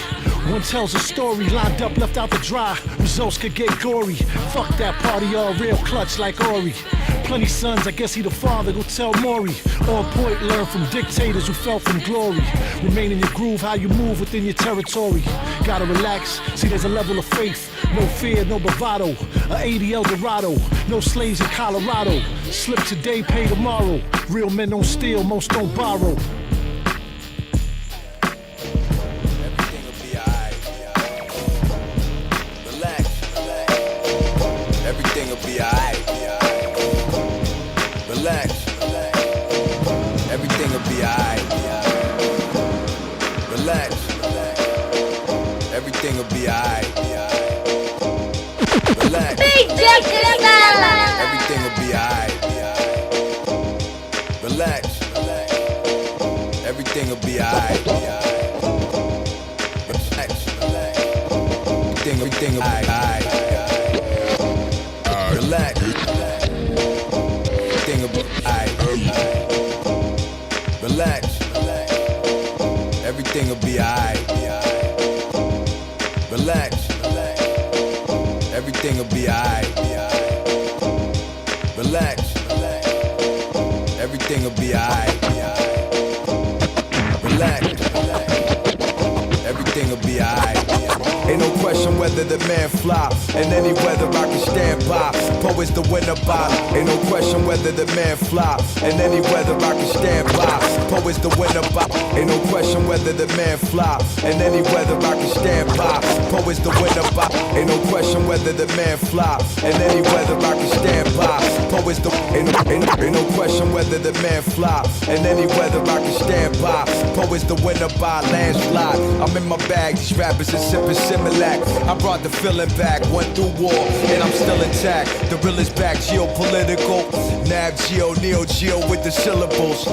Speaker 22: One tells a story, lined up, left out to dry. Results could get gory. Fuck that party, all real clutch like Ori. Plenty sons, I guess he the father, go tell Maury. On point, learn from dictators who fell from glory. Remain in your groove, how you move within your territory. Gotta relax, see there's a level of faith. No fear, no bravado, a 80 El Dorado. No slaves in Colorado, slip today, pay tomorrow. Real men don't steal, most don't borrow.
Speaker 6: Everything will be alright. Relax. Everything will be alright. Relax. Everything will be alright. Relax. Everything will be alright. Relax. Everything will be alright. Relax. Everything will be alright. Relax. Everything will be alright. Relax. Everything will be alright. Relax. Everything will be alright. Relax. Everything will be alright. Relax. Everything will be alright. Ain't no question. question whether the man fly. In any weather I can stand by. Poets the winner by. Ain't no question whether the man fly. In any weather I can stand by. Poets the winner by. Ain't no question whether the man fly. In any weather I can stand by. Poets the winner by. Ain't no question whether the man fly. In any weather I can stand by. Poets the ain't no question whether the man fly. In any weather I can stand by. Poets the winner by landslide. I'm in my bag, these rappers are sipping Similac. I brought the feeling back, went through war, and I'm still intact. The real is back, geopolitical. Nav Geo, Neo Geo with the syllables.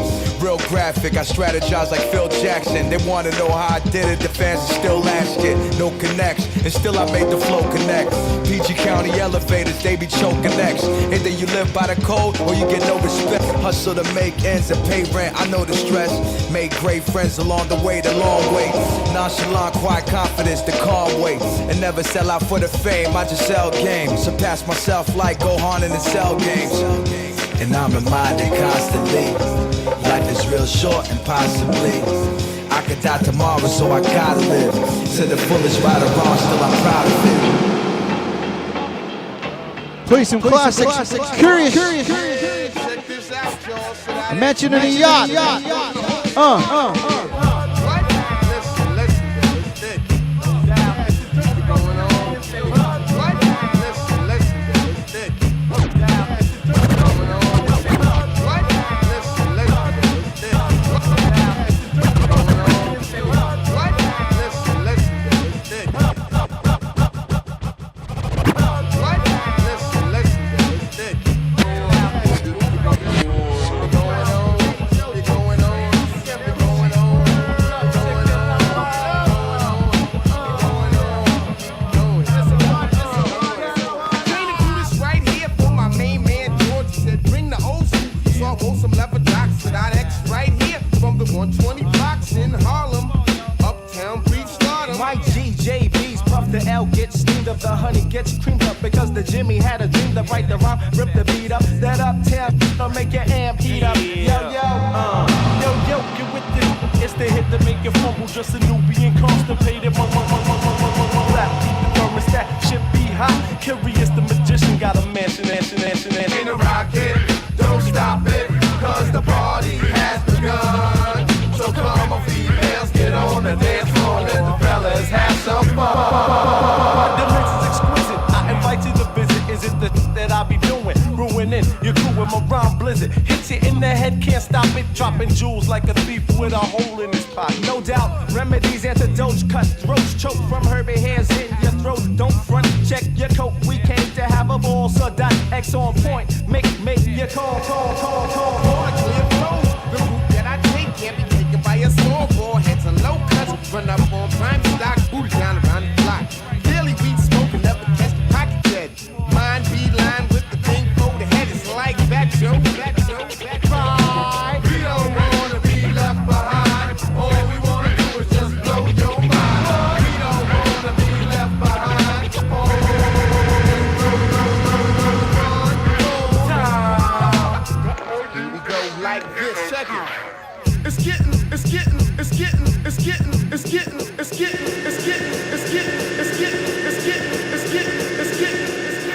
Speaker 6: Real graphic, I strategize like Phil Jackson. They wanna know how I did it, the fans are still asking. No connects, and still I made the flow connect. PG County elevators, they be choking next. Either you live by the code, or you get no respect. Hustle to make ends and pay rent, I know the stress. Made great friends along the way, the long way. Nonchalant, quiet confidence, the calm way. And never sell out for the fame, I just sell games. Surpass myself like Gohan in the cell games. And I'm reminded constantly, life is real short and possibly I could die tomorrow, so I gotta live to the fullest, right or wrong, still I'm proud of it.
Speaker 1: Play some classics. Curious. I mentioned in the yacht.
Speaker 10: Curious, the magician got a mansion in a rocket. Don't stop it, cause the party has begun. So come on, females, get on the dance floor, let the fellas have some fun. The mix is exquisite, I invite you to visit. Is it the that I be doing? Ruining your crew with my rhyme blizzard. Hits you in the head, can't stop it. Dropping jewels like a thief with a hole in his pocket. No doubt, remedies, antidotes, cut throats, choke from Herbie hairs in your throat. Don't front, check your coat. We came to have a ball, so dot X on point. Make your call. Clear flows. The route that I take can't be taken by a scoreboard. Heads and low cuts, run up on prime stock, booty down around the block. Daily weed smoking up and catch the pocket dead. Mind be lined with the thing for the head. It's like that, Joe. Cry. We don't wanna be left behind. All we wanna do is just blow your mind. We don't wanna be left behind. Here we go like this. Check it. It's getting.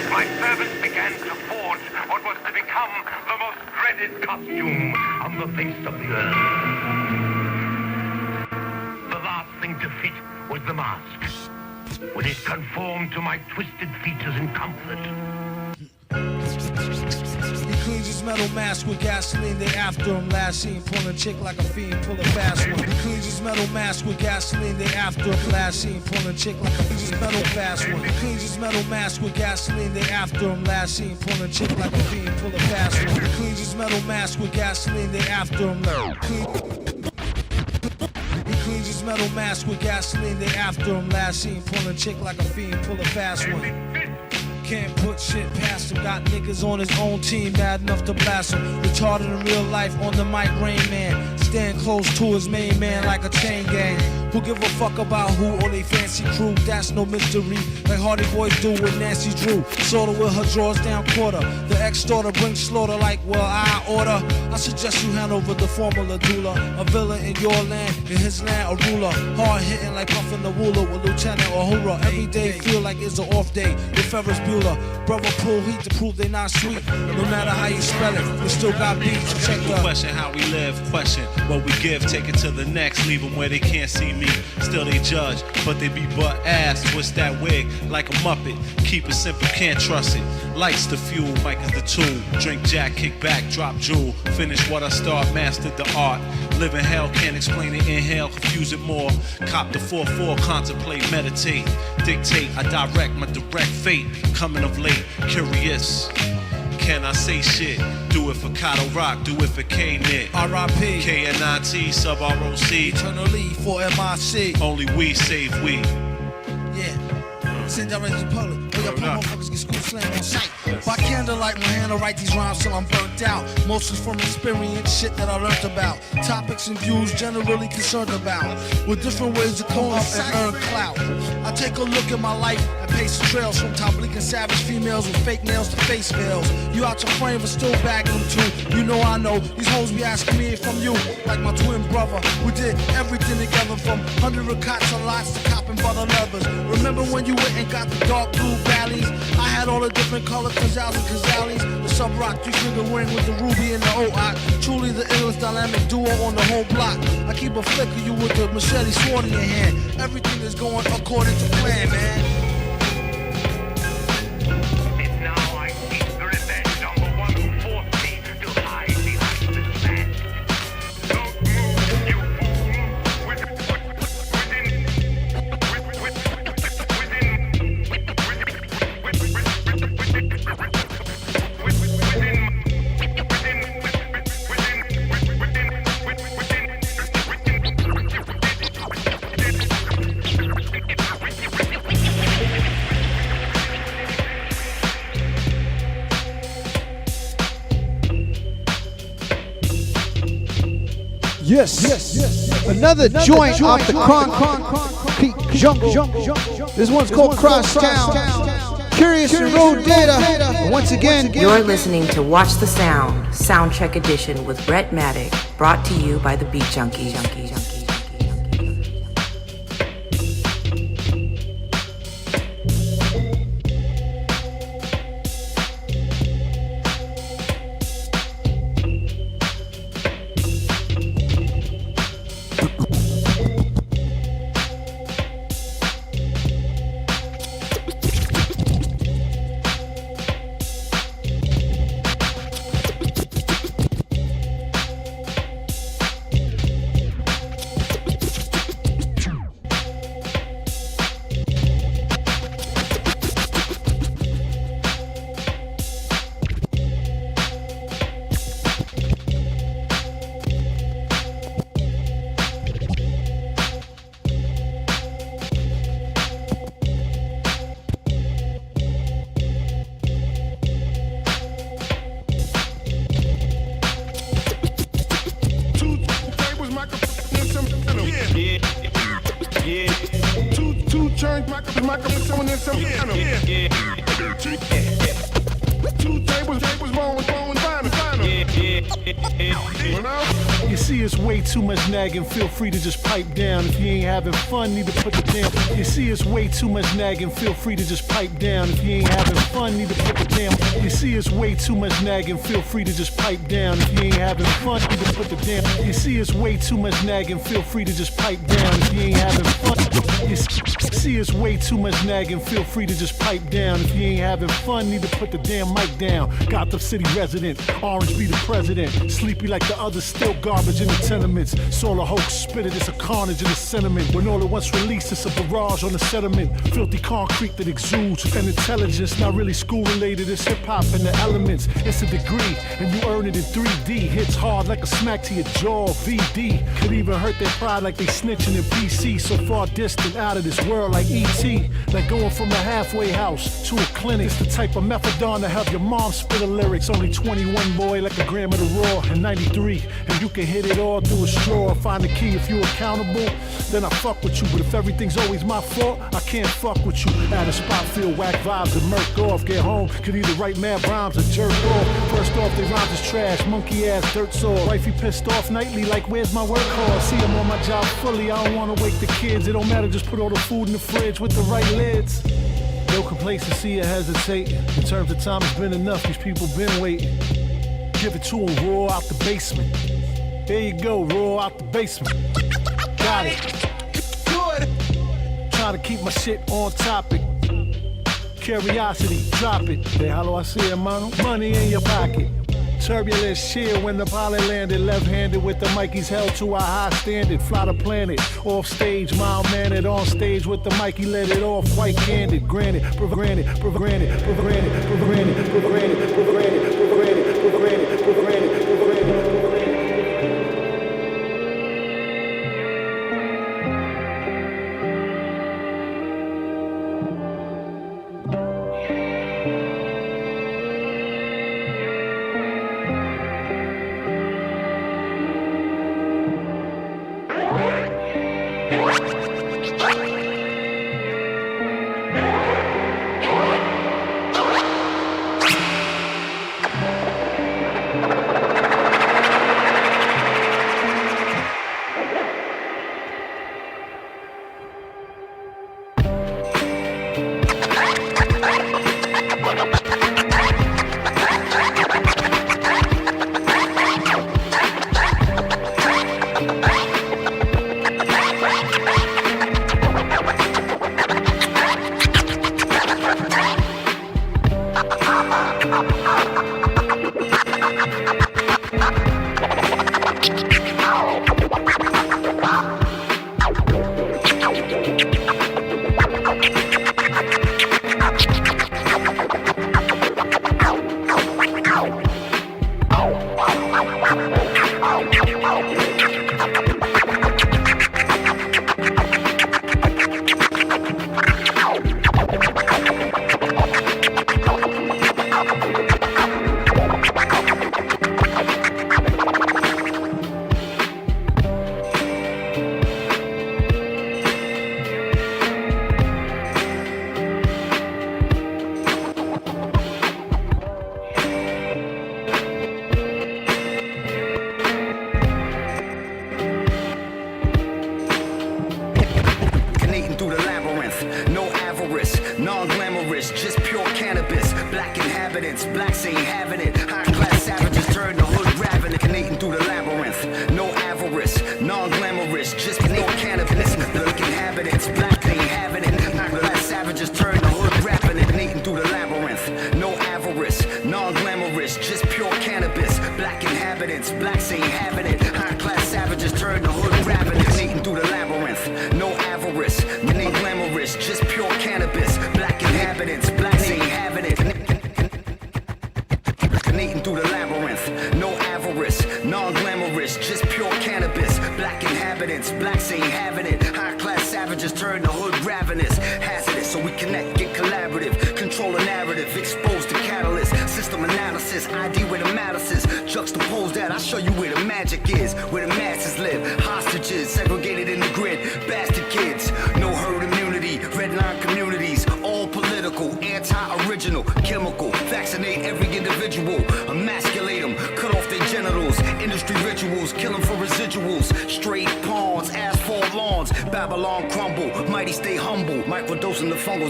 Speaker 4: My servants began to forge what was to become the most dreaded costume on the face of the earth. The last thing to fit was the mask. Would it conform to my twisted features and comfort?
Speaker 17: He cleans his metal mask with gasoline, they after him. Last seen pulling chick like a fiend, pull a fast one. He cleans his metal mask with gasoline, they after him. Last seen pulling chick like a fiend, metal fast one. He cleans his metal mask with gasoline, they after him. Last seen pulling chick like a fiend, pull a fast one. He cleans his metal mask with gasoline, they after him. He cleans his metal mask with gasoline, they after him. Last seen pulling chick like a fiend, pull a fast one. Can't put shit past him. Got niggas on his own team mad enough to blast him. Retarded in real life on the mic, Rain Man. Stand close to his main man like a chain gang. Who give a fuck about who or they fancy crew? That's no mystery. Like Hardy Boys do with Nancy Drew. Sorta with her drawers down quarter. The ex-daughter brings slaughter like, well, I order. I suggest you hand over the formula doula. A villain in your land, in his land, a ruler. Hard hitting like puffin' the ruler with Lieutenant Uhura. Every day feel like it's an off day with Ferris Bueller. Brother pull heat to prove they not sweet. No matter how you spell it, we still got beats. Check the
Speaker 10: question how we live, question what we give, take it to the next, leave them where they can't see me. Still they judge, but they be butt ass. Twist that wig like a muppet. Keep it simple, can't trust it. Lights the fuel, mic is the tool. Drink Jack, kick back, drop jewel. Finish what I start, mastered the art. Live in hell, can't explain it, inhale, confuse it more. Cop the 4-4, contemplate, meditate. Dictate, I direct my direct fate. Coming of late, curious. Can I say shit? Do it for Kato Rock, do it for K-Nit.
Speaker 17: R.I.P.
Speaker 10: K-N-I-T, sub-R-O-C.
Speaker 17: Eternally for M.I.C.
Speaker 10: Only we save we.
Speaker 17: Yeah. Send direct to public. Where your motherfuckers get school slam on sight. By candlelight, my hand to write these rhymes till I'm burnt out. Mostly from experience, shit that I learned about. Topics and views generally concerned about. With different ways to come up and earn clout. I take a look at my life and pace the trails from top bleak and savage females with fake nails to face veils. You out your frame but still bagging them too. You know I know these hoes be asking me from you. Like my twin brother, we did everything together from 100 cots and lots to copping butter levers. Remember when you went and got the dark blue valleys? I had all the different color Kazals and Kazalis. The sub-rock 3-finger ring with the ruby and the O-Ot. Truly the illest dynamic duo on the whole block. I keep a flick of you with the machete sword in your hand. Everything is going according to plan, man.
Speaker 1: Yes. Another joint off the concrete jungle. This one's called Crosstown. Curious and Road Data. Once again,
Speaker 2: You're listening to Watch the Sound, Soundcheck Edition with RHETTMATIC, brought to you by the Beat Junkies.
Speaker 22: You see, it's way too much nagging. Feel free to just pipe down. If you ain't having fun, need to put the damn. You see, it's way too much nagging. Feel free to just pipe down. If you ain't having fun, need to put the damn. You see, it's way too much nagging. Feel free to just pipe down. If you ain't having fun, need to put the damn. You see, it's way too much nagging. Feel free to just pipe down. If you ain't having fun. You see, it's way too much nagging. Feel free to just pipe down. If you ain't having fun, need to put the damn mic down. Gotham City resident, Orange be the president. Sleepy like the others, still garbage in the tenements. Solar hoax, spit it, it's a carnage in the sentiment. When all at once released, it's a barrage on the sediment. Filthy concrete that exudes an intelligence, not really school related. It's hip hop and the elements. It's a degree, and you earn it in 3D. Hits hard like a smack to your jaw. VD could even hurt their pride like they snitching in PC. So far far distant, out of this world like E.T. Like going from a halfway house to a clinic. It's the type of methadone to have your mom spit the lyrics. Only 21, boy, like a gram of the raw. And 93, and you can hit it all through a straw. Find the key if you accountable, then I fuck with you. But if everything's always my fault, I can't fuck with you. At a spot, feel whack vibes and murk off. Get home, could either write mad rhymes or jerk off. First off, they rhymes is trash, monkey ass, dirt sore. Wifey pissed off nightly, like where's my work call? See I'm on my job fully, I don't wanna wake the kids. It don't matter, just put all the food in the fridge with the right lids. No complacency or hesitating. In terms of time, it's been enough, these people been waiting. Give it to them raw out the basement. There you go, raw out the basement. Got it. Good. Trying to keep my shit on topic. Curiosity, drop it. Hey, how do I say it, mano? Money in your pocket. Turbulent sheer when the pilot landed. Left-handed with the Mikey's held to a high standard. Fly the planet, off stage, mild-mannered. On stage with the Mikey, let it off, white-candid. Granted, granted, granted, granted, granted, granted, granted, granted, granted, granted, granted.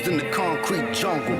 Speaker 18: In the concrete jungle.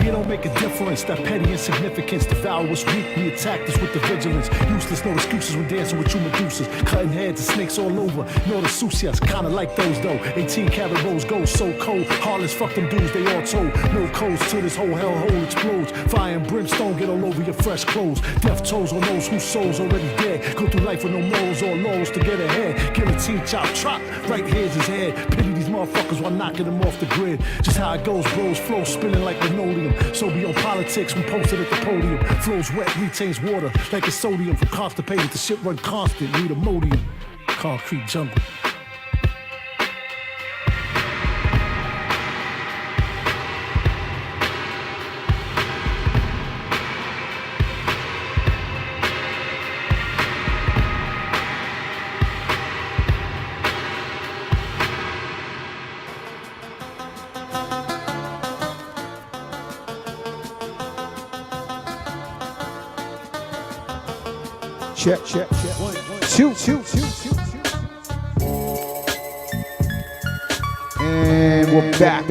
Speaker 18: It don't make a difference, that petty insignificance. Devour what's weak, we attack this with the vigilance. Useless, no excuses when dancing with you Medusas. Cutting heads and snakes all over. No the sucias, kinda like those though. 18 karat rose gold, so cold. Heartless, fuck them dudes, they all told. No codes till this whole hellhole explodes. Fire and brimstone get all over your fresh clothes. Death toes on those whose souls already dead. Go through life with no morals or laurels to get ahead. Guillotine chop, trot, right here's his head. Pity these motherfuckers while knocking them off the grid. Just how it goes, bros flow spinning like linoleum.
Speaker 22: sodium. So be on politics when posted at the podium. Flows wet, retains water like it's sodium. From constipated, the shit run constant. Need Imodium. Concrete jungle.
Speaker 1: Check. 2. And we're back.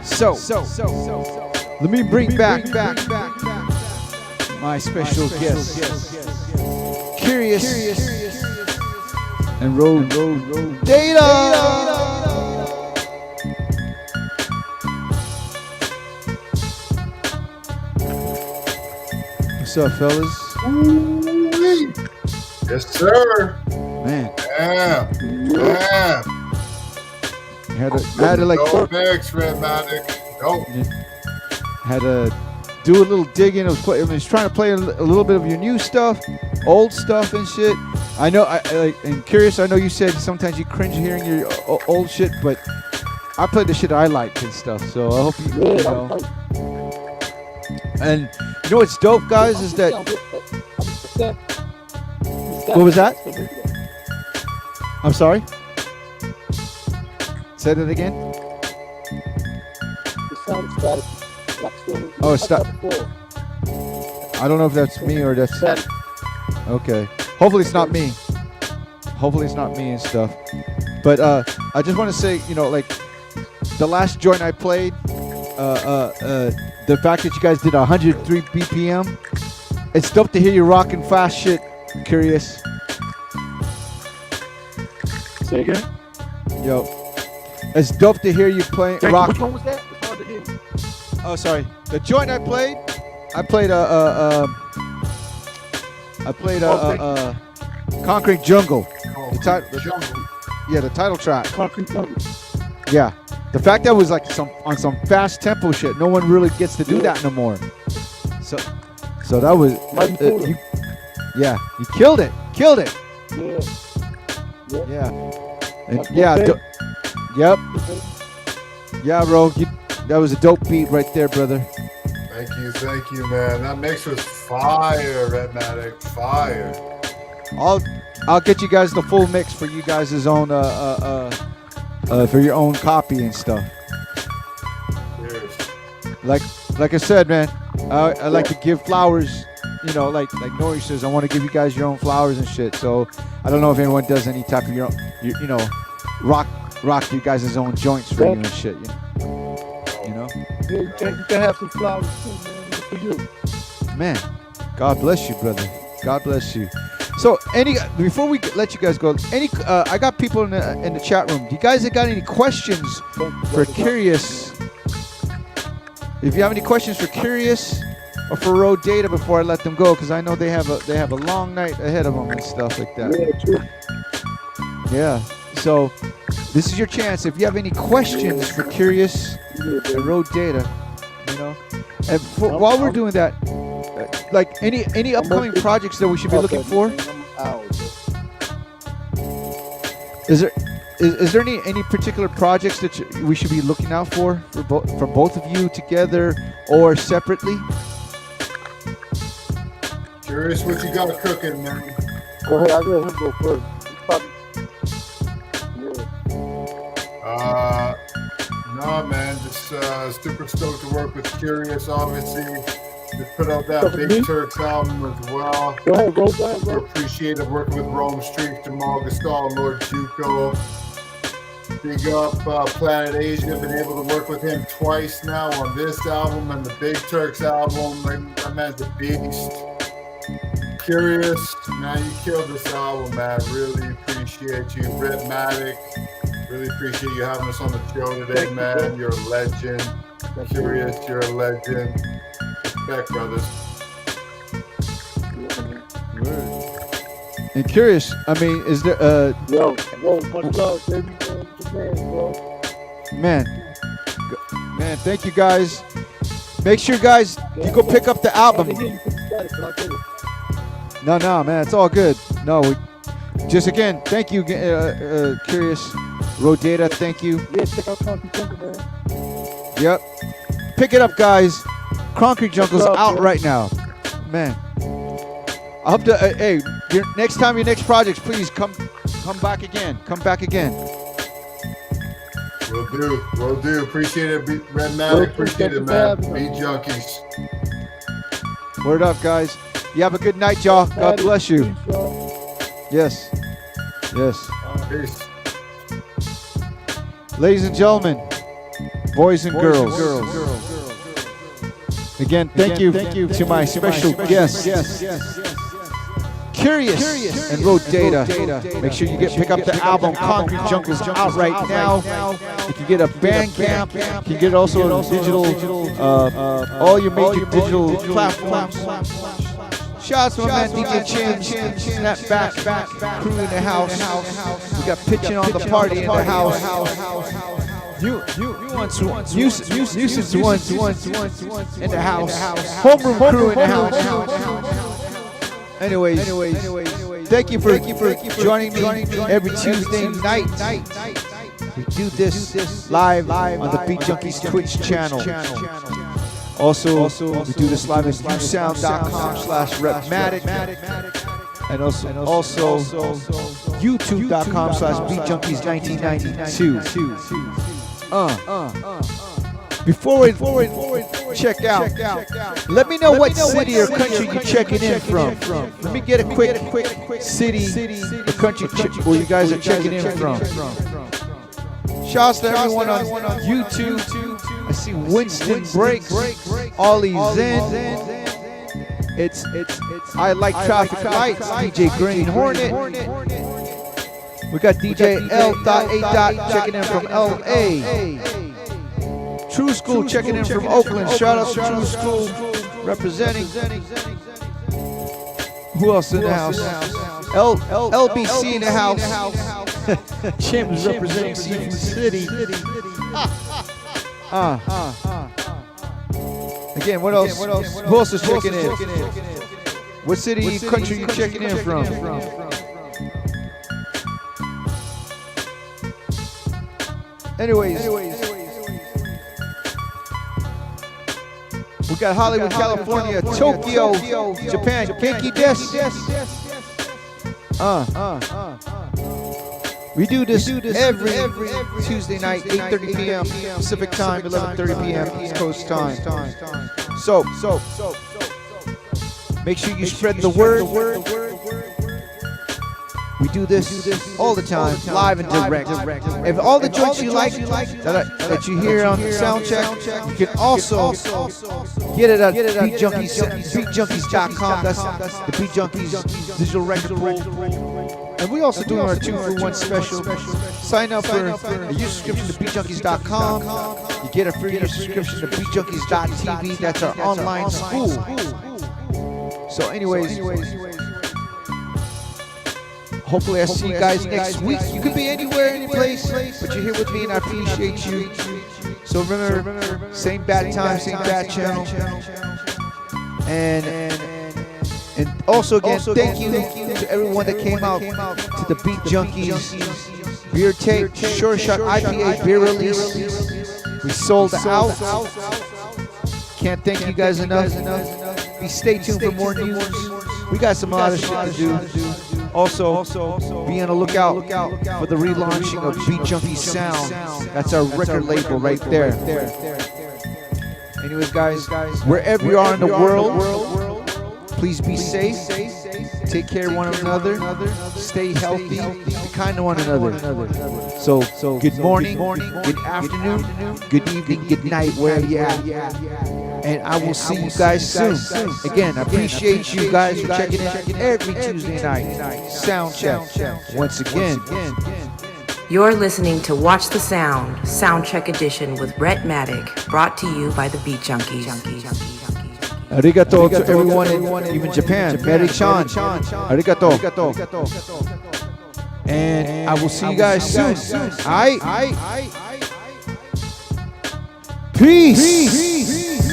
Speaker 1: So, let me bring back my special guest, Curious and Road Data. What's up, fellas?
Speaker 15: Yes, sir.
Speaker 1: Man.
Speaker 15: Yeah.
Speaker 1: I had to like
Speaker 15: go next, RHETTMATIC. Go.
Speaker 1: Had to do a little digging. I was trying to play a little bit of your new stuff, old stuff and shit. I know, and Curious, I know you said sometimes you cringe hearing your old shit, but I play the shit I like and stuff. So I hope you know. And you know what's dope, guys, is that. What was that? I'm sorry? Say that again? Oh, stop. I don't know if that's me or that's... Okay. Hopefully it's not me. Hopefully it's not me and stuff. But I just want to say, you know, like, the last joint I played, the fact that you guys did 103 BPM, it's dope to hear you rocking fast shit, Curious.
Speaker 16: Say again?
Speaker 1: Yo, it's dope to hear you playing rock.
Speaker 16: Which one was that? It's hard to hear.
Speaker 1: Oh, sorry. The joint I played Concrete Jungle. The title track.
Speaker 16: Concrete Jungle.
Speaker 1: Yeah. The fact that was like on some fast tempo shit. No one really gets to do that no more. So that was you killed it. Yeah. Yep. Yeah, Rogue. That was a dope beat right there, brother.
Speaker 15: Thank you, man. That mix was fire, RHETTMATIC. Fire.
Speaker 1: I'll get you guys the full mix for you guys' own for your own copy and stuff.
Speaker 15: Cheers.
Speaker 1: Like I said, man, I like to give flowers. You know, like Nori says, I want to give you guys your own flowers and shit. So I don't know if anyone does any type of you know, rock you guys' own joints for you and shit. You know.
Speaker 16: Yeah, you can have some flowers too, man. For you.
Speaker 1: Man, God bless you, brother. God bless you. So, before we let you guys go, I got people in the chat room. Do you guys got any questions for Curious? If you have any questions for Curious or for Road Data before I let them go, because I know they have a long night ahead of them and stuff like that. Yeah. So, this is your chance. If you have any questions for Curious and Road Data, you know, and while we're doing that. Like any upcoming projects that we should be looking for? Is there any particular projects that we should be looking out for from both of you together or separately?
Speaker 15: Curious what you got cooking, man.
Speaker 16: Go ahead, I'll let him go first.
Speaker 15: No, man, just super stoked to work with Curious, obviously. Just put out that Big Turks album as well.
Speaker 16: Go ahead, bro.
Speaker 15: Appreciative working with Rome Street, Jamal Gastal, Lord Juco. Big up Planet Asia. Been able to work with him twice now on this album and the Big Turks album. That man's a beast. Curious, man, you killed this album, man. Really appreciate you. RHETTMATIC, really appreciate you having us on the show today, man. You're a legend. Curious, you're a legend. Respect, brothers.
Speaker 1: And Curious, I mean, is there
Speaker 16: Yo, much love, baby.
Speaker 1: Man, thank you guys. Make sure, guys, you go pick up the album. No, man, it's all good. No, just again, thank you, Curious. Road Data, thank you.
Speaker 16: Yeah, check out Concrete Jungle, man.
Speaker 1: Yep. Pick it up, guys. Concrete Jungle's out right now. Man. I hope to, hey, next projects, please come back again. Come back again.
Speaker 15: Will do. Appreciate it, RHETTMATIC. Appreciate it, man. Beat Junkies.
Speaker 1: Word up, guys. You have a good night, y'all. God bless you. Yes.
Speaker 15: Peace.
Speaker 1: Ladies and gentlemen, boys and girls. Again, thank you to my special guests, Curious and Road Data. Make sure you pick up the album Concrete Jungle's out right now. You can get a Bandcamp. You can get it also on digital, all your major digital platforms. Shout out to my man DJ Chin, Snapback, crew in the house. We got pitching on the party in the house. You want to nuisance ones in the house. Homeroom crew in the house. Anyways, thank you for joining me every Tuesday night. We do this live on the Beat Junkies Twitch channel. Also, we do this live at usound.com/RHETTMATIC and also youtube.com/BeatJunkies1992. Before we check out, let me know what city or country you're checking in from. Let me get a quick city or country where you guys are checking in from. Shouts to everyone on YouTube. I see Winston Breaks, Ollie Zen. It's I Like Traffic Lights, DJ Green Hornet. We got DJ L.A. checking in from LA. True School checking in from Oakland. Shout out to True School representing. Who else in the house? LBC in the house. Chim's representing Seafood City. Again, what else? Who else is checking in? What city, country you checking in from? Anyways, we got Hollywood, California, Tokyo, Japan, Genki Desu. We do this every Tuesday night, 8:30 p.m. Pacific time, 11:30 p.m. East Coast time. So make sure you spread the word. We do this all the time, live and direct. If all the joints you like that you hear on Soundcheck, you can also get it at beatjunkies.com. That's the Beat Junkies digital record pool. And we also do our 2-for-1 special. Sign up for a user subscription to beatjunkies.com. You get a free user subscription to beatjunkies.tv. That's our online school. So anyways, hopefully I see you guys next week. You could be anywhere, any place, but you're here with me and I appreciate you. So remember, same bad time, same bad channel. And also again, thank you to everyone that came out to the Beat Junkies beer tape, Short Shot IPA beer release. We sold out. Can't thank you guys enough. Stay tuned for more news. We got some other shit to do. Also, be on the lookout for the relaunching of Beat Junkies Sound. That's our record label right there. Anyways, guys, wherever you are in the world, please be safe. Take care of one another. Stay healthy. Be kind to one another. So good morning, good afternoon, good evening, good night, wherever you at. And I will see you guys soon. Again, I appreciate you guys for checking in every Tuesday night. Soundcheck. Once again.
Speaker 2: You're listening to Watch the Sound, Soundcheck Edition with RHETTMATIC, brought to you by the Beat Junkies.
Speaker 1: Arigato to everyone in even Japan. Mary-chan. Arigato. And I will see you guys soon. Peace.